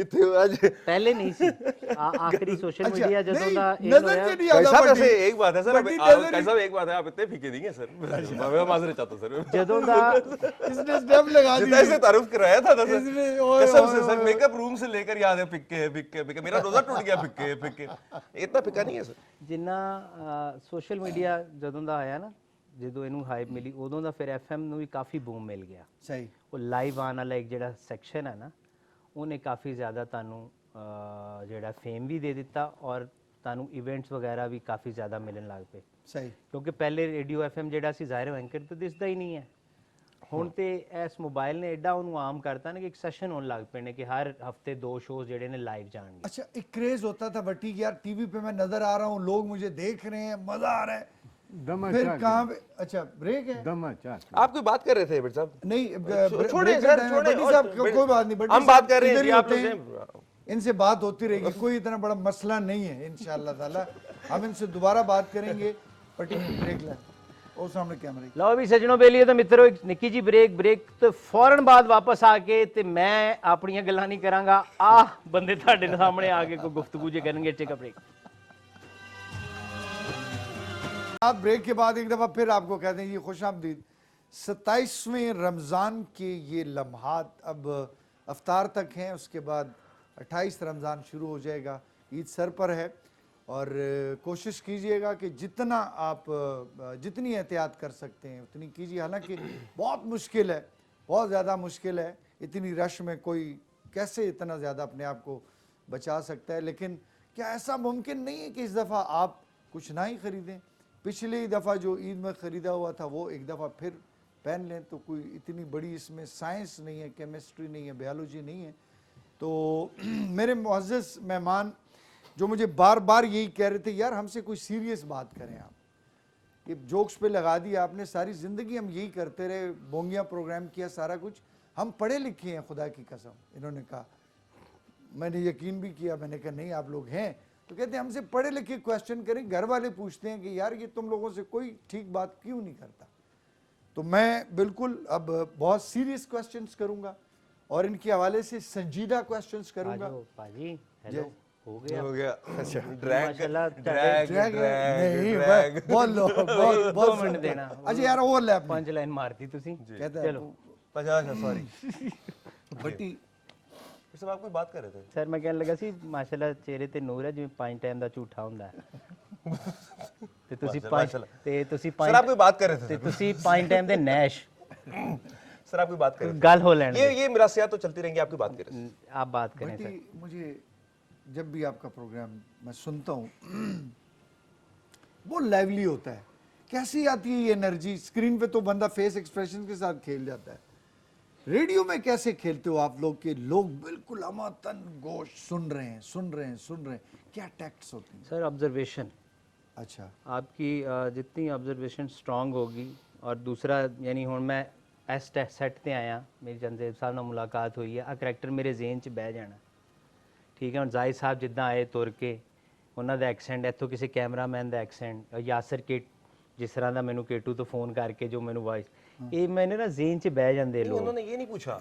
इतने आज पहले नहीं सी आखिरी सोशल अच्छा, मीडिया जदों नहीं, दा नजर से नहीं आता कैसा भट्टी। वैसे एक बात है सर, भट्टी आप नजर कैसा एक बात है, आप इतने फीके नहीं है सर, मैं माजरे चाहता हूं सर, जदों दा इसने स्टेप लगा दी, जितना इसे तारुफ कराया था ना सर, इसने ओए कसम ओए से सर, ओए। मेकअप रूम से लेकर याद है पिक्के पिक्के पिक्के, मेरा रोजा टूट गया पिक्के पिक्के, इतना पिक्का नहीं है सर। जिन्ना सोशल मीडिया जदों ਦਾ ਆਇਆ ਨਾ, ਜਦੋਂ ਇਹਨੂੰ ਹਾਈਪ ਮਿਲੀ ਉਦੋਂ ਦਾ ਫਿਰ ਐਫਐਮ ਨੂੰ ਵੀ ਕਾਫੀ ਬੂਮ ਮਿਲ ਗਿਆ। ਸਹੀ, ਉਹ ਲਾਈਵ ਆਉਣ ਵਾਲਾ ਇੱਕ ਜਿਹੜਾ ਸੈਕਸ਼ਨ ਹੈ ਨਾ, ਉਹਨੇ ਕਾਫੀ ਜ਼ਿਆਦਾ ਤੁਹਾਨੂੰ ਜਿਹੜਾ ਫੇਮ ਵੀ ਦੇ ਦਿੱਤਾ ਔਰ ਤੁਹਾਨੂੰ ਇਵੈਂਟਸ ਵਗੈਰਾ ਵੀ ਕਾਫੀ ਜ਼ਿਆਦਾ ਮਿਲਣ ਲੱਗ ਪਏ। ਸਹੀ, ਕਿਉਂਕਿ ਪਹਿਲੇ ਰੇਡੀਓ ਐਫਐਮ ਜਿਹੜਾ ਸੀ ਜ਼ਾਹਿਰ ਐਂਕਰ ਤਾਂ ਦਿਸਦਾ ਹੀ ਨਹੀਂ ਹੈ। ਹੁਣ ਤੇ ਇਸ ਮੋਬਾਈਲ ਨੇ ਐਡਾ ਉਹਨੂੰ ਆਮ ਕਰਤਾ ਨਾ ਕਿ ਇੱਕ ਸੈਸ਼ਨ ਹੋਣ ਲੱਗ ਪਏ ਨੇ ਕਿ ਹਰ ਹਫਤੇ 2 ਸ਼ੋਜ਼ ਜਿਹੜੇ ਨੇ ਲਾਈਵ जाएंगे। अच्छा, एक क्रेज होता था भट्टी की, यार टीवी पे मैं नजर आ रहा हूँ, लोग मुझे देख रहे हैं, मजा आ रहा है, फिर कहाँ पे, अच्छा ब्रेक है, आप कोई बात कर रहे थे बेटा साहब? नहीं छोड़े ब्रेक सर, का time है, छोड़े, भट्टी और साहब कोई बात नहीं, भट्टी हम बात साहब कर रहे हैं इधर जी, ही आप होते लोग हैं, हैं। इनसे बात होती रहेगी, कोई इतना बड़ा मसला नहीं है, इंशाल्लाह ताला हम इनसे दोबारा बात करेंगे। भट्टी ब्रेक ले, और सामने कैमरा, ਲਓ ਵੀ ਸੱਜਣੋ ਬੇਲੀਏ ਤਾਂ ਮਿੱਤਰੋ ਇੱਕ ਨਿੱਕੀ ਜੀ ਬ੍ਰੇਕ ਤੇ ਫੌਰਨ ਬਾਅਦ ਵਾਪਸ ਆ ਕੇ ਤੇ ਮੈਂ ਆਪਣੀਆਂ ਗੱਲਾਂ ਨਹੀਂ ਕਰਾਂਗਾ, ਆਹ ਬੰਦੇ ਤੁਹਾਡੇ ਸਾਹਮਣੇ ਆ ਕੇ ਕੋਈ ਗੁਫ਼ਤਗੂ ਜੇ ਕਰਨਗੇ। ਟੇਕ ਅ ਬ੍ਰੇਕ। आप ब्रेक के बाद एक दफ़ा फिर आपको कहते हैं ये खुश आमदीद 27वें रमज़ान के ये लम्हात अब अफ्तार तक हैं, उसके बाद 28 रमज़ान शुरू हो जाएगा, ईद सर पर है, और कोशिश कीजिएगा कि जितना आप जितनी एहतियात कर सकते हैं उतनी कीजिए। हालांकि बहुत मुश्किल है, बहुत ज़्यादा मुश्किल है, इतनी रश में कोई कैसे इतना ज़्यादा अपने आप को बचा सकता है, लेकिन क्या ऐसा मुमकिन नहीं है कि इस दफ़ा आप कुछ ना ही ख़रीदें? पिछली दफ़ा जो ईद में ख़रीदा हुआ था वो एक दफ़ा फिर पहन लें, तो कोई इतनी बड़ी इसमें साइंस नहीं है, केमिस्ट्री नहीं है, बायोलॉजी नहीं है। तो मेरे मुअज़्ज़ज़ मेहमान जो मुझे बार बार यही कह रहे थे, यार हमसे कोई सीरियस बात करें, आप ये जोक्स पे लगा दिया आपने, सारी ज़िंदगी हम यही करते रहे, बोंगिया प्रोग्राम किया, सारा कुछ, हम पढ़े लिखे हैं खुदा की कसम। इन्होंने कहा, मैंने यकीन भी किया, मैंने कहा नहीं आप लोग हैं, तो कहते हैं हमसे पढ़े लिखे क्वेश्चन करें। घर वाले पूछते हैं कि यार ये तुम लोगों से कोई ठीक बात क्यों नहीं करता? तो मैं बिल्कुल अब बहुत सीरियस क्वेश्चंस करूंगा और इनके हवाले से संजीदा क्वेश्चंस करूंगा। पाजी हेलो, हो गया हो गया, अच्छा ड्रैग माशाल्लाह, ड्रैग ड्रैग नहीं, ड्रैग बोलो, बहुत दो मिनट देना। अच्छा यार ओवरलैप पंच लाइन मारती तुसी, कहता है चलो। 50 सॉरी भट्टी सब आप कोई बात कर रहे थे सर मैं कहने लगा सी माशाल्लाह चेहरे ਤੇ ਨੂਰ ਹੈ ਜਿਵੇਂ 5 ਟਾਈਮ ਦਾ ਝੂਠਾ ਹੁੰਦਾ ਹੈ ਤੇ ਤੁਸੀਂ 5 ਤੇ ਤੁਸੀਂ 5 सर आप कोई बात कर रहे ਤੇ थे ਤੁਸੀਂ 5 ਟਾਈਮ ਦੇ ਨੈਸ਼ सर आप कोई बात कर रहे थे ਗੱਲ ਹੋ ਲੈਣ ये मिरासियात तो चलती रहेंगी, आपकी बात कर रहे थे। आप बात करें सर। भट्टी मुझे जब भी आपका प्रोग्राम मैं सुनता हूँ वो लाइवली होता है, कैसी आती है ये एनर्जी? स्क्रीन पे तो बंदा फेस एक्सप्रेशन के साथ खेल जाता है, रेडियो में कैसे खेलते हो आप लोग के लोग बिल्कुल अमातन गोश सुन रहे हैं, क्या टैक्ट्स होती हैं? सर ऑब्जर्वेशन अच्छा आपकी जितनी ऑब्जर्वेशन स्ट्रॉन्ग होगी और दूसरा यानी हुण मैं इस सैट ते आया मेरी चंदेब साहब नाल मुलाकात हुई है आ करैक्टर मेरे जेहन च बह जाना ठीक है। हुण जाहिद साहब जिद्दां आए तुर के ਉਹਨਾਂ ਦਾ ਐਕਸੈਂਟ ਇੱਥੋਂ ਕਿਸੇ ਕੈਮਰਾਮੈਨ ਦਾ ਐਕਸੈਂਟ ਯਾਸਰ ਕੇ ਜਿਸ ਤਰ੍ਹਾਂ ਦਾ ਮੈਨੂੰ ਕੇਟੂ ਤੋਂ ਫੋਨ ਕਰਕੇ ਜੋ ਮੈਨੂੰ ਵਾਇਸ ਇਹ ਮੈਨੇ ਨਾ ਜ਼ੇਨ 'ਚ ਬਹਿ ਜਾਂਦੇ ਲੋਕ। उन्होंने ये नहीं पूछा।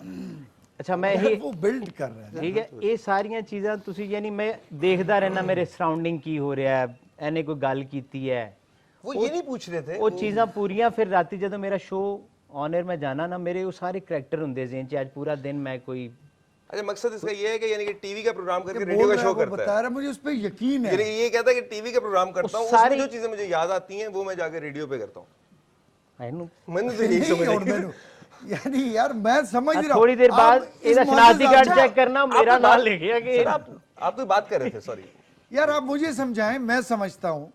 ਅੱਛਾ ਮੈਂ ਇਹ वो बिल्ड कर रहे हैं। ਠੀਕ ਹੈ ਇਹ ਸਾਰੀਆਂ ਚੀਜ਼ਾਂ ਤੁਸੀਂ ਯਾਨੀ ਮੈਂ ਦੇਖਦਾ ਰਹਿਣਾ ਮੇਰੇ ਸਰਾਊਂਡਿੰਗ ਕੀ ਹੋ ਰਿਹਾ ਹੈ ਇਹਨੇ ਕੋਈ ਗੱਲ ਕੀਤੀ ਹੈ वो ये नहीं पूछ रहे थे। ਉਹ ਚੀਜ਼ਾਂ ਪੂਰੀਆਂ ਫਿਰ ਰਾਤੀ ਜਦੋਂ ਮੇਰਾ ਸ਼ੋਅ ऑन एयर में जाना ना मेरे वो सारे करैक्टर होंगे जेन च आज पूरा दिन मैं कोई अच्छा मकसद इसका ये है कि यानी कि टीवी का प्रोग्राम करके बोल रेडियो का रहा है, शो वो करता बता है। रहा है, मुझे उस पर यकीन है। यानी ये कहता है कि टीवी का प्रोग्राम करता हूँ, उसमें सारी- जो चीजें मुझे याद आती हैं वो मैं जाके रेडियो पे करता हूँ। ਇਹਨੂੰ मैंने तो यही नहीं, समझा और मैंने- यानी यार मैं समझ रहा हूँ थोड़ी देर आप बाद इस ਇਹਦਾ मुआवजे शनाख्ती कार्ड साहब- चेक करना मेरा आपको नाम बात- लिख गया कि सर, आप तो बात कर रहे थे सॉरी। यार आप मुझे समझाएं, मैं समझता हूँ,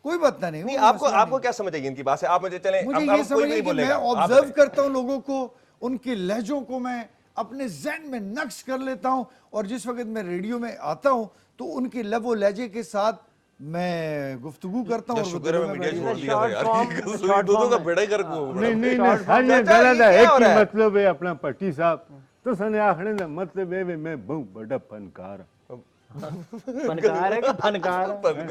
कोई बात नहीं। नहीं वो आपको मसला आपको क्या समझ आएगी इनकी बात से? आप मुझे चलें मुझे अब ये कोई समझिए नहीं कि मैं बोलेगा, आप ऑब्जर्व बताएं। करता हूँ लोगों को, उनके लहजों को मैं अपने जहन में नक्श कर लेता हूँ, और जिस वक्त मैं रेडियो में आता हूँ तो उनके लबो लहजे के साथ मैं गुफ्तगू करता हूँ। और शुक्र है गुफ्तगू मैं में मीडिया बैठ- छोड़ दिया था यार। दोनों का बेड़ा ही गर्क हुआ बड़ा। नहीं नहीं Short form नहीं चाचा, गलत ये है। क्या एक हो ही रहा है? मतलब है अपना पट्टी साहब तो सने आखने का मतलब है मैं बहुत बड़ा फनकार फनकार है कि फनकार है?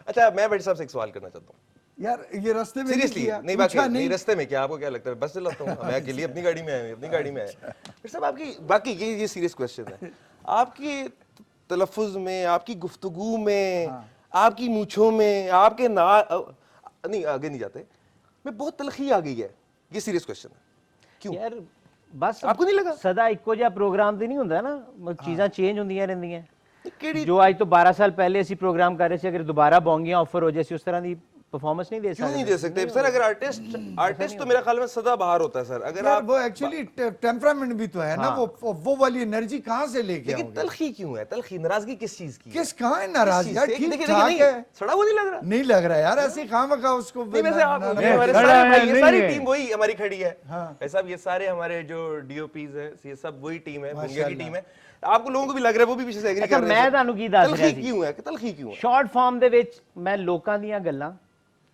अच्छा मैं भाई साहब से एक सवाल करना चाहता हूँ यार ये रास्ते में नहीं सीरियसली, किया, नहीं पूछा बाकी नहीं रास्ते में क्या आपको क्या लगता है? बस चलाता हूँ मैं अकेली अपनी गाड़ी में आया अपनी गाड़ी में आया फिर साहब आपकी बाकी ये सीरियस क्वेश्चन है आपकी तलफ़ुज़ में, आपकी गुफ्तगू में, आपकी मूंछों में, आपके ना नहीं आगे नहीं जाते मैं बहुत तलखी आ गई है। ये सीरियस क्वेश्चन है क्यों? यार बस आपको नहीं लगा? सदा ਇੱਕੋ ਜਿਹਾ ਪ੍ਰੋਗਰਾਮ ਤੇ ਨਹੀਂ ਹੁੰਦਾ ਨਾ ਚੀਜ਼ਾਂ ਚੇਂਜ ਹੁੰਦੀਆਂ ਰਹਿੰਦੀਆਂ ਕਿਹੜੀ ਜੋ ਅੱਜ ਤੋਂ 12 ਸਾਲ ਪਹਿਲੇ ਅਸੀਂ ਪ੍ਰੋਗਰਾਮ ਕਰ ਰਹੇ ਸੀ ਅਗਰ ਦੁਬਾਰਾ ਬੋਂਗੀਆਂ ਆਫਰ ਹੋ ਜਾਏ ਅਸੀਂ ਉਸ ਤਰ੍ਹਾਂ ਦੀ परफॉर्मेंस नहीं दे क्यों नहीं सकते दे सकते सर? अगर आर्टिस्ट तो मेरा ख्याल में सदा बाहर होता है सर। अगर यार आप वो एक्चुअली टेम्परामेंट भी तो है ना, वो वाली एनर्जी कहाँ से लेके लेकिन आओगे? तलखी क्यों है? तलखी नाराजगी किस चीज की है? किस कहाँ है नाराज किस यार? चीज़ से? ठीक देखिए, ठाक नहीं, है, सड़ा हुआ नहीं लग रहा? नहीं लग रहा यार ऐसे खामखा उसको नहीं वैसे आप ना- हमारे खड़ा सारे है, भाई ये नहीं सारी है। टीम वही हमारी खड़ी है हाँ। ऐसा ये सारे हमारे जो डीओपीज है ये सब वही टीम है, भूंगिया की माशाल्लाह। टीम है। आपको लोगों को भी लग रहा है वो भी पीछे से एग्री अच्छा कर रहे मैं हैं ਤੁਹਾਨੂੰ ਕੀ ਦੱਸ ਰਿਹਾ तलखी ਸੀ क्यों है? तलखी क्यों है? ਸ਼ਾਰਟ ਫਾਰਮ ਦੇ ਵਿੱਚ ਮੈਂ ਲੋਕਾਂ ਦੀਆਂ ਗੱਲਾਂ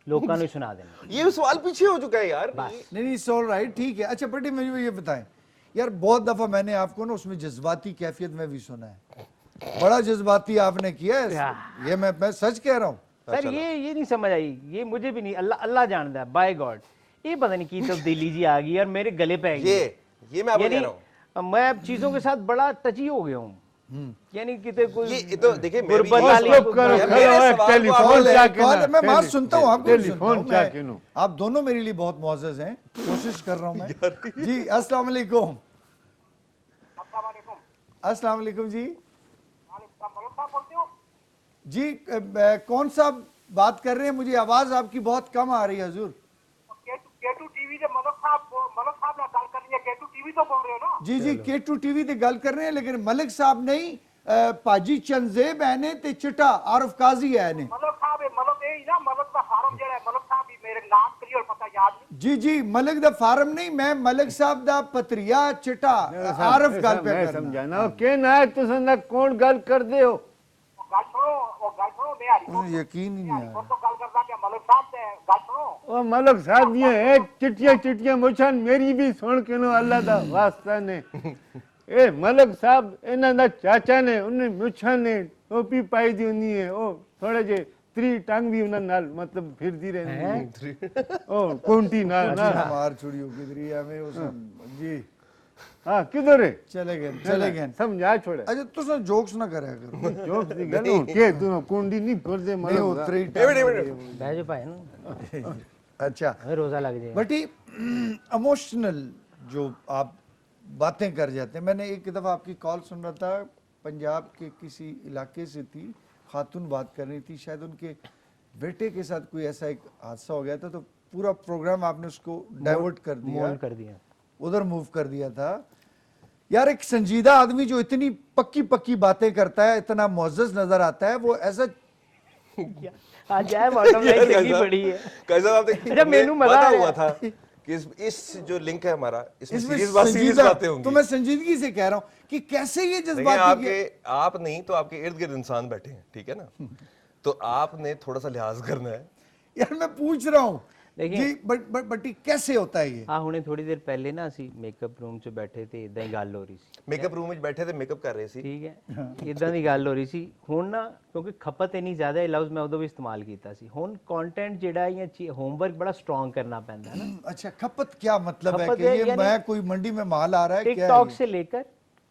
ਲੋਕਾਂ ਨੂੰ ਸੁਣਾ ਦੇਣਾ ये सवाल पीछे हो चुका है यार। नहीं इट्स ऑल राइट, ठीक है। अच्छा बटी मुझे ये बताएं यार, बहुत दफा मैंने आपको ना उसमें जज्बाती कैफियत में भी सुना है, बड़ा जज्बाती आपने किया है ये मैं सच कह रहा हूँ। सर ये नहीं समझ आई ये मुझे भी नहीं अल्लाह अल्लाह जानता है बाय गॉड ये पता नहीं की तब्दीली जी आ गई और मेरे गले पे आ गई ये मैं आपको कह रहा हूँ। मैं अब चीजों के साथ बड़ा टची हो गया हूँ यानी कितने कोई ये तो देखिए मैं भी गुर्बत ये वाली सवाल- को करो, यार, करो, मेरे एक सवाल को टेलीफोन आप- जा के कॉल ना, मैं बात सुनता हूँ, आपको भी सुनता टेलीफोन हूँ जा मैं। के नो। आप दोनों मेरे लिए बहुत मुअज़्ज़ज़ हैं, कोशिश कर रहा हूँ मैं। जी अस्सलाम वालेकुम। अस्सलाम वालेकुम जी। जी कौन सा बात कर रहे हैं? मुझे आवाज आपकी बहुत कम आ रही है हजूर। केटू टीवी से मलक साहब ना गल करनी है। केटू टीवी तो बोल रहे हो ना? जी जी K2 टीवी ते गल कर रहे हैं, लेकिन मलिक साहब नहीं, पाजी चंजेब है ने ते चिटा आरफ काजी है ने। मलक साहब ये ही ना मलक का फार्म जेड़ा है मलक साहब ही मेरे नाम क्लियर पता याद नहीं। जी जी मलिक दा फार्म नहीं, मैं मलिक साहब दा पत्रिया चिटा आरफ गल पे मैं करना। समझाना के ना है तुस ना कौन गल कर दे हो गल सुनो मैं हरी मुझे यकीन ही नहीं आ रहा। तो गल करदा कि मलक साहब से गल सुनो। ओ मलक साहब ये एक चिट्टियां चिट्टियां मुछन मेरी भी सुन के नो अल्लाह दा वास्ता ने ए मलक साहब इन्हां दा चाचा ने उन्हें मुछन ने टोपी पाई दी हुंदी है ओ थोड़े जे त्री टंग भी उन्हां नाल मतलब फिरदी रहंदी है ओ कोंटी नाल ना मार छुड़ियो किधरी है मैं उस जी हां किधर है चले गए समझा छोड़े अच्छा तुस जोक्स ना करया करो। जोक दी गल हो के तू कोंडी नहीं कर दे नहीं मलक उतरी बह जा पाए ना अच्छा हमें रोजा लग जाए बटी इमोशनल जो आप बातें कर जाते हैं। मैंने एक दफ़ा आपकी कॉल सुन रहा था, पंजाब के किसी इलाके से थी, खातून बात कर रही थी, शायद उनके बेटे के साथ कोई ऐसा एक हादसा हो गया था तो पूरा प्रोग्राम आपने उसको डाइवर्ट कर दिया, मोल कर दिया उधर मूव कर दिया था। यार एक संजीदा आदमी जो इतनी पक्की पक्की बातें करता है, इतना मुअज़्ज़ज़ नजर आता है, वो ऐसा आज यार बॉटम लाइन चंगी पड़ी है कैसा आपने अच्छा, मेनू मजा वादा आया। हुआ था कि इस जो लिंक है हमारा इसमें इसमें सीरियस संजीदा बातें होंगी। तो मैं संजीदगी से कह रहा हूँ कि कैसे ये देखिए जज्बाती आपके आप नहीं तो आपके इर्द गिर्द इंसान बैठे हैं, ठीक है ना? तो आपने थोड़ा सा लिहाज करना है। यार मैं पूछ रहा हूँ देखिए- जी, बट ये कैसे होता है ये? हाँ हुणे थोड़ी देर पहले ना ਅਸੀਂ ਮੇਕਅਪ ਰੂਮ 'ਚ ਬੈਠੇ ਤੇ ਇਦਾਂ ਹੀ ਗੱਲ ਹੋ ਰਹੀ ਸੀ ਮੇਕਅਪ ਰੂਮ ਵਿੱਚ ਬੈਠੇ ਤੇ ਮੇਕਅਪ ਕਰ ਰਹੇ ਸੀ। ਠੀਕ ਹੈ ਇਦਾਂ ਦੀ ਗੱਲ ਹੋ ਰਹੀ ਸੀ। ਹੁਣ ਨਾ ਕਿਉਂਕਿ ਖਪਤ ਇੰਨੀ ਜ਼ਿਆਦਾ ਹੈ ਲਫ਼ਜ਼ ਮੈਂ ਉਦੋਂ ਵੀ ਇਸਤੇਮਾਲ ਕੀਤਾ ਸੀ। ਹੁਣ ਕੰਟੈਂਟ ਜਿਹੜਾ ਜਾਂ ਹੋਮਵਰਕ ਬੜਾ ਸਟਰੋਂਗ करना ਪੈਂਦਾ है ना। अच्छा, खपत क्या मतलब है खपत कि है ये यानी मैं कोई मंडी में माल आ रहा है क्या? टिकटॉक से लेकर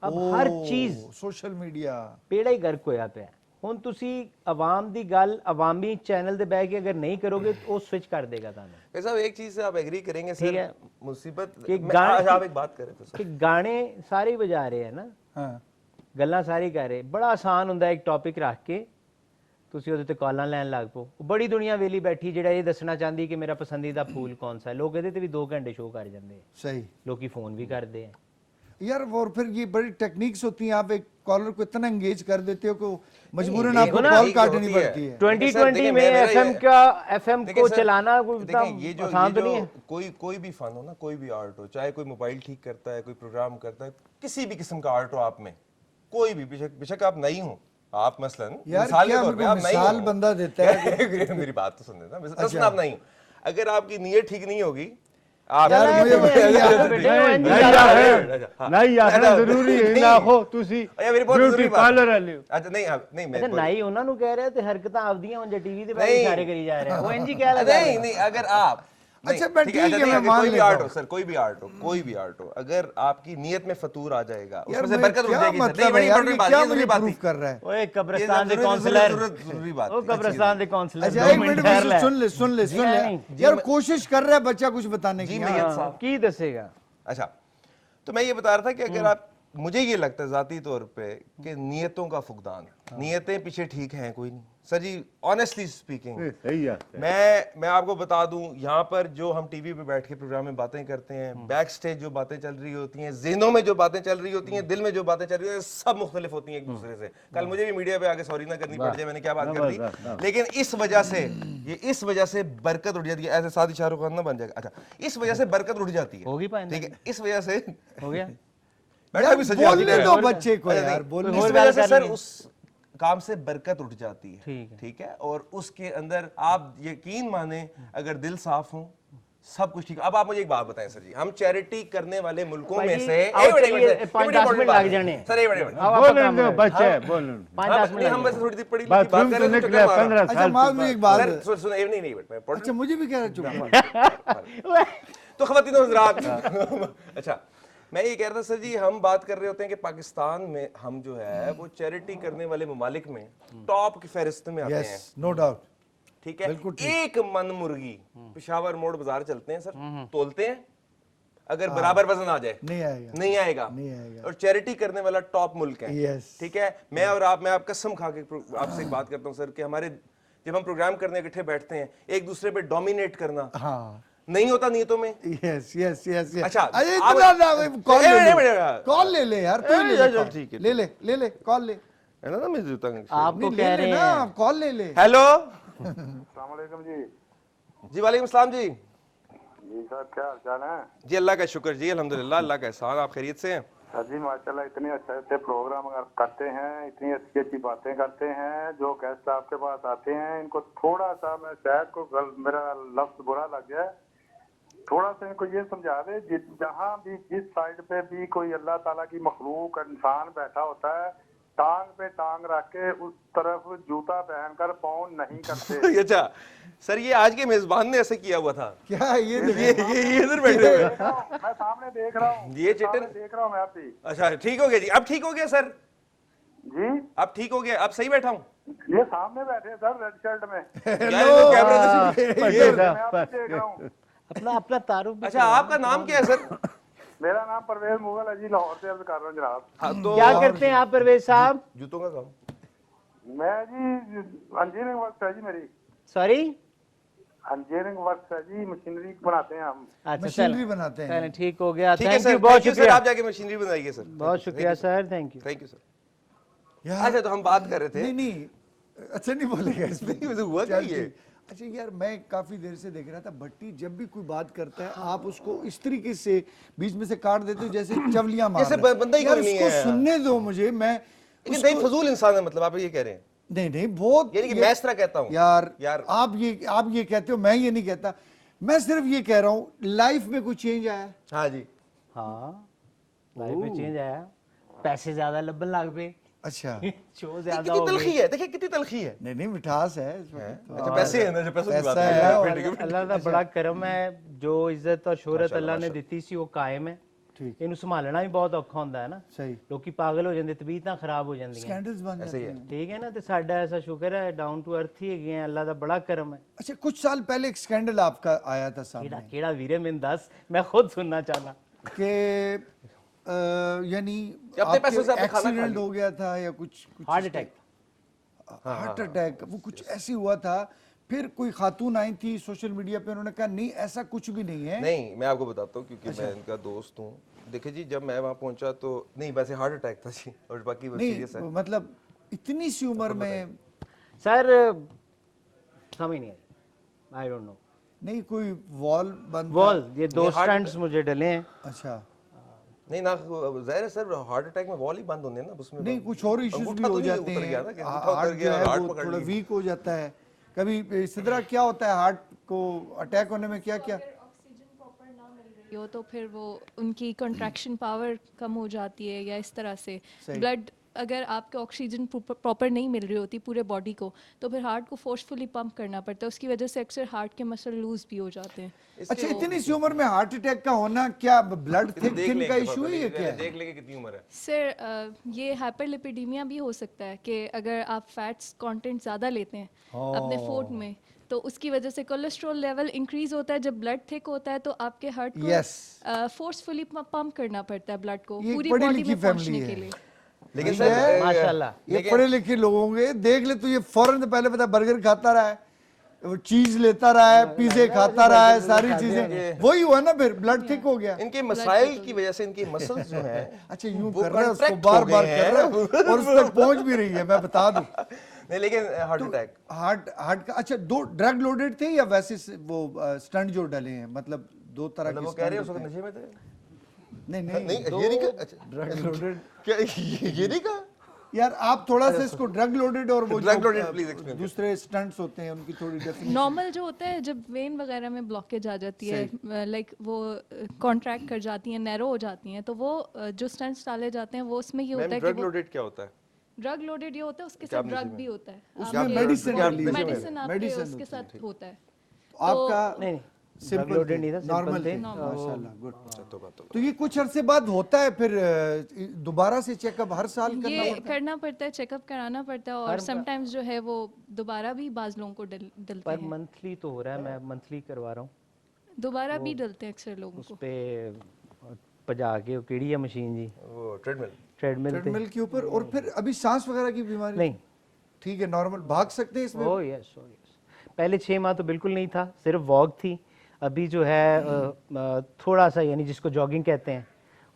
अब हर चीज सोशल मीडिया ਪੇੜਾ ਹੀ ਗਰਕ ਹੋਇਆ ਪਿਆ। ਹੁਣ ਤੁਸੀਂ ਆਵਾਮ ਦੀ ਗੱਲ ਆਵਾਮੀ ਚੈਨਲ ਤੇ ਬਹਿ ਕੇ ਅਗਰ ਨਹੀਂ ਕਰੋਗੇ तो ਉਹ ਸਵਿਚ ਕਰ देगा ਤੁਹਾਨੂੰ। भाई साहब एक चीज से आप एग्री करेंगे ठीक सर, है। मुसीबत कि अच्छा, आप एक बात करें तो सर। ਕਿ ਗਾਣੇ ਸਾਰੇ ਹੀ ਵਜਾ ਰਹੇ ਹੈ ਨਾ, हाँ ਗੱਲਾਂ ਸਾਰੀ ਕਰ ਰਹੇ। ਬੜਾ ਆਸਾਨ ਹੁੰਦਾ ਇੱਕ ਟੌਪਿਕ ਰੱਖ ਕੇ ਤੁਸੀਂ ਉਹਦੇ ਤੇ ਕਾਲਾਂ ਲੈਣ ਲੱਗ ਪਓ। ਬੜੀ ਦੁਨੀਆ ਵੇਲੀ ਬੈਠੀ ਜਿਹੜਾ ਇਹ ਦੱਸਣਾ ਚਾਹੁੰਦੀ ਕਿ ਮੇਰਾ ਪਸੰਦੀਦਾ ਫੂਲ ਕੌन सा है। ਲੋਕ ਇਹਦੇ ਤੇ ਵੀ 2 ਘੰਟੇ ਸ਼ੋਅ ਕਰ ਜਾਂਦੇ ਆ। सही ਲੋਕੀ ਫੋਨ ਵੀ ਕਰਦੇ ਆ। यार, और फिर ये बड़ी टेक्निक्स होती हैं, आप एक कॉलर को इतना एंगेज कर देते हो कि मजबूरन नहीं, आपको देखो ना, कॉल एक काटनी होती है। पड़ती है। 2020 में एफएम देखिए को सर, चलाना कोई देखिए, इतना ये जो आसान तो नहीं है। कोई भी फन हो ना, कोई भी आर्ट हो, चाहे कोई मोबाइल ठीक करता है, कोई प्रोग्राम करता है, किसी भी किस्म का आर्ट हो आप में, कोई भी, बेशक आप नहीं हो, आप मसलन यार मिसाल के क्या तौर पे मेरे को आप नहीं मिसाल हो। बंदा देता है मेरी बात तो सुन लेना, मसलन आप नहीं हो, अगर आपकी नीयत ठीक नहीं होगी आप यार मुझे नहीं आखना जरूरी है ना हो तुसी अच्छा, मेरी बहुत ब्यूटी जरूरी बात पार्लर वाले हो। अच्छा नहीं मैं ਅੱਛਾ ਨਾਈ ਉਹਨਾਂ ਨੂੰ ਕਹਿ ਰਿਹਾ ਤੇ ਹਰਕਤਾਂ ਆਪਦੀਆਂ ਹੁਣ ਜੇ ਟੀਵੀ ਤੇ ਬੈਠ नहीं। ਇਸ਼ਾਰੇ ਕਰੀ ਜਾ ਰਹੇ ਉਹ ਇੰਜ ਹੀ ਕਹਿ ਲਗਾ नहीं अगर आप अच्छा, मैं ठीक है, नहीं, मैं अगर मान कोई भी लेता आर्ट हो हूँ। सर, कोई भी आर्ट हो, अगर आपकी नीयत में फतूर आ जाएगा, यार उसमें से मुझे बरकत उठ क्या जाएगी सर। मतलब है बड़ी यार, इंपॉर्टेंट ये बात क्या है, मुझे जरूरी बात प्रूफ थी। कर रहा है? ਓਏ ये ਕਬਰਸਤਾਨ ਦੇ जरूरी- काउंसलर जरूरी बात ਉਹ थी, ਕਬਰਸਤਾन ਦੇ ਕਾउंसलर अच्छा, एक मिनट मुझे सुन ले नहीं, यार, कोशिश कर रहा है बच्चा कुछ बताने की। जी, हाँ। मैयत साहब। ਕੀ ਦੱਸेगा। अच्छा, तो मैं ये बता रहा था कि अगर आप, मुझे ये लगता है जाती तौर पे कि नीयतों का फुकदान, नीयतें पीछे ठीक हैं कोई नहीं सर जी, ऑनेस्टली स्पीकिंग। सही है। मैं आपको बता दूं, यहाँ पर जो हम टीवी पे बैठ के प्रोग्राम में बातें करते हैं, बैक स्टेज जो बातें चल रही होती हैं, ज़हनों में जो बातें चल रही होती हैं, दिल में जो बातें चल रही हैं, सब मुख्तलिफ होती हैं एक दूसरे से। कल मुझे भी मीडिया पे आके सॉरी ना करनी पड़ जाए मैंने क्या बात कर दी, लेकिन इस वजह से बरकत उठ जाती है। ऐसे साथ शाहरुख खान ना बन जाएगा। अच्छा, इस वजह से बरकत उठ जाती है, होगी पाएंगे। ठीक है, इस वजह से हो गया बैठा भी सजा बोलने दो बच्चे को अरे यार, नहीं, बोलने इस और वजह बात से कर सर लेंगे। उस काम से बरकत उठ जाती है। ठीक है। ठीक है, और उसके अंदर आप यकीन माने अगर दिल साफ हो सब कुछ ठीक। अब आप मुझे एक बात बताएं सर जी, हम चैरिटी करने वाले मुल्कों में भाई, से आओ चलिए, 5-10 मिनट लग जाने हैं। सर, एक मिनट बोलन दो बच्चे बोलन। 5-10 मिनट हम बस थोड़ी देर पढ़ी लिखी बाथरूम बात से कर रहे थे, निकले चक्कर मारा। 15 अच्छा, साल माज मुझे एक बात सर सुन नहीं मैं अच्छा, मुझे भी कह रहा चुप। तो ख़वातीन और हज़रात अच्छा, मैं ये कह रहा था सर जी, हम बात कर रहे होते हैं कि पाकिस्तान में हम जो है वो चैरिटी करने वाले ममालिक में टॉप की फहरिस्त में आते हैं, यस, नो डाउट। ठीक है। बिल्कुल ठीक। एक मन मुर्गी पेशावर मोड़ बाजार चलते हैं सर, तोलते हैं, अगर बराबर वजन आ जाए नहीं आएगा, नहीं आएगा, नहीं आएगा। और चैरिटी करने वाला टॉप मुल्क है। Yes। ठीक है, मैं आप कसम खा के आपसे एक बात करता हूँ सर कि हमारे जब हम प्रोग्राम करने इकट्ठे बैठते हैं, एक दूसरे पे डोमिनेट करना हाँ, नहीं होता नियतों में। Yes yes yes. अच्छा, अरे आप- इतना ना कॉल ए, ले ए, ले, ए, कॉल ले ले यार, तू ही ले चल, ले call। ठीक है, ले ले कॉल ले, है ना मैं जूता आपको नहीं, कह ले रहे ले हैं ना, कॉल ले ले। हेलो अस्सलाम वालेकुम जी। जी वालेकुम सलाम जी। जी सर, क्या हाल चाल है? जी अल्लाह का शुक्र जी, अल्हम्दुलिल्लाह, अल्लाह का एहसान, आप खैरियत से हैं? सर जी माशाल्लाह, इतने अच्छे अच्छे प्रोग्राम करते हैं, इतनी अच्छी अच्छी बातें करते हैं। जो गेस्ट आपके पास आते हैं इनको थोड़ा सा, मैं शायद को मेरा लफ्ज बुरा लग गया, थोड़ा सा इनको ये समझा दे, जहाँ भी जिस साइड पे भी कोई अल्लाह ताला की मखलूक इंसान बैठा होता है, टांग पे टांग रख के उस तरफ जूता पहनकर पाँव नहीं करते। अच्छा सर, ये आज के मेजबान ने ऐसे किया हुआ था क्या ये ये इधर बैठे हुए हैं। मैं सामने देख रहा हूँ, ये चिट्टे- सामने देख रहा हूँ मैं आप ही। अच्छा ठीक हो गया जी, अब ठीक हो गया सर, जी अब ठीक हो गया, अब सही बैठा हूँ। ये सामने बैठे हैं सर रेड शर्ट में, यार, इनको कैमरा से- ये- मैं आप ही देख रहा हूँ। अपना अपना तारुफ भी अच्छा, आपका नाम क्या है सर? मेरा नाम परवेज मुगल है जी, लाहौर से अर्ज कर रहा हूँ जनाब। हाँ, तो क्या करते हैं आप परवेज साहब। जूतों का काम। मैं जी इंजीनियरिंग वर्क है जी मेरी, सॉरी इंजीनियरिंग वर्क है जी, मशीनरी बनाते हैं हम। अच्छा मशीनरी चलो बनाते हैं। चलो ठीक हो गया, ठीक है थैंक सर, यू, बहुत thank you, सर, शुक्रिया, आप जाके मशीनरी बनाइए सर। बहुत शुक्रिया sir, thank you. Thank you sir. यार अच्छा, तो हम बात कर रहे थे, नहीं नहीं, अच्छा नहीं बोलेगा इसमें। नहीं, वैसे हुआ क्या चल ये? ठीक। अच्छा यार, मैं काफी देर से देख रहा था, भट्टी जब भी कोई बात करता है आप उसको इस तरीके से बीच में से काट देते हो जैसे चवलियां मार जैसे रहा है। बंदा ही यार कोई नहीं उसको है। सुनने दो मुझे, मैं लेकिन भाई फजूल इंसान है, मतलब आप ये कह रहे हैं। नहीं नहीं, बहुत यानी कि मैं इस तरह कहता हूँ यार आप ये कहते हो, मैं ये नहीं कहता। मैं सिर्फ ये कह रहा हूँ लाइफ में कुछ चेंज आया है। हाँ जी, हाँ लाइफ में चेंज आया, पैसे ज्यादा लबन लग पे, अच्छा शो ज्यादा कितनी हो तलखी गए। है, देखिए कितनी तलखी है। नहीं नहीं, मिठास है इसमें। अच्छा पैसे है ना, जो पैसों की बात पैसा है। है और- अल्लाह दा बड़ा करम है, जो इज्जत और शोहरत अल्लाह ने ਦਿੱਤੀ ਸੀ ਉਹ ਕਾਇਮ ਹੈ। ठीक, ਇਹਨੂੰ ਸੰਭਾਲਣਾ ਵੀ ਬਹੁਤ ਔਖਾ ਹੁੰਦਾ ਹੈ ਨਾ, सही। ਲੋਕੀ ਪਾਗਲ ਹੋ ਜਾਂਦੇ, ਤਬੀਅਤਾਂ ਖਰਾਬ ਹੋ ਜਾਂਦੀਆਂ। स्कैंडल्स बन जाते हैं। ਠੀਕ ਹੈ ਨਾ, ਤੇ ਸਾਡਾ ਐਸਾ ਸ਼ੁਕਰ ਹੈ डाउन टू अर्थ ही ਹੈਗੇ ਆ, ਅੱਲਾਹ ਦਾ ਬੜਾ ਕਰਮ ਹੈ। अच्छा, कुछ साल पहले एक स्कैंडल आपका आया था ਕਿਹੜਾ सामने ਕਿਹੜਾ ਵੀਰੇ ਮੈਨੂੰ ਦੱਸ, मैं खुद सुनना चाहना। कि यानी अपने पैसों से आपने खाना खा एक्सीडेंट लिया। हो गया था या कुछ हार्ट अटैक। हार्ट अटैक, वो कुछ ऐसे हुआ था। फिर कोई खातून आई थी सोशल मीडिया पे, उन्होंने कहा नहीं ऐसा कुछ भी नहीं है। नहीं, मैं आपको बताता हूँ क्योंकि मैं इनका दोस्त हूँ। देखिए जी, जब मैं वहाँ पहुंचा तो नहीं, वैसे हार्ट अटैक था जी, और बाकी सीरियस है। नहीं मतलब इतनी सी उम्र में सर समझ नहीं आई, आई डोंट नो। नहीं, कोई वॉल बंद वॉल, ये दो ये हार्ट- स्टंट्स मुझे डले हैं। अच्छा नहीं ना, जाहिर है सर, हार्ट अटैक में वॉल ही बंद होने हैं ना, उसमें नहीं, कुछ और इश्यूज भी अंगूठा तो हो नहीं जाते उतर गया हैं। ना, कि अंगूठा उतर हार्ट जो गया, है हार्ट वो पकड़ थोड़ा लिया। वीक हो जाता है। कभी इस तरह क्या होता है हार्ट को अटैक होने में, क्या क्या हो तो फिर वो उनकी कंट्रैक्शन पावर कम हो जाती है, या इस तरह से सही। ब्लड अगर आपके ऑक्सीजन प्रॉपर नहीं मिल रही होती पूरे बॉडी को, तो फिर हार्ट को फोर्सफुली पंप करना पड़ता है, उसकी वजह से अक्सर हार्ट के मसल लूज भी हो जाते हैं। अच्छा, इतनी सी उम्र में हार्ट अटैक का होना क्या ब्लड देख थिन का लेंगे, इशू है या क्या है? देख लेंगे कितनी उम्र है। सर ये हाइपरलिपिडीमिया भी हो सकता है कि अगर आप फैट्स कंटेंट ज़्यादा लेते हैं अपने फूड में, तो उसकी वजह से कोलेस्ट्रॉल लेवल इंक्रीज होता है। जब ब्लड थिक होता है तो आपके हार्ट को Yes. फोर्सफुली पंप करना पड़ता है ब्लड को ये पूरी पढ़ी बॉडी लिखी में पहुंचने family के है। लिए। लेकिन ठीक है, सर माशाल्लाह। ये पढ़े लिखे लोग होंगे, देख ले तो ये फौरन से पहले पता बर्गर खाता रहा है, वो चीज लेता रहा है, पिज़्ज़े खाता रहा है, सारी चीजें, वही हुआ ना, फिर ब्लड थिक हो गया। इनके मसाइल की वजह से इनके मसल्स जो हैं अच्छा, यूं वो कर रहा है, उसको contract बार हो बार गए कर रहा हैं। है और उस तक पहुंच भी रही है, मैं बता दूं। नहीं, लेकिन हार्ट अटैक हार्ट का अच्छा, दो ड्रग लोडेड थे या वैसे वो स्टंट जो डले हैं, मतलब दो तरह मतलब के वो कह रहे हैं stunt उसको होते नशे में थे। हैं। नहीं नहीं, ये नहीं कहा। अच्छा, ड्रग लोडेड क्या ये नहीं कहा? यार, आप थोड़ा सा इसको ड्रग लोडेड और वो Drug जो, loaded, please explain. दूसरे स्टंट्स होते हैं उनकी थोड़ी डेफिनेशन। नॉर्मल जो होता है जब वेन वगैरह में ब्लॉकेज आ जाती है, लाइक वो कॉन्ट्रैक्ट कर जाती हैं, नैरो हो जाती हैं, तो वो जो स्टंट्स डाले जाते हैं वो उसमें ये होता मैम, है ड्रग कि लोडेड क्या होता है? ड्रग लोडेड ये होता है, उसके क्या साथ ड्रग मुझे भी होता है, उसमें आपके medicine body- release होता है। medicine आपके Medicine उसके होती है, साथ होता है। आपका नहीं नहीं, सिंपल लोडेड नहीं था, नॉर्मल सिंपल थे, थे। माशाल्लाह, गुड। तो तो ये कुछ अरसे बाद होता है, फिर दोबारा से चेकअप हर साल करना ये पड़ता है? करना पड़ता है, चेकअप कराना पड़ता है, और समटाइम्स जो है वो दोबारा भी बाज लोगों को डलते पर हैं, मंथली तो हो रहा है, मैं मंथली करवा रहा हूँ। दोबारा भी डलते हैं अक्सर लोगों उस को। पे भजा के वो केड़ी है मशीन जी, वो ट्रेडमिल। ट्रेडमिल पे। ट्रेडमिल के ऊपर। और फिर अभी सांस वगैरह की बीमारी नहीं, ठीक है, नॉर्मल भाग सकते हैं इसमें? ओ यस, ओ यस। पहले 6 माह तो बिल्कुल नहीं था, सिर्फ वॉक थी। अभी जो है थोड़ा सा, यानी जिसको जॉगिंग कहते हैं,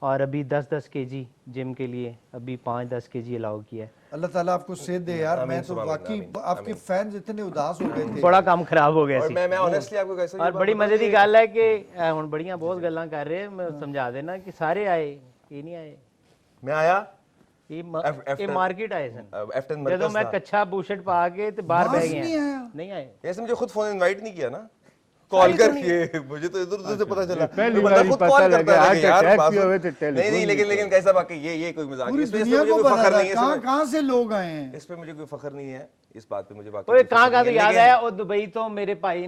और अभी 10-10 केजी जिम के लिए अभी 5-10 केजी अलाउ किया है। अल्लाह ताला आपको सेहत दे यार। मैं तो वाकई आपके फैंस इतने उदास हो गए थे। बड़ा काम खराब हो गया और सी। मैं ऑनेस्टली आपको कैसे और बड़ी मजे की गल है कि हुण बड़ियां बहुत गल्लां कर रहे, मैं समझा देना कि सारे आए, ये नहीं आए। मैं आया ये मार्केट आए सन, F10 ਜਦੋਂ मैं कच्छा बूशर्ट पा के ते बाहर बाज बह गया, नहीं आया। नहीं आए। ऐसे मुझे खुद फोन इनवाइट नहीं किया ना, कॉल करके। मुझे तो इधर उधर से पता चला, पहली तो बंदा बारी खुद पता कॉल लगा, करता है हार्ट कि यार अटैक बासु- भी हुए थे, नहीं टेलीफोन नहीं, भी लेकिन कैसा बाकी ये कोई मजाक नहीं, पूरी इस पे दुनिया मुझे को कोई पता फखर था नहीं है, कहाँ इसमें- कहाँ से लोग आए हैं। इस पे मुझे कोई फखर नहीं है, इस बात पे मुझे बाकी ओए कोई कहाँ फखर कहाँ तो नहीं है, याद लेकिन- आया, ਉਹ ਦੁਬਈ ਤੋਂ ਮੇਰੇ ਭਾਈ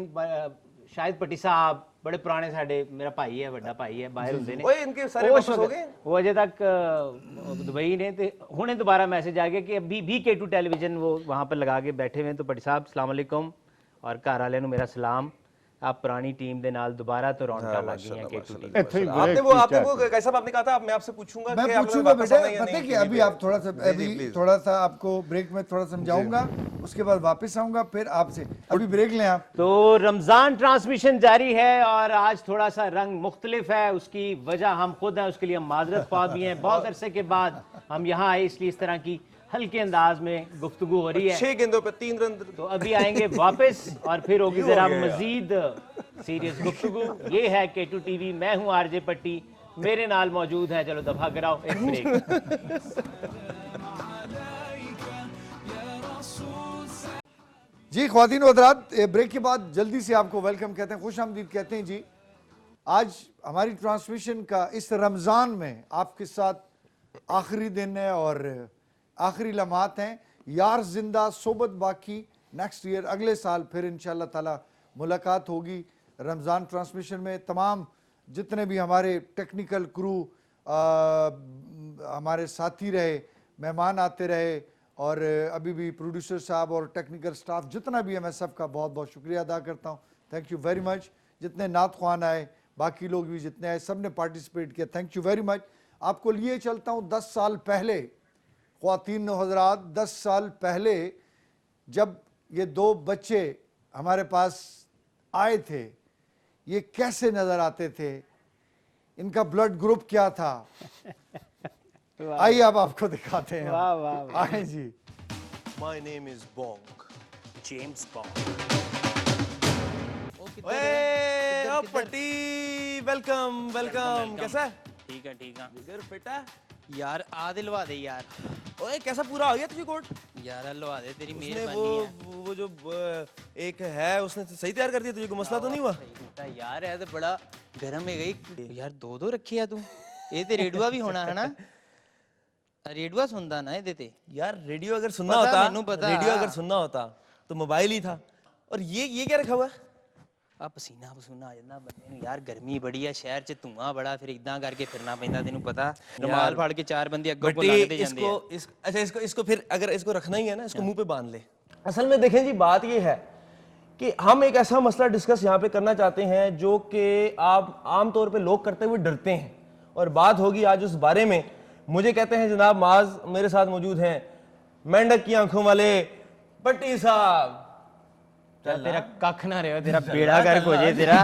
ਸ਼ਾਇਦ ਪੱਟੀ ਸਾਹਿਬ बड़े पुराने साडे, मेरा भाई है, बड़ा भाई है, बाहर ਹੁੰਦੇ ਨੇ। ओए इनके सारे ਉਹ वापस हो गए? वो अजे तक दुबई ने, ते हुणे दोबारा मैसेज आ गया कि अभी भी K2 टेलीविजन वो वहाँ पर लगा के बैठे हुए हैं। तो पट्टी साहब अस्सलाम वालेकुम, और घर वाले नु मेरा सलाम। आप पुरानी टीम दे नाल दोबारा तो रौनक लग गई हैं K2 टीम। आपने वो कैसा आपने कहा था, मैं आपसे पूछूंगा मैं कि आप पूछूंगा वापस बेटा, आना या पता है नहीं कि अभी आप थोड़ा सा, अभी please. थोड़ा सा आपको ब्रेक में थोड़ा समझाऊंगा, उसके बाद वापस आऊंगा, फिर आपसे अभी ब्रेक लें आप। तो रमज़ान ट्रांसमिशन जारी है और आज थोड़ा सा रंग मुख्तलिफ है, उसकी वजह हम खुद हैं, उसके लिए हम माजरत ख्वाह भी हैं। बहुत अरसे के बाद हम यहाँ आए, इसलिए इस तरह की हल्के अंदाज में गुफ्तगू हो रही है। 6 गेंदों पे 3 रन। तो अभी आएंगे वापस और फिर होगी जरा मजीद सीरियस गुफ्तगू। ये है K2 टीवी, मैं हूँ आरजे पट्टी, मेरे नाल मौजूद है, चलो दफा कराओ एक ब्रेक। जी ख्वातीन व हज़रात, ब्रेक के बाद जल्दी से आपको वेलकम कहते हैं, खुश आमदीद कहते हैं जी। आज हमारी ट्रांसमिशन का इस रमज़ान में आपके साथ आखिरी दिन है और आखिरी लम्हात हैं। यार जिंदा सोबत बाकी, नेक्स्ट ईयर अगले साल फिर इंशाअल्लाह ताला मुलाकात होगी रमज़ान ट्रांसमिशन में। तमाम जितने भी हमारे टेक्निकल क्रू, हमारे साथी रहे, मेहमान आते रहे और अभी भी प्रोड्यूसर साहब और टेक्निकल स्टाफ जितना भी है, मैं सबका बहुत बहुत शुक्रिया अदा करता हूँ। Thank you very much. जितने नात ख्वान आए, बाकी लोग भी जितने आए, सब ने पार्टिसिपेट किया, थैंक यू वेरी मच। आपको लिए चलता हूँ 10 साल पहले, ख्वातीन व हज़रात, 10 साल पहले जब ये दो बच्चे हमारे पास आए थे, ये कैसे नज़र आते थे, इनका ब्लड ग्रुप क्या था। आइए अब आपको दिखाते हैं। वाह वाह वाह। आए जी। My name is bong, James Bond. ओए ओ पट्टी, वेलकम वेलकम। कैसा है? ठीक है ठीक है जिगर फिट है यार, आ दिलवा दे यार। ओए कैसा पूरा हो गया तुझे कोट? यार लवा दे, तेरी उसने मेहरबानी है। वो जो एक है, उसने सही तैयार कर दिया, तुझे कोई मसला तो नहीं हुआ? बेटा यार है तो बड़ा गर्म है गई यार, दो रखी है तू। ये ते रेडुआ भी होना है ना? रेडुआ सुनदा ना ये ते यार रेडियो अगर सुनना पता, होता, मैनू पता। रेडियो अगर सुनना होता तो मोबाइल ही था। और ये क्या रखा हुआ है? आ पसीना पसूना आ जांदा बंदे नूं यार, गर्मी बड़ी है शहर च, धुआं बड़ा, फिर इदां करके फिरना पैंदा, तेनू पता। रुमाल फड़ के 4 बंदे अग्गों को लगते जांदे अच्छा इसको फिर अगर इसको रखना ही है ना, इसको मुंह पे बांध ले। असल में देखें जी, बात ये है कि हम एक ऐसा मसला डिस्कस यहाँ पे करना चाहते हैं जो कि आप आम तौर पे लोग करते हुए डरते हैं, और बात होगी आज उस बारे में। मुझे कहते हैं जनाब माज, मेरे साथ मौजूद हैं मेंढक की आंखों वाले पट्टी साहब। तेरा कख ना रहे, तेरा बेड़ा गर्क हो जाए तेरा,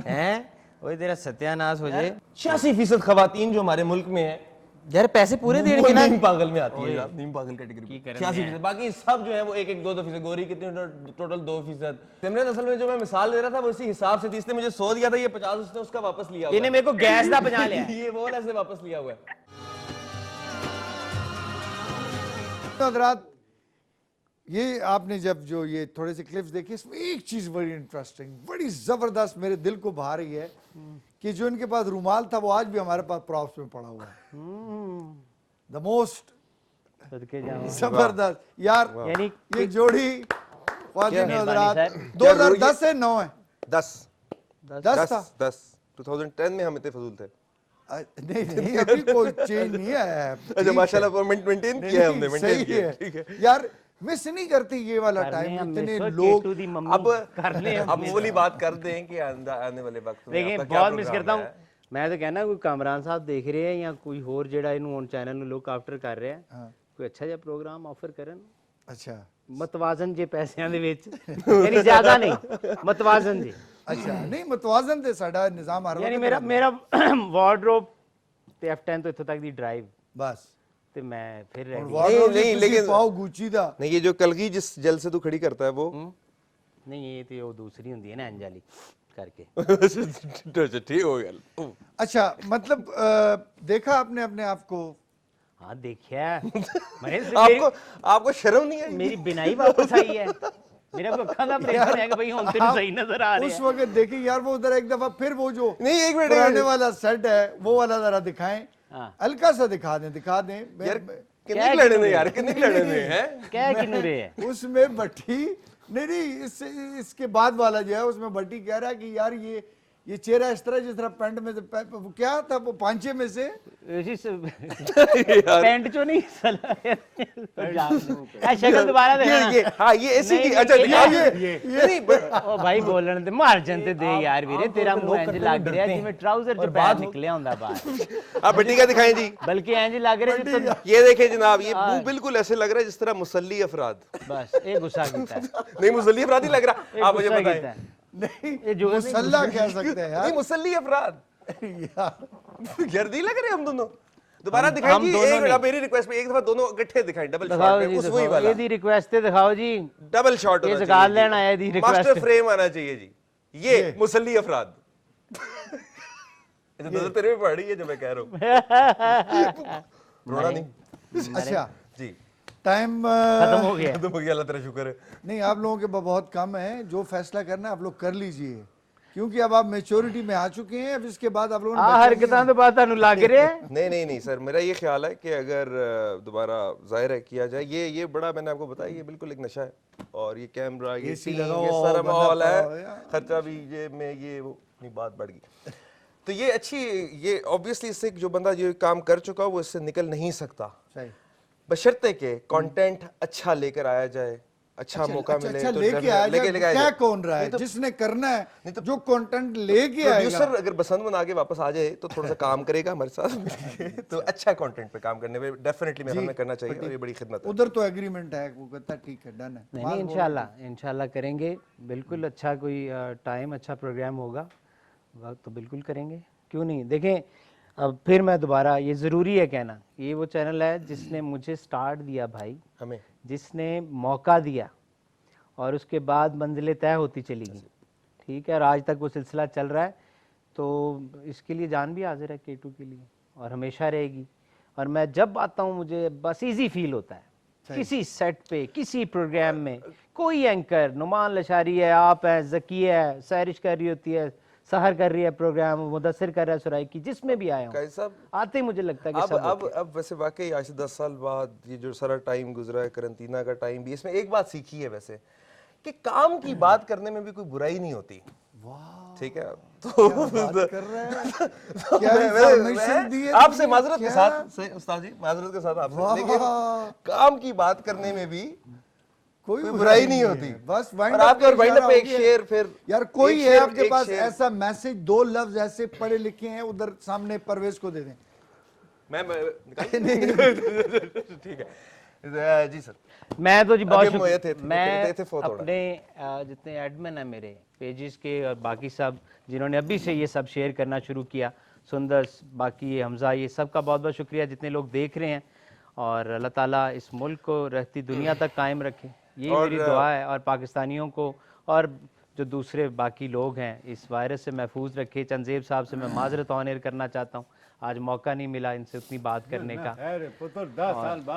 हैं ओए तेरा सत्यानाश हो जाए। 86% खवातीन जो हमारे मुल्क में है यार पैसे पूरे देंगे ना। नीम पागल में आती है, नीम पागल कैटेगरी 86%। बाकी सब जो है वो 1-1, 2-2%। गोरी कितनी? टोटल 2%। सिमरन असल में जो मैं मिसाल दे रहा था वो इसी हिसाब से थी, इसने मुझे 100 दिया था, ये 50 उसने उसका वापस लिया हुआ है। इन्हें मेरे को गैस दा 50 लिया। ये वो ऐसे वापस लिया हुआ है। हज़रात, ये आपने जब जो ये थोड़े से क्लिप्स देखे, इसमें एक चीज बड़ी इंटरेस्टिंग, बड़ी जबरदस्त मेरे दिल को भा रही है कि जो इनके पास रुमाल था वो आज भी हमारे पास प्रॉप्स में पड़ा हुआ है। द मोस्ट जबरदस्त यार, यानी ये जोड़ी ख्वातीन व हज़रात 2010 से 9 है। 10 था 2010 में हम इतने फजूल थे। नहीं अभी कोई चेंज नहीं आया है। अच्छा माशाल्लाह मेंटेन किया है हमने, मेंटेन सही किया है। ठीक है यार मिस नहीं करती ये वाला टाइम, इतने लोग। अब वो वाली बात कर दें कि आने वाले वक्त में देखिए आपका क्या बहुत मिस प्रोग्राम करता हूँ है? मैं तो कहना कोई कामरान साहब देख रहे हैं या कोई होर जेड़ा इनू ऑन चैनल ਨੂੰ ਲੁੱਕ ਆਫਟਰ ਕਰ ਰਿਹਾ ਹੈ, ਕੋਈ ਅੱਛਾ ਜਿਹਾ ਪ੍ਰੋਗਰਾਮ ਆਫਰ ਕਰਨ। अच्छा ਮਤਵਾਜ਼ਨ ਜੇ ਪੈਸਿਆਂ ਦੇ ਵਿੱਚ, ਯਾਨੀ ਜ਼ਿਆਦਾ ਨਹੀਂ, ਮਤਵਾਜ਼ਨ ਜੀ। अच्छा नहीं मतवाजन थे साडा निजाम हर ਯਾਨੀ वक्त ਮੇਰਾ ਵਾਰਡਰੋਬ ਤੇ F10 ਤੋਂ ਇੱਥੋਂ ਤੱਕ ਦੀ ਡਰਾਈਵ बस ਤੇ ਮੈਂ ਫਿਰ और ਰੈਡੀ। वार्डरोब नहीं, नहीं लेकिन- लेकिन पाओ गुची दा। नहीं, ये जो कलगी जिस जल से तू खड़ी करता है वो ਨਹੀਂ ਇਹ ਤੇ ਉਹ ਦੂਸਰੀ ਹੁੰਦੀ ਹੈ ਨਾ ਅੰਜਾਲੀ करके। अच्छा ठीक हो गया। अच्छा मतलब देखा आपने अपने आप को? हाँ देखा आपको शर्म नहीं है? मेरी बिनाई वापस आई है, मेरा को अखा दा ऑपरेशन है कि भाई हुन तेनू सही नजर आ रहा है। उस वक्त देखिए यार वो उधर एक दफा फिर वो जो नहीं एक मिनट पुराने वाला सेट है वो वाला जरा दिखाएं, हाँ। हल्का सा दिखा दें यार कितने लड़े ने यार, कितने लड़े ने हैं? क्या किन्नू रे है उसमें भट्टी नहीं इसके बाद वाला जो है उसमें भट्टी कह रहा है कि यार ये चेहरा इस तरह जिस तरह पैंट में से क्या था वो पांचे में से पैंट चो नहीं शक्ल दोबारा देखना। हाँ ये ऐसी की अच्छा ये ओ भाई बोलन दे मार जनते दे यार वीरे, तेरा मुंह इंज लग रहा है जिवें ट्राउजर च पैर निकले हुंदा बाहर। आप भट्टी का दिखाएं जी, बल्कि इंज लग रहा है जितना ये देखें जनाब, ये मुंह बिल्कुल ऐसे लग रहा है जिस तरह मुसल्ली अफराद। बस ये गुस्सा कीता है, नहीं मुसल्ली अफराद ही लग रहा, आप मुझे बताएं। नहीं ये जो मुसल्ला कह सकते हैं यार, नहीं मुसल्ली अफराद यार गर्दी लग रहे हम दोनों। दोबारा दिखाएं जी, एक मिनट मेरी रिक्वेस्ट पे एक दफा दोनों इकट्ठे दिखाएं, डबल शॉट पे उस वही वाला। ये दी रिक्वेस्ट ते दिखाओ जी, डबल शॉट ये सगाल लेना है दी रिक्वेस्ट, मास्टर फ्रेम आना चाहिए जी। ये मुसल्ली अफराद ये तो तेरे में पड़ रही है जो मैं कह रहा हूँ। रोना नहीं। अच्छा जी टाइम खत्म हो गया खत्म हो गया, अल्लाह तेरा शुक्र है। नहीं, आप लोगों के बहुत कम है, जो फैसला करना है आप लोग कर लीजिए, क्योंकि अब आप मेच्योरिटी में आ चुके हैं। अब इसके बाद आप लोगों ने आ बच्चों हरकतां की- तो बात तानू लग रहा है। नहीं सर, मेरा ये ख्याल है कि अगर दोबारा जाहिर है किया जाए, ये बड़ा, मैंने आपको बताया, ये बिल्कुल एक नशा है। और ये कैमरा, ये AC टीम, लगाओ, ये सारा बंदा माहौल पाओ, है, यार। खर्चा भी ये में ये वो अपनी बात बढ़ गई। तो ये अच्छी, ये ऑब्वियसली इससे जो बंदा ये काम कर चुका वो इससे निकल नहीं सकता, सही। बशर्ते के कंटेंट अच्छा लेकर आया जाए, अच्छा मौका मिले अच्छा तो लेके आया जाए, आया क्या जाए। कौन रहा है, जिसने करना है, जो कंटेंट लेके आएगा। प्रोड्यूसर अगर बसंत बना के वापस आ जाए तो थोड़ा सा काम करेगा हमारे साथ तो अच्छा कंटेंट पे काम करने में डेफिनेटली मेरे हमें करना चाहिए, और ये बड़ी खिदमत है। उधर तो एग्रीमेंट है, वो कहता है ठीक है, डन है। नहीं इंशाल्लाह करेंगे, बिल्कुल अच्छा कोई टाइम, अच्छा प्रोग्राम होगा, वक्त तो बिल्कुल करेंगे, क्यों नहीं। देखें, अब फिर मैं दोबारा, ये ज़रूरी है कहना, ये वो चैनल है जिसने मुझे स्टार्ट दिया भाई, हमें जिसने मौका दिया, और उसके बाद मंजिलें तय होती चली गई, ठीक है, और आज तक वो सिलसिला चल रहा है। तो इसके लिए जान भी हाजिर है K2 के लिए, और हमेशा रहेगी। और मैं जब आता हूँ मुझे बस इजी फील होता है, किसी सेट पे, किसी प्रोग्राम में, कोई एंकर, नुमान लशारी है, आप है, ज़किया है, सैरिश कर रही होती है, सहर कर रही है प्रोग्राम, मुदस्सिर कर रहा है सुराई की, जिसमें भी आया हूँ आते ही मुझे लगता है कि सब अब वैसे वाकई आज से 10 साल बाद ये जो सारा टाइम गुजरा है, करंटीना का टाइम भी, इसमें एक बात सीखी है वैसे, कि काम की बात करने में भी कोई बुराई नहीं होती। ठीक है, तो कर रहे हैं क्या information दी है आपसे तुमने? माजरत के क्या? साथ उस्ताद जी, माजरत के साथ आपसे, लेकिन काम की बात करने में भी कोई बुराई नहीं होती। बस और आपके और वाइंड अप पे एक शेर, फिर यार कोई एक है शेर, आपके एक पास शेर। ऐसा मैसेज, 2 लफ्ज ऐसे पढ़े लिखे हैं, उधर सामने परवेज को दे दें। ठीक है जी सर। मैं तो जी बहुत अभी मोये थे, मैं थे फोटो अपने जितने एडमिन है मेरे पेजेस के और बाकी सब जिन्होंने अभी से ये सब शेयर करना शुरू किया, सुंदर, बाकी ये हमजा, ये सब का बहुत बहुत शुक्रिया जितने लोग देख रहे हैं। और अल्लाह ताला इस मुल्क को रहती दुनिया तक कायम रखे, ये मेरी दुआ है। और पाकिस्तानियों को और जो दूसरे बाकी लोग हैं इस वायरस से महफूज रखे। चंदेब साहब से मैं माजरत ऑनर करना चाहता हूँ, आज मौका नहीं मिला इनसे उतनी बात करने का।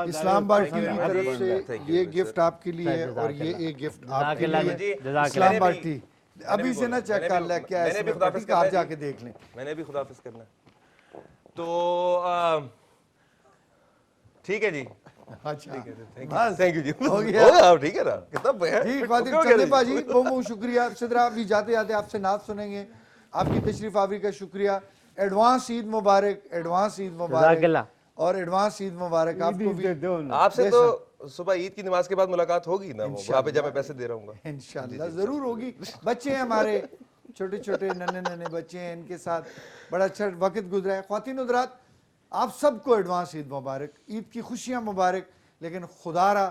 इस्लामाबाद की तरफ से ये गिफ्ट आपके लिए है, और ये एक गिफ्ट आपके लिए इस्लामाबाद टी। अभी से ना चेक कर ले क्या मैंने भी है, खुदाफिज आप जाके देख लें। मैंने भी खुदाफिज करना है। तो ठीक है जी, अच्छा थैंक यू जी, हो गया ठीक है ना, कितना जी खातिब चंदेब भाजी, बहुत बहुत शुक्रिया। सिद्रा अभी जाते जाते आपसे नात सुनेंगे, आपकी तशरीफ आवरी का शुक्रिया। एडवांस ईद मुबारक, एडवांस ईद मुबारक, और एडवांस ईद मुबारक आपको भी। आपसे तो सुबह ईद की नमाज के बाद मुलाकात होगी ना, वहाँ पे जब मैं पैसे दे रहा हूँ इंशाल्लाह जरूर होगी। बच्चे हैं हमारे, छोटे छोटे नन्हे नन्हे बच्चे हैं, इनके साथ बड़ा अच्छा वक्त गुजरा है। ख्वातीन हज़रात, आप सबको एडवांस ईद मुबारक, ईद की खुशियाँ मुबारक। लेकिन खुदारा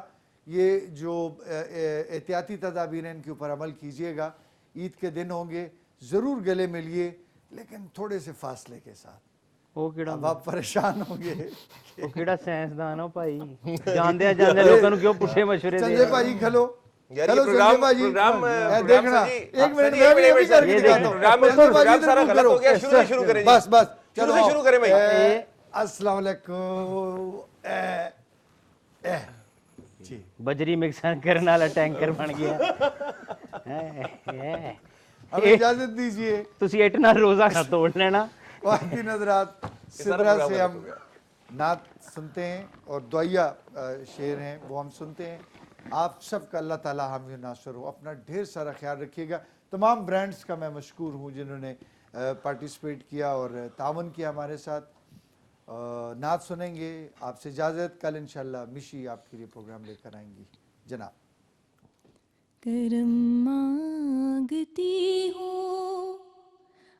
ये जो एहतियाती तदाबीर हैं इनके ऊपर अमल कीजिएगा। ईद के दिन होंगे, ज़रूर गले मिलिए, लेकिन थोड़े से फासले के साथ। अब आप परेशान होंगे, ਉਹ ਕਿਹੜਾ ਸਾਇੰਸਦਾਨ ਹੋ ਭਾਈ, ਜਾਂਦੇ ਲੋਕਾਂ ਨੂੰ ਕਿਉਂ ਪੁੱਛੇ ਮਸ਼ਵਰੇ ਦੇ। संजय भाजी खलो, यार हेलो ये प्रोग्राम संजय भाजी, प्रोग्राम देखना सर जी, एक मिनट सर जी, मैं भी एक अभी मिनट, करके ये दिखाता हूँ। प्रोग्राम सारा गलत हो गया, शुरू से शुरू करें जी। बस बस शुरू से शुरू करें भाई। अस्सलाम वालेकुम। जी बजरी मिक्सर करने वाला टैंकर बन गया। हमें इजाजत दीजिए, ਤੁਸੀਂ ਇੱਟ ਨਾਲ रोजा ना तोड़ लेना। ख्वातीन हज़रात, सिदरा से हम नात सुनते हैं और दुआया शेर हैं वो हम सुनते हैं। आप सबका अल्लाह ताला हम नासर हो। अपना ढेर सारा ख्याल रखिएगा। तमाम ब्रांड्स का मैं मशकूर हूँ जिन्होंने पार्टिसिपेट किया और तावन किया हमारे साथ। नात सुनेंगे, आपसे इजाज़त। कल इंशाल्लाह मिशी आपके लिए प्रोग्राम लेकर आएंगी। जनाब करम मांगती हूँ,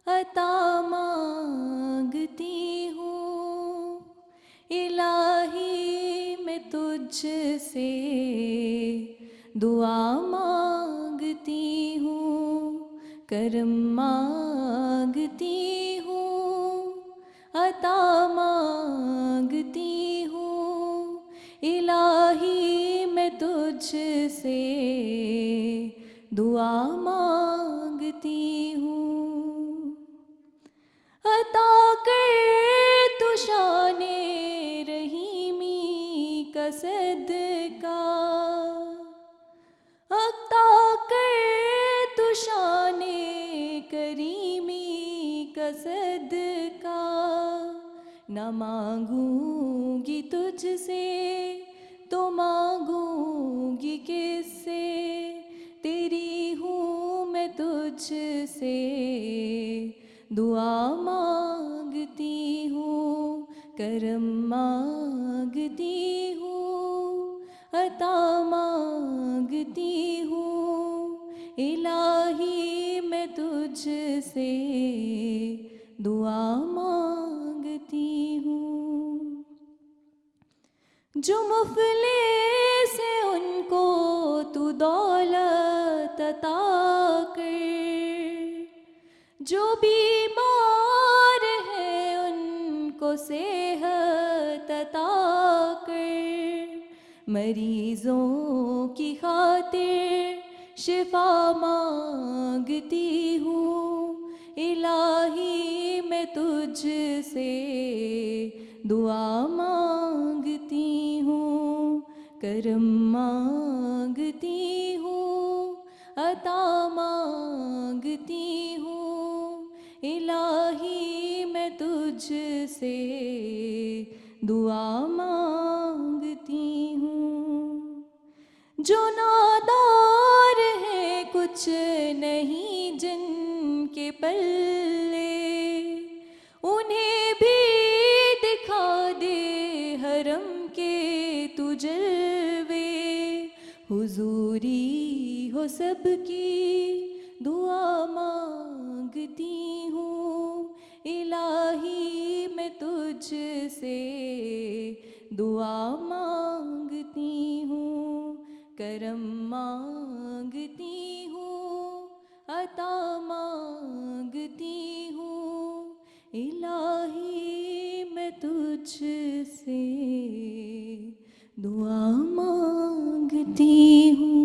अता मांगती हूँ, इलाही मैं तुझसे दुआ मांगती हूँ। करम मांगती हूँ, अता मांगती हूँ, इलाही मैं तुझसे दुआ मांगती हूँ। अता कर तू शाने रहीमी का सदका अक्ता कर तू शाने करीमी का सदका न मांगूंगी तुझसे तो मांगूंगी किससे तेरी हूँ मैं तुझसे दुआ मांगती हूँ करम मांगती हूँ अता मांगती हूँ इलाही मैं तुझसे दुआ मांगती हूँ जो मुफलिस है उनको तू दौलत अता कर जो बीमार है उनको सेहत अता कर मरीजों की खातिर शिफा मांगती हूँ इलाही मैं तुझसे दुआ मांगती हूँ करम मांगती हूँ अता मांगती हूँ इलाही मैं तुझसे दुआ मांगती हूँ जो नादार है कुछ नहीं जिनके पल्ले उन्हें भी दिखा दे हरम के तू जलवे हुजूरी हो सबकी दुआ मांगती हूँ इलाही मैं तुझसे दुआ मांगती हूँ करम मांगती हूँ अता मांगती हूँ इलाही मैं तुझसे दुआ मांगती हूँ।